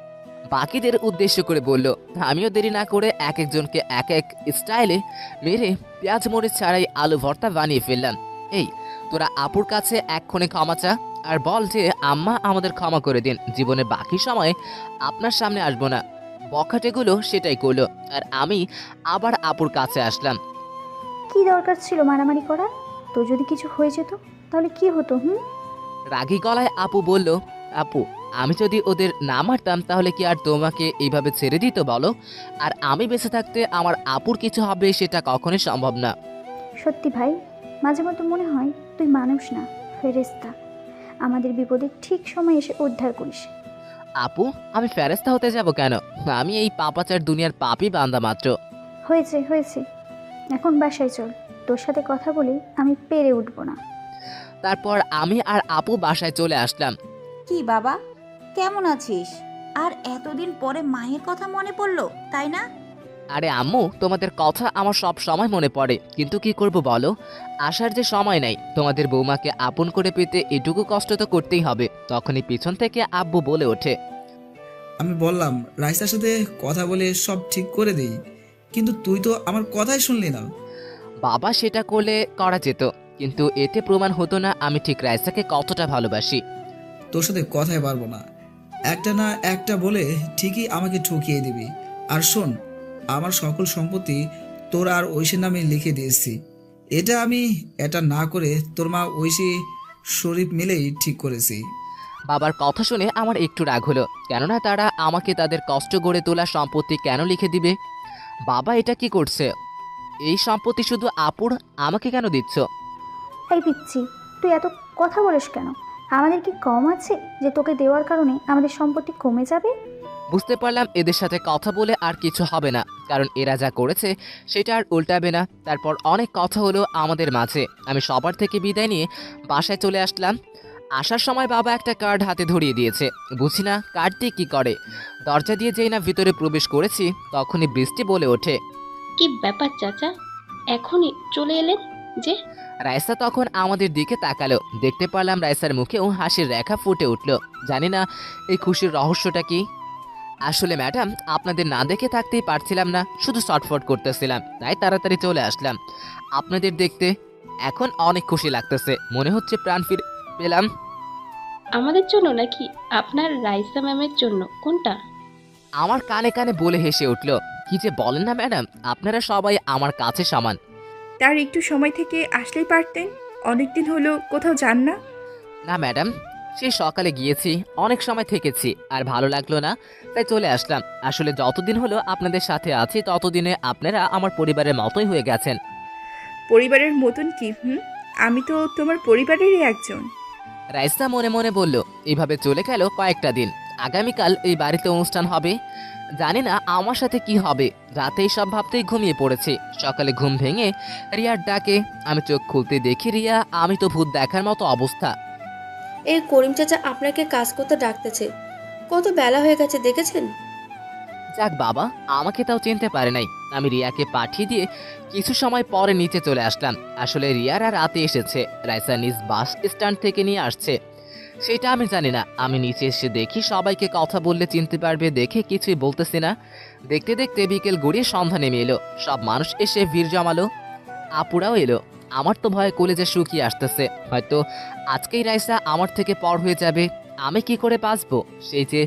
বাকিদের উদ্দেশ্য করে বলল। আমিও দেরি না করে এক একজনকে এক এক স্টাইলে মেরে পেঁয়াজ মরিচ ছাড়াই আলু ভর্তা বানিয়ে ফেললাম। এই, তোরা আপুর কাছে এক্ষণে ক্ষমা চা, আর বল যে আম্মা আমাদের ক্ষমা করে দিন, জীবনে বাকি সময় আপনার সামনে আসবো না। বখাটেগুলো সেটাই করলো, আর আমি আবার আপুর কাছে আসলাম। কি দরকার ছিল মারামারি করার? তো যদি কিছু হয়ে যেত তাহলে কি হতো? রাগী গলায় আপু বলল। আপু, আমি যদি ওদের না মারতাম তাহলে কি আর তোমাকে এইভাবে ছেড়ে দিত বলো? আর আমি বেঁচে থাকতে আমার আপুর কিছু হবে সেটা কখনোই সম্ভব না। সত্যি ভাই, মাঝে মধ্যে মনে হয় তুই মানুষ না, ফেরেশতা। আমাদের বিপদে ঠিক সময় এসে উদ্ধার করিস। আপু, আমি ফেরেশতা হতে যাব কেন? আমি এই পাপাচার দুনিয়ার পাপী বান্দা মাত্র। হয়েছে হয়েছে, এখন বাসায় চল। তোর সাথে কথা বলে আমি পেরে উঠবো না। তারপর আমি আর আপু বাসায় চলে আসলাম। কি বাবা, কেমন আছিস? আর এতদিন পরে মায়ের কথা মনে পড়লো, তাই না? আরে আম্মু, তোমাদের কথা আমার সব সময় মনে পড়ে, কিন্তু কি করব বলো, আসার যে সময় নাই। তোমাদের বৌমাকে আপন করে পেতে এটুকু কষ্ট তো করতেই হবে। তখনই পিছন থেকে আব্বু বলে ওঠে, আমি বললাম রাইসার সাথে কথা বলে সব ঠিক করে দেই, কিন্তু তুই তো আমার কথাই শুনলি না। বাবা, সেটা করলে করা যেত, কিন্তু এতে প্রমাণ হতো না আমি ঠিক রাইসাকে কতটা ভালোবাসি। তোর সাথে কথাই পারবো না, একটা না একটা বলে ঠিকই আমাকে ঠকিয়ে দিবি। আর শোন, আমার সকল সম্পত্তি তোর আর ঐশীর নামে লিখে দিয়েছি। এটা না করে তোর মা ঐশী শরীফ মিলেই ঠিক করেছি। বাবার কথা শুনে আমার একটু রাগ হলো, কেননা তারা আমাকে তাদের কষ্ট গড়ে তোলা সম্পত্তি কেন লিখে দিবে? বাবা এটা কি করছে? এই সম্পত্তি শুধু আপুর, আমাকে কেন দিচ্ছ? এই পিচ্ছি, তুই এত কথা বলিস কেন? আমাদের কি কম আছে যে তোকে দেওয়ার কারণে আমাদের সম্পত্তি কমে যাবে? বুঝতে পারলাম এদের সাথে কথা বলে আর কিছু হবে না, কারণ এরা যা করেছে সেটা আর উল্টাবে না। তারপর অনেক কথা হলো আমাদের মাঝে। আমি সবার থেকে বিদায় নিয়ে বাসায় চলে আসলাম। আসার সময় বাবা একটা কার্ড হাতে ধরিয়ে দিয়েছে, বুঝি না কার্ড দিয়ে কী করে। দরজা দিয়ে যেই না ভিতরে প্রবেশ করেছি, তখনই বৃষ্টি বলে ওঠে, কি ব্যাপার চাচা, এখনই চলে এলেন যে? রাইসা তখন আমাদের দিকে তাকালো। দেখতে পারলাম রাইসার মুখেও হাসির রেখা ফুটে উঠল। জানি না এই খুশির রহস্যটা কি। আসলে ম্যাডাম, আপনাদের না দেখে থাকতেই পারছিলাম না, শুধু শর্টফট করতেছিলাম, তাই তাড়াতাড়ি চলে আসলাম আপনাদের দেখতে। এখন অনেক খুশি লাগতেছে, মনে হচ্ছে প্রাণ ফিরে পেলাম। আমাদের জন্য নাকি আপনার রাইসা ম্যামের জন্য? কোনটা? আমার কানে কানে বলে হেসে উঠল, কি যে বলেন না ম্যাডাম, আপনারা সবাই আমার কাছে সমান। তার একটু সময় থেকে আসলেই পারতেন, অনেকদিন হলো কোথাও যান না। না ম্যাডাম, সেই সকালে গিয়েছি, অনেক সময় থেকেছি, আর ভালো লাগলো না, তাই চলে আসলাম। আসলে যতদিন হলো আপনাদের সাথে আছি, ততদিনে আপনারা আমার পরিবারের মতোই হয়ে গেছেন। পরিবারের মতন কি? আমি তো তোমার পরিবারেরই একজন। রাইসা মনে মনে বলল। এইভাবে চলে গেল কয়েকটা দিন। আগামীকাল এই বাড়িতে অনুষ্ঠান হবে, জানি না আমার সাথে কি হবে। রাতেই সব ভাবতেই ঘুমিয়ে পড়েছি। সকালে ঘুম ভেঙে রিয়ার ডাকে আমি চোখ খুলতে দেখি রিয়া। আমি তো ভূত দেখার মতো অবস্থা। এই করিম চাচা আপনাকে কাজ করতে ডাকতেছে, কত বেলা হয়ে গেছে দেখেছেন? যাক বাবা, আমাকে তাও চিনতে পারে নাই। আমি রিয়াকে পাঠিয়ে দিয়ে কিছু সময় পরে নিচে চলে আসলাম। আসলে রিয়ারা রাতে এসেছে, রাইসা নিজ বাস স্ট্যান্ড থেকে নিয়ে আসছে, সেটা আমি জানি না। আমি নিচে এসে দেখি সবাইকে কথা বললে চিনতে পারবে দেখে কিছুই বলতেছি না। দেখতে দেখতে বিকেল গড়িয়ে সন্ধ্যা নেমে এলো। সব মানুষ এসে ভিড় জমালো, আপুরাও এলো। আমার তো ভয়ে কলেজে শুকিয়ে আসতেছে, হয়তো আজকেই রাইসা আমার থেকে পর হয়ে যাবে। আমি কি করে বাঁচবো, সেই যে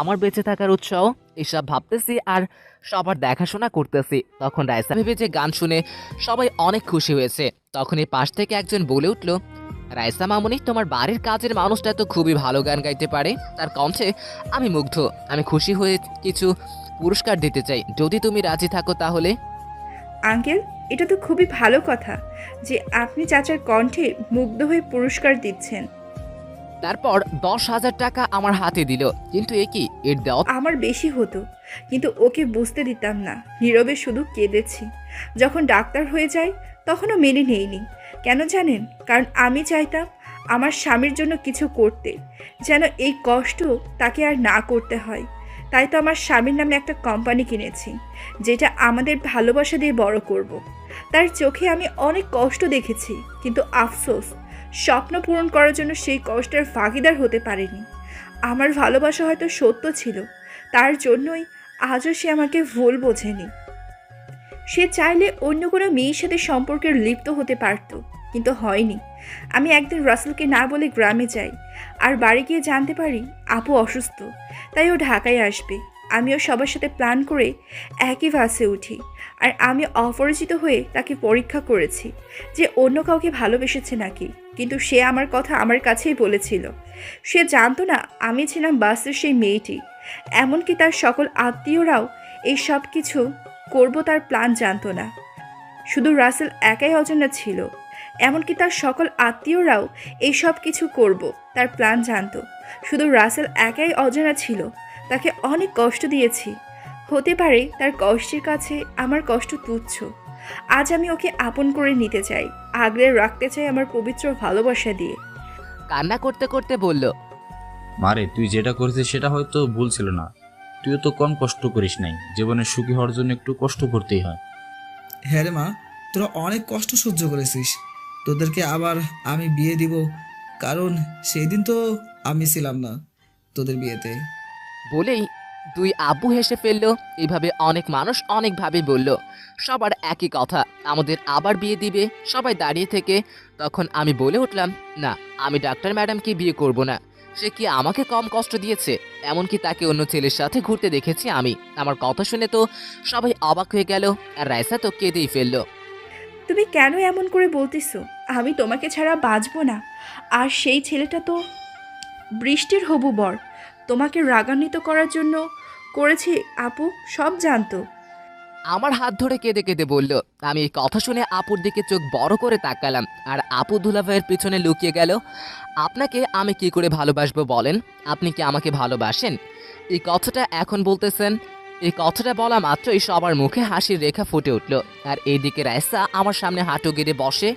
আমার বেঁচে থাকার উৎসাহ, এসব ভাবতেছি আর সবার দেখাশোনা করতেছি। তখন রাইসা ভেবে যে গান শুনে সবাই অনেক খুশি হয়েছে, তখনই পাশ থেকে একজন বলে উঠল, রাইসা মামুনি, তোমার বাড়ির কাজের মানুষটা তো খুবই ভালো গান গাইতে পারে, তার কণ্ঠে আমি মুগ্ধ। আমি খুশি হয়ে কিছু পুরস্কার দিতে চাই, যদি তুমি রাজি থাকো তাহলে। আঙ্কেল, এটা তো খুবই ভালো কথা যে আপনি চাচার কণ্ঠে মুগ্ধ হয়ে পুরস্কার দিচ্ছেন। তারপর 10,000 টাকা আমার হাতে দিল, কিন্তু এ কি, এর দেওয়া আমার বেশি হতো, কিন্তু ওকে বুঝতে দিতাম না, নীরবে শুধু কেঁদেছি। যখন ডাক্তার হয়ে যায় তখনও মেনে নেইনি। কেন জানেন? কারণ আমি চাইতাম আমার স্বামীর জন্য কিছু করতে, যেন এই কষ্ট তাকে আর না করতে হয়। তাই তো আমার স্বামীর নামে একটা কোম্পানি কিনেছি, যেটা আমাদের ভালোবাসা দিয়ে বড় করব। তার চোখে আমি অনেক কষ্ট দেখেছি, কিন্তু আফসোস, স্বপ্ন পূরণ করার জন্য সেই কষ্টের ভাগিদার হতে পারেনি। আমার ভালোবাসা হয়তো সত্য ছিল, তার জন্যই আজও সে আমাকে ভুল বোঝেনি। সে চাইলে অন্য কোনো মেয়ের সাথে সম্পর্কে লিপ্ত হতে পারত, কিন্তু হয়নি। আমি একদিন রাসেলকে না বলে গ্রামে যাই, আর বাড়ি গিয়ে জানতে পারি আপু অসুস্থ, তাই ও ঢাকায় আসবে। আমিও সবার সাথে প্ল্যান করে একই বাসে উঠি, আর আমি অপরিচিত হয়ে তাকে পরীক্ষা করেছি যে অন্য কাউকে ভালোবেসেছে নাকি, কিন্তু সে আমার কথা আমার কাছেই বলেছিল। সে জানতো না আমি ছিলাম বাসের সেই মেয়েটি। এমনকি তার সকল আত্মীয়রাও এই সব কিছু করব তার প্ল্যান জানতো না, শুধু রাসেল একাই অজানা ছিল। এমনকি তার সকল আত্মীয়রাও এই সব কিছু করব তার প্ল্যান জানতো, শুধু রাসেল একাই অজানা ছিল। তাকে অনেক কষ্ট দিয়েছি, হতে পারে তার কষ্টের কাছে আমার কষ্ট তুচ্ছ, আজ আমি ওকে আপন করে নিতে চাই, আগলে রাখতে চাই আমার পবিত্র ভালোবাসা দিয়ে। কান্না করতে করতে বলল, মারে তুই যেটা করেছিস সেটা হয়তো ভুল ছিল না, তুইও তো কম কষ্ট করিস নাই, জীবনে সুখী হওয়ার জন্য একটু কষ্ট করতেই হয়। হ্যাঁ রে মা, তোরা অনেক কষ্ট সহ্য করেছিস, তোদেরকে আবার আমি বিয়ে দিব, কারণ সেই দিন তো আমি ছিলাম না তোদের বিয়েতে। বলেই দুই আব্বু হেসে ফেললো। এইভাবে অনেক মানুষ অনেকভাবে বলল, সবার একই কথা, আমাদের আবার বিয়ে দিবে। সবাই দাঁড়িয়ে থেকে তখন আমি বলে উঠলাম, না, আমি ডাক্তার ম্যাডামকে বিয়ে করব না। সে কি আমাকে কম কষ্ট দিয়েছে? এমনকি তাকে অন্য ছেলের সাথে ঘুরতে দেখেছি আমি। আমার কথা শুনে তো সবাই অবাক হয়ে গেল, আর রাইসা তো কেঁদেই ফেললো। তুমি কেন এমন করে বলতেছো? আমি তোমাকে ছাড়া বাঁচবো না। আর সেই ছেলেটা তো বৃষ্টির হবু বর, তোমাকে রাগান্বিত করার জন্য করেছি। আপু সব জানতো। আমার হাত ধরে কেঁদে কেঁদে বলল। আমি এই কথা শুনে আপুর দিকে চোখ বড় করে তাকালাম, আর আপু দুলাভাইয়ের পিছনে লুকিয়ে গেল। আপনাকে আমি কি করে ভালোবাসবো বলেন? আপনি কি আমাকে ভালোবাসেন? এই কথাটা এখন বলতেছেন? এই কথাটা বলা মাত্রই সবার মুখে হাসির রেখা ফুটে উঠল, আর এইদিকে রাইসা আমার সামনে হাঁটু গেড়ে বসে।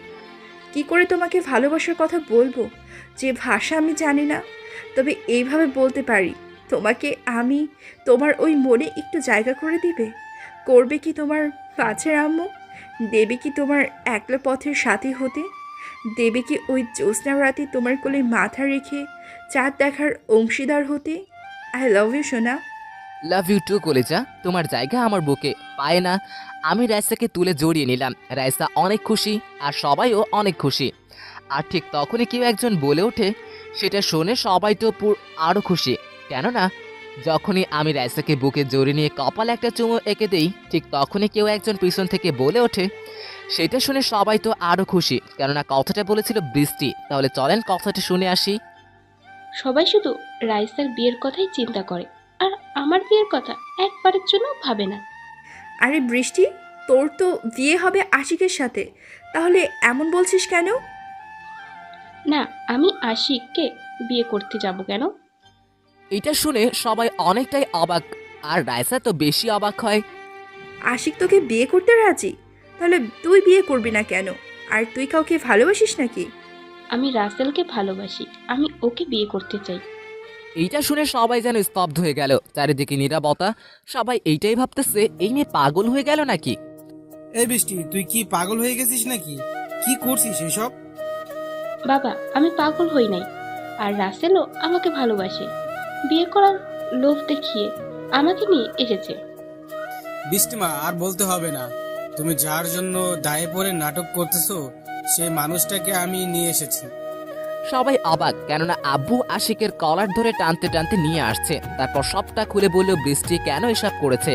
কি করে তোমাকে ভালোবাসার কথা বলবো যে ভাষা আমি জানি না, তবে এইভাবে বলতে পারি, তোমাকে আমি তোমার ওই মনে একটু জায়গা করে দিবে? করবে কি তোমার পাছের আম্মু? দেবে কি তোমার একলা পথের সাথী হতে? দেবে কি ওই জ্যোৎস্না রাতে তোমার কোলে মাথা রেখে চাঁদ দেখার অংশীদার হতে? আই লাভ ইউ সোনা। লাভ ইউ টু কলেজা, তোমার জায়গা আমার বুকে, পায় না। আমি রাইসাকে তুলে জড়িয়ে নিলাম। রাইসা অনেক খুশি, আর সবাইও অনেক খুশি। আর ঠিক তখনই কেউ একজন বলে ওঠে, সেটা শুনে সবাই তো আরও খুশি। কেননা যখনই আমি রাইসাকে বুকে জড়িয়ে নিয়ে কপালে একটা চুমু এঁকে দেই, ঠিক তখনই কেউ একজন পিছন থেকে বলে ওঠে, সেটা শুনে সবাই তো আরও খুশি, কেননা কথাটা বলেছিল বৃষ্টি। তাহলে চলেন কথাটা শুনে আসি। সবাই শুধু রাইসার বিয়ের কথাই চিন্তা করে, আর আমার বিয়ের কথা একবারের জন্য ভাবে না। আরে বৃষ্টি, তোর তো বিয়ে হবে আশিকের সাথে, তাহলে এমন বলছিস কেন? না, আমি আশিককে বিয়ে করতে যাব কেন? এটা শুনে সবাই অনেকটাই অবাক, আর রাইসা তো বেশি অবাক হয়। আশিক তোকে বিয়ে করতে রাজি, তাহলে তুই বিয়ে করবি না কেন? আর তুই কাউকে ভালোবাসিস নাকি? আমি রাসেলকে ভালোবাসি, আমি ওকে বিয়ে করতে চাই। এইটা শুনে সবাই যেন স্তব্ধ হয়ে গেল, চারিদিকে নীরবতা। সবাই এইটাই ভাবতেছে, এই মেয়ে পাগল হয়ে গেল নাকি? এই বৃষ্টি, তুই কি পাগল হয়ে গেছিস নাকি? কি করছিস এসব? বাবা, আমি পাগল হই নাই, আর রাসেলও আমাকে ভালোবাসে। বিয়ে করার লোভ দেখিয়ে আমাকে নিয়ে এসেছে। বৃষ্টিমা, আর বলতে হবে না। তুমি যার জন্য দায়ে পড়ে নাটক করতেছো, সেই মানুষটাকে আমি নিয়ে এসেছি। সবাই অবাক, কেননা আব্বু আশিকের কলার ধরে টানতে টানতে নিয়ে আসছে। তারপর সবটা খুলে বলল বৃষ্টি কেন এসব করেছে।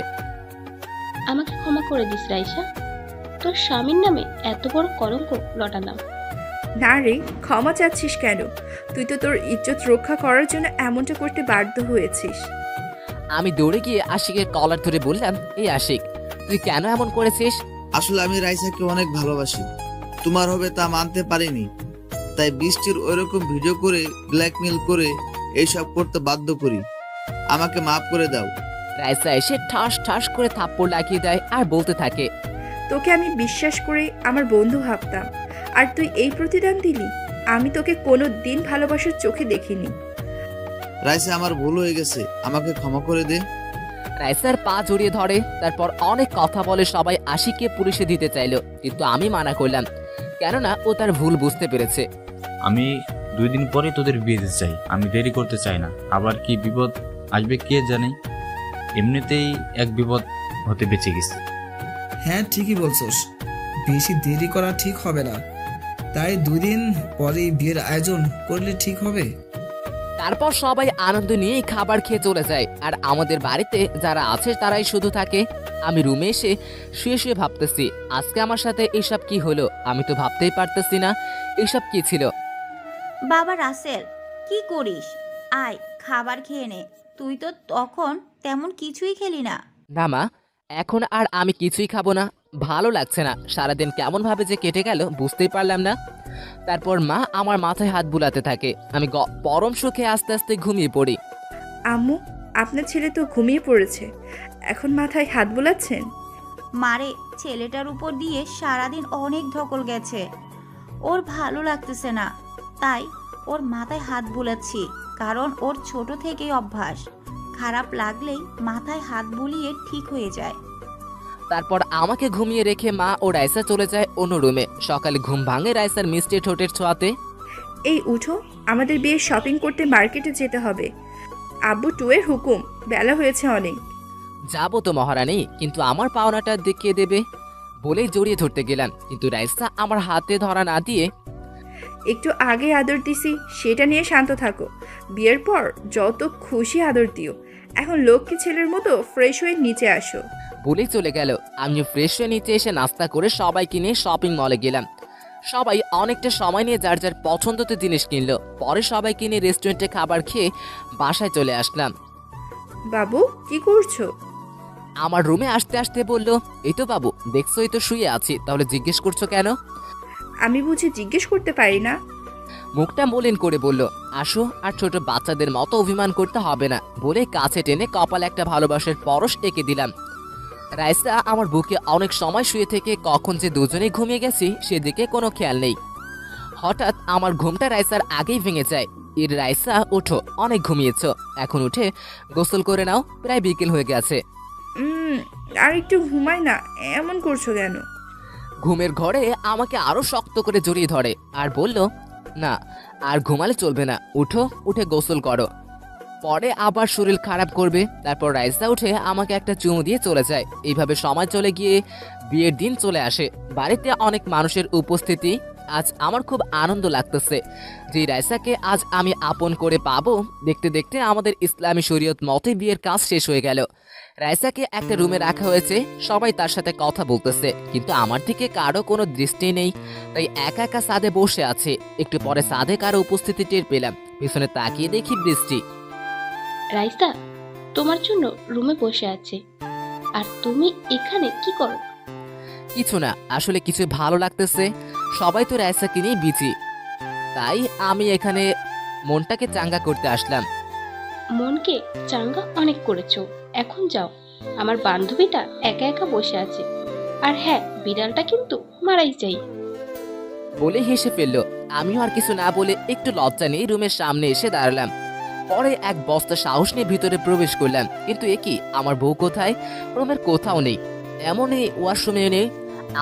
আমাকে ক্ষমা করে দিস রাইসা, তোর স্বামীর নামে এত বড় কলঙ্ক লটালাম। না রে, ক্ষমা চাচ্ছিস কেন? তুই তো তোর ইজ্জত রক্ষা করার জন্য এমনটা করতে বাধ্য হয়েছিস। আমি দৌড়ে গিয়ে আশিকের কলার ধরে বললাম, এই আশিক, তুই কেন এমন করেছিস? আসলে আমি রাইসাকে অনেক ভালোবাসি, তোমার হবে তা মানতে পারিনি, তাই বৃষ্টির ওইরকম ভিডিও করে ব্ল্যাকমেল করে এইসব করতে বাধ্য করি। আমাকে মাফ করে দাও। রাইসা এসে ঠাস ঠাস করে থাপ্পড় লাগিয়ে দেয়, আর বলতে থাকে, তোকে আমি বিশ্বাস করে আমার বন্ধু ভাবতাম, আর তুই এই প্রতিদান দিলি? আমি তোকে কোনো দিন ভালোবাসার চোখে দেখিনি। রাইসা, আমার ভুল হয়ে গেছে, আমাকে ক্ষমা করে দে। রাইসার পা জড়িয়ে ধরে, তারপর অনেক কথা বলে সবাই আশিককে পুলিশে দিতে চাইলো, কিন্তু আমি মানা করলাম, কেননা ও তার ভুল বুঝতে পেরেছে। আমি 2 দিন পরে তোদের বিয়ে দিতে চাই, আমি দেরি করতে চাই না। আবার কি বিপদ আসবে কে জানে, এমনিতেই এক বিপদ হতে বেঁচে গেছি। হ্যাঁ ঠিকই বলছোস, বেশি দেরি করা ঠিক হবে না, তাই 2 দিন পরেই বিয়ের আয়োজন করলে ঠিক হবে। তারপর সবাই আনন্দ নিয়ে খাবার খেয়ে চলে যায়, আর আমাদের বাড়িতে যারা আছে তারাই শুধু থাকে। আমি রুমে এসে শুয়ে শুয়ে ভাবতেছি, আজকে আমার সাথে এসব কি হলো? আমি তো ভাবতেই পারতেছি না এসব কি ছিল। বাবা রাসেল, কি করিস? আয় খাবার খেয়ে নে। তুই তো তখন তেমন কিছুই খেলি না। না মা, এখন আর আমি কিছুই খাবো না, ভালো লাগছে না। সারাদিন কেমন ভাবে যে কেটে গেল বুঝতেই পারলাম না। তারপর মা আমার মাথায় হাত বুলাতে থাকে, আমি পরম সুখে আস্তে আস্তে ঘুমিয়ে পড়ি। আম্মু, আপনার ছেলে তো ঘুমিয়ে পড়েছে, এখন মাথায় হাত বুলাচ্ছেন? মারে ছেলেটার উপর দিয়ে সারাদিন অনেক ধকল গেছে, ওর ভালো লাগতেছে না, তাই ওর মাথায় হাত বুলাচ্ছি, কারণ ওর ছোট থেকেই অভ্যাস, খারাপ লাগলেই মাথায় হাত বুলিয়ে ঠিক হয়ে যায়। তারপর আমাকে ঘুমিয়ে রেখে মা ও রাইসা চলে যায় অন্য রুমে। সকালে ঘুম ভাঙে রাইসার মিষ্টি ঠোঁটের ছোঁয়াতে। এই উঠো, আমাদের বিয়ে শপিং করতে মার্কেটে যেতে হবে। আব্বু টুয়ের হুকুম, বেলা হয়েছে অনেক। যাবো তো মহারানী, কিন্তু আমার পাওনাটা দেখিয়ে দেবে বলেই জড়িয়ে ধরতে গেলাম, কিন্তু রাইসা আমার হাতে ধরা না দিয়ে, একটু আগে আদর দিছি, সেটা নিয়ে শান্ত থাকো। বিয়ের পর যত খুশি আদর দিও, এখন লক্ষ্মী ছেলের মতো ফ্রেশ হয়ে নিচে আসো। বলেই চলে গেল। আমি ফ্রেশ হয়ে নিচে এসে নাস্তা করে সবাইকে নিয়ে শপিং মলে গেলাম। সবাই অনেকটা সময় নিয়ে যার যার পছন্দতে জিনিস কিনলো। পরে সবাইকে নিয়ে রেস্টুরেন্টে খাবার খেয়ে বাসায় চলে আসলাম। বাবু কি করছো? আমার রুমে আসতে আসতে বলল, এই তো বাবু, দেখছোই তো শুয়ে আছি, তাহলে জিজ্ঞেস করছো কেন? আমি বুঝি জিজ্ঞেস করতে পারি না? মুখটা মলিন করে বলল, আসো, আর ছোট বাচ্চাদের মতো অভিমান করতে হবে না, বলে কাছে টেনে কপালে একটা ভালোবাসার পরশ এঁকে দিলাম। রাইসা আমার বুকে অনেক সময় শুয়ে থেকে কখন যে দুজনেই ঘুমিয়ে গেছি সেদিকে কোনো খেয়াল নেই। হঠাৎ আমার ঘুমটা রাইসার আগেই ভেঙে যায়। এর রাইসা, ওঠো, অনেক ঘুমিয়েছ, এখন উঠে গোসল করে নাও, প্রায় বিকেল হয়ে গেছে। আর একটু ঘুমাই না, এমন করছো কেন? ঘুমের ঘরে আমাকে আরো শক্ত করে জড়িয়ে ধরে আর বলল, না আর ঘুমালে চলবে না, উঠো, উঠে গোসল করো, পরে আবার শরীর খারাপ করবে। তারপর রাইসা উঠে আমাকে একটা চুমু দিয়ে চলে যায়। এইভাবে সময় চলে গিয়ে বিয়ের দিন চলে আসে। বাড়িতে অনেক মানুষের উপস্থিতি। আজ আমার খুব আনন্দ লাগতেছে যে রাইসাকে আজ আমি আপন করে পাবো। দেখতে দেখতে আমাদের ইসলামী শরীয়ত মতে বিয়ের কাজ শেষ হয়ে গেল। রাইসাকে একটা রুমে রাখা হয়েছে, সবাই তার সাথে কথা বলতেছে, কিন্তু আমার দিকে কারো কোনো দৃষ্টি নেই, তাই একা একা ছাদে বসে আছে। একটু পরে ছাদে কারো উপস্থিতি টের পেলাম, পিছনে তাকিয়ে দেখি বৃষ্টি। রাইসা তোমার জন্য রুমে বসে আছে, আর তুমি এখানে কি করো? কিছু না, আসলে কিছু ভালো লাগতেছে, সবাই তো রাইসাকে নিয়ে বিজি, তাই আমি এখানে মনটাকে চাঙ্গা করতে আসলাম। মনকে চাঙ্গা অনেক করেছো, এখন যাও, আমার বান্ধবীটা একা একা বসে আছে, আর হ্যাঁ, বিড়ালটা কিন্তু মারাই চাই। বলে হেসে ফেললো। আমিও আর কিছু না বলে একটু লজ্জা নিয়ে রুমের সামনে এসে দাঁড়ালাম। পরে এক বস্তা সাহস নিয়ে ভিতরে প্রবেশ করলাম, কিন্তু একই, আমার বউ কোথায়? রুমের কোথাও নেই, এমনই ওয়াশরুমে নেই।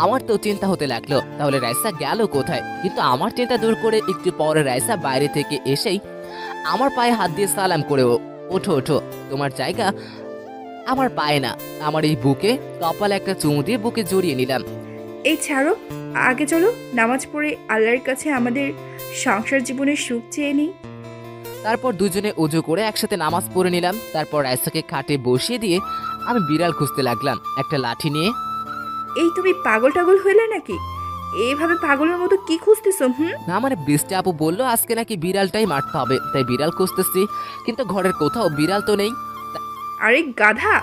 আমার তো চিন্তা হতে লাগলো, তাহলে রাইসা গেল কোথায়? কিন্তু আমার চিন্তা দূর করে একটু পরে রাইসা বাইরে থেকে এসেই আমার পায়ে হাত দিয়ে সালাম করে, ওঠো ওঠো, তোমার জায়গা আমার পায়ে না, আমার এই বুকে। কপালে একটা চুমু দিয়ে বুকে জড়িয়ে নিলাম। এই ছাড়ো, আগে চলো নামাজ পড়ে আল্লাহর কাছে আমাদের সংসার জীবনের সুখ চেয়ে নিই। তারপর দুজনে উজু করে একসাথে নামাজ পড়ে নিলাম। তারপর রাইসাকে খাটে বসিয়ে দিয়ে আমি বিড়াল খুঁজতে লাগলাম একটা লাঠি নিয়ে। এই তুমি পাগল টাগল হইলে নাকি? এইভাবে পাগলের মতো কি খুঁজতেছো? না মানে বৃষ্টি আপু বললো আজকে নাকি বিড়ালটাই মারতে হবে, তাই বিড়াল খুঁজতেছি, কিন্তু ঘরের কোথাও বিড়াল তো নেই। আরে গাধা,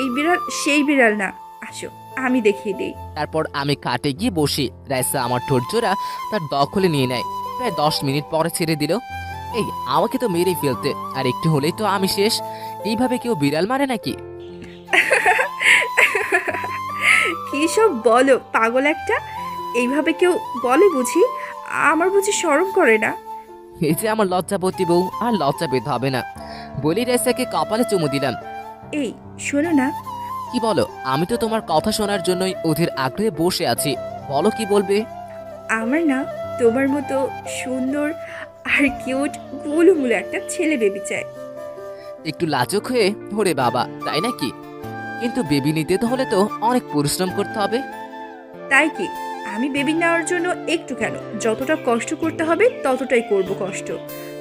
এই বিড়াল সেই বিড়াল না, আসো আমি দেখিয়ে দিই। তারপর আমি খাটে গিয়ে বসি। রাইসা আমার ঠোঁট জোড়া তার দখলে নিয়ে নেয়। প্রায় 10 মিনিট পরে ছেড়ে দিল। এই আমাকে তো মেরেই ফেলতে, আর একটু হলেই তো আমি শেষ। এইভাবে কেউ বিড়াল মারে নাকি? কি সব বলো পাগল একটা, এইভাবে কেউ বলে বুঝি? আমার বুঝি শরম করে না? এই যে আমার লজ্জাবতী বউ, আর লজ্জা পেতে হবে না বলি রাইসাকে কপালে চুমু দিলাম। এই শোনো না। কি বলো? আমি তো তোমার কথা শোনার জন্যই অধীর আগ্রহে বসে আছি, বলো কি বলবে? আমার না তোমার মতো সুন্দর আর কিউট গোলুমুলো একটা ছেলে বেবি চাই। একটু লাজুক হয়ে, ওরে বাবা, তাই নাকি? কিন্তু বেবি নিতে হলে তো অনেক পরিশ্রম করতে হবে। তাই কি? আমি বেবি নেওয়ার জন্য একটু কেন, যতটা কষ্ট করতে হবে ততটাই করব কষ্ট,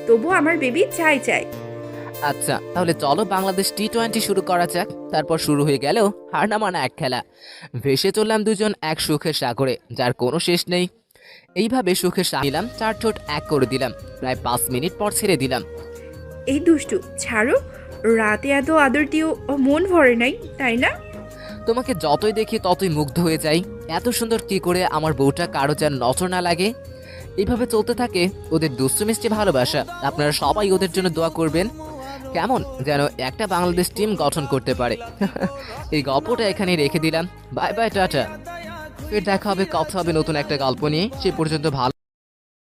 তবু আমার বেবি চাই চাই। আচ্ছা তাহলে চলো বাংলাদেশ T20 শুরু করা যাক। তারপর শুরু হয়ে গেল হার না মানা এক খেলা। ভেসে চললাম দুজন এক সুখের সাগরে, যার কোনো শেষ নেই। এইভাবে সুখের নিলাম, 4 ঠোঁট এক করে দিলাম। প্রায় 5 মিনিট পর ছেড়ে দিলাম। এই দুষ্টু ছাড়ো, রাতে এত আদর দিও, মন ভরে নাই তাই না? তোমাকে যতই দেখি ততই মুগ্ধ হয়ে যাই। এত সুন্দর কি করে আমার বউটা কারো যেন নজর না লাগে। এইভাবে চলতে থাকে ওদের দুষ্টু মিষ্টি ভালোবাসা। আপনারা সবাই ওদের জন্য দোয়া করবেন। কেমন যেন একটা বাংলাদেশ টিম গঠন করতে পারে। এই গল্পটা এখানে রেখে দিলাম। Bye bye, tata. ফের দেখা হবে, কথা হবে নতুন একটা গল্প নিয়ে। সে পর্যন্ত ভালো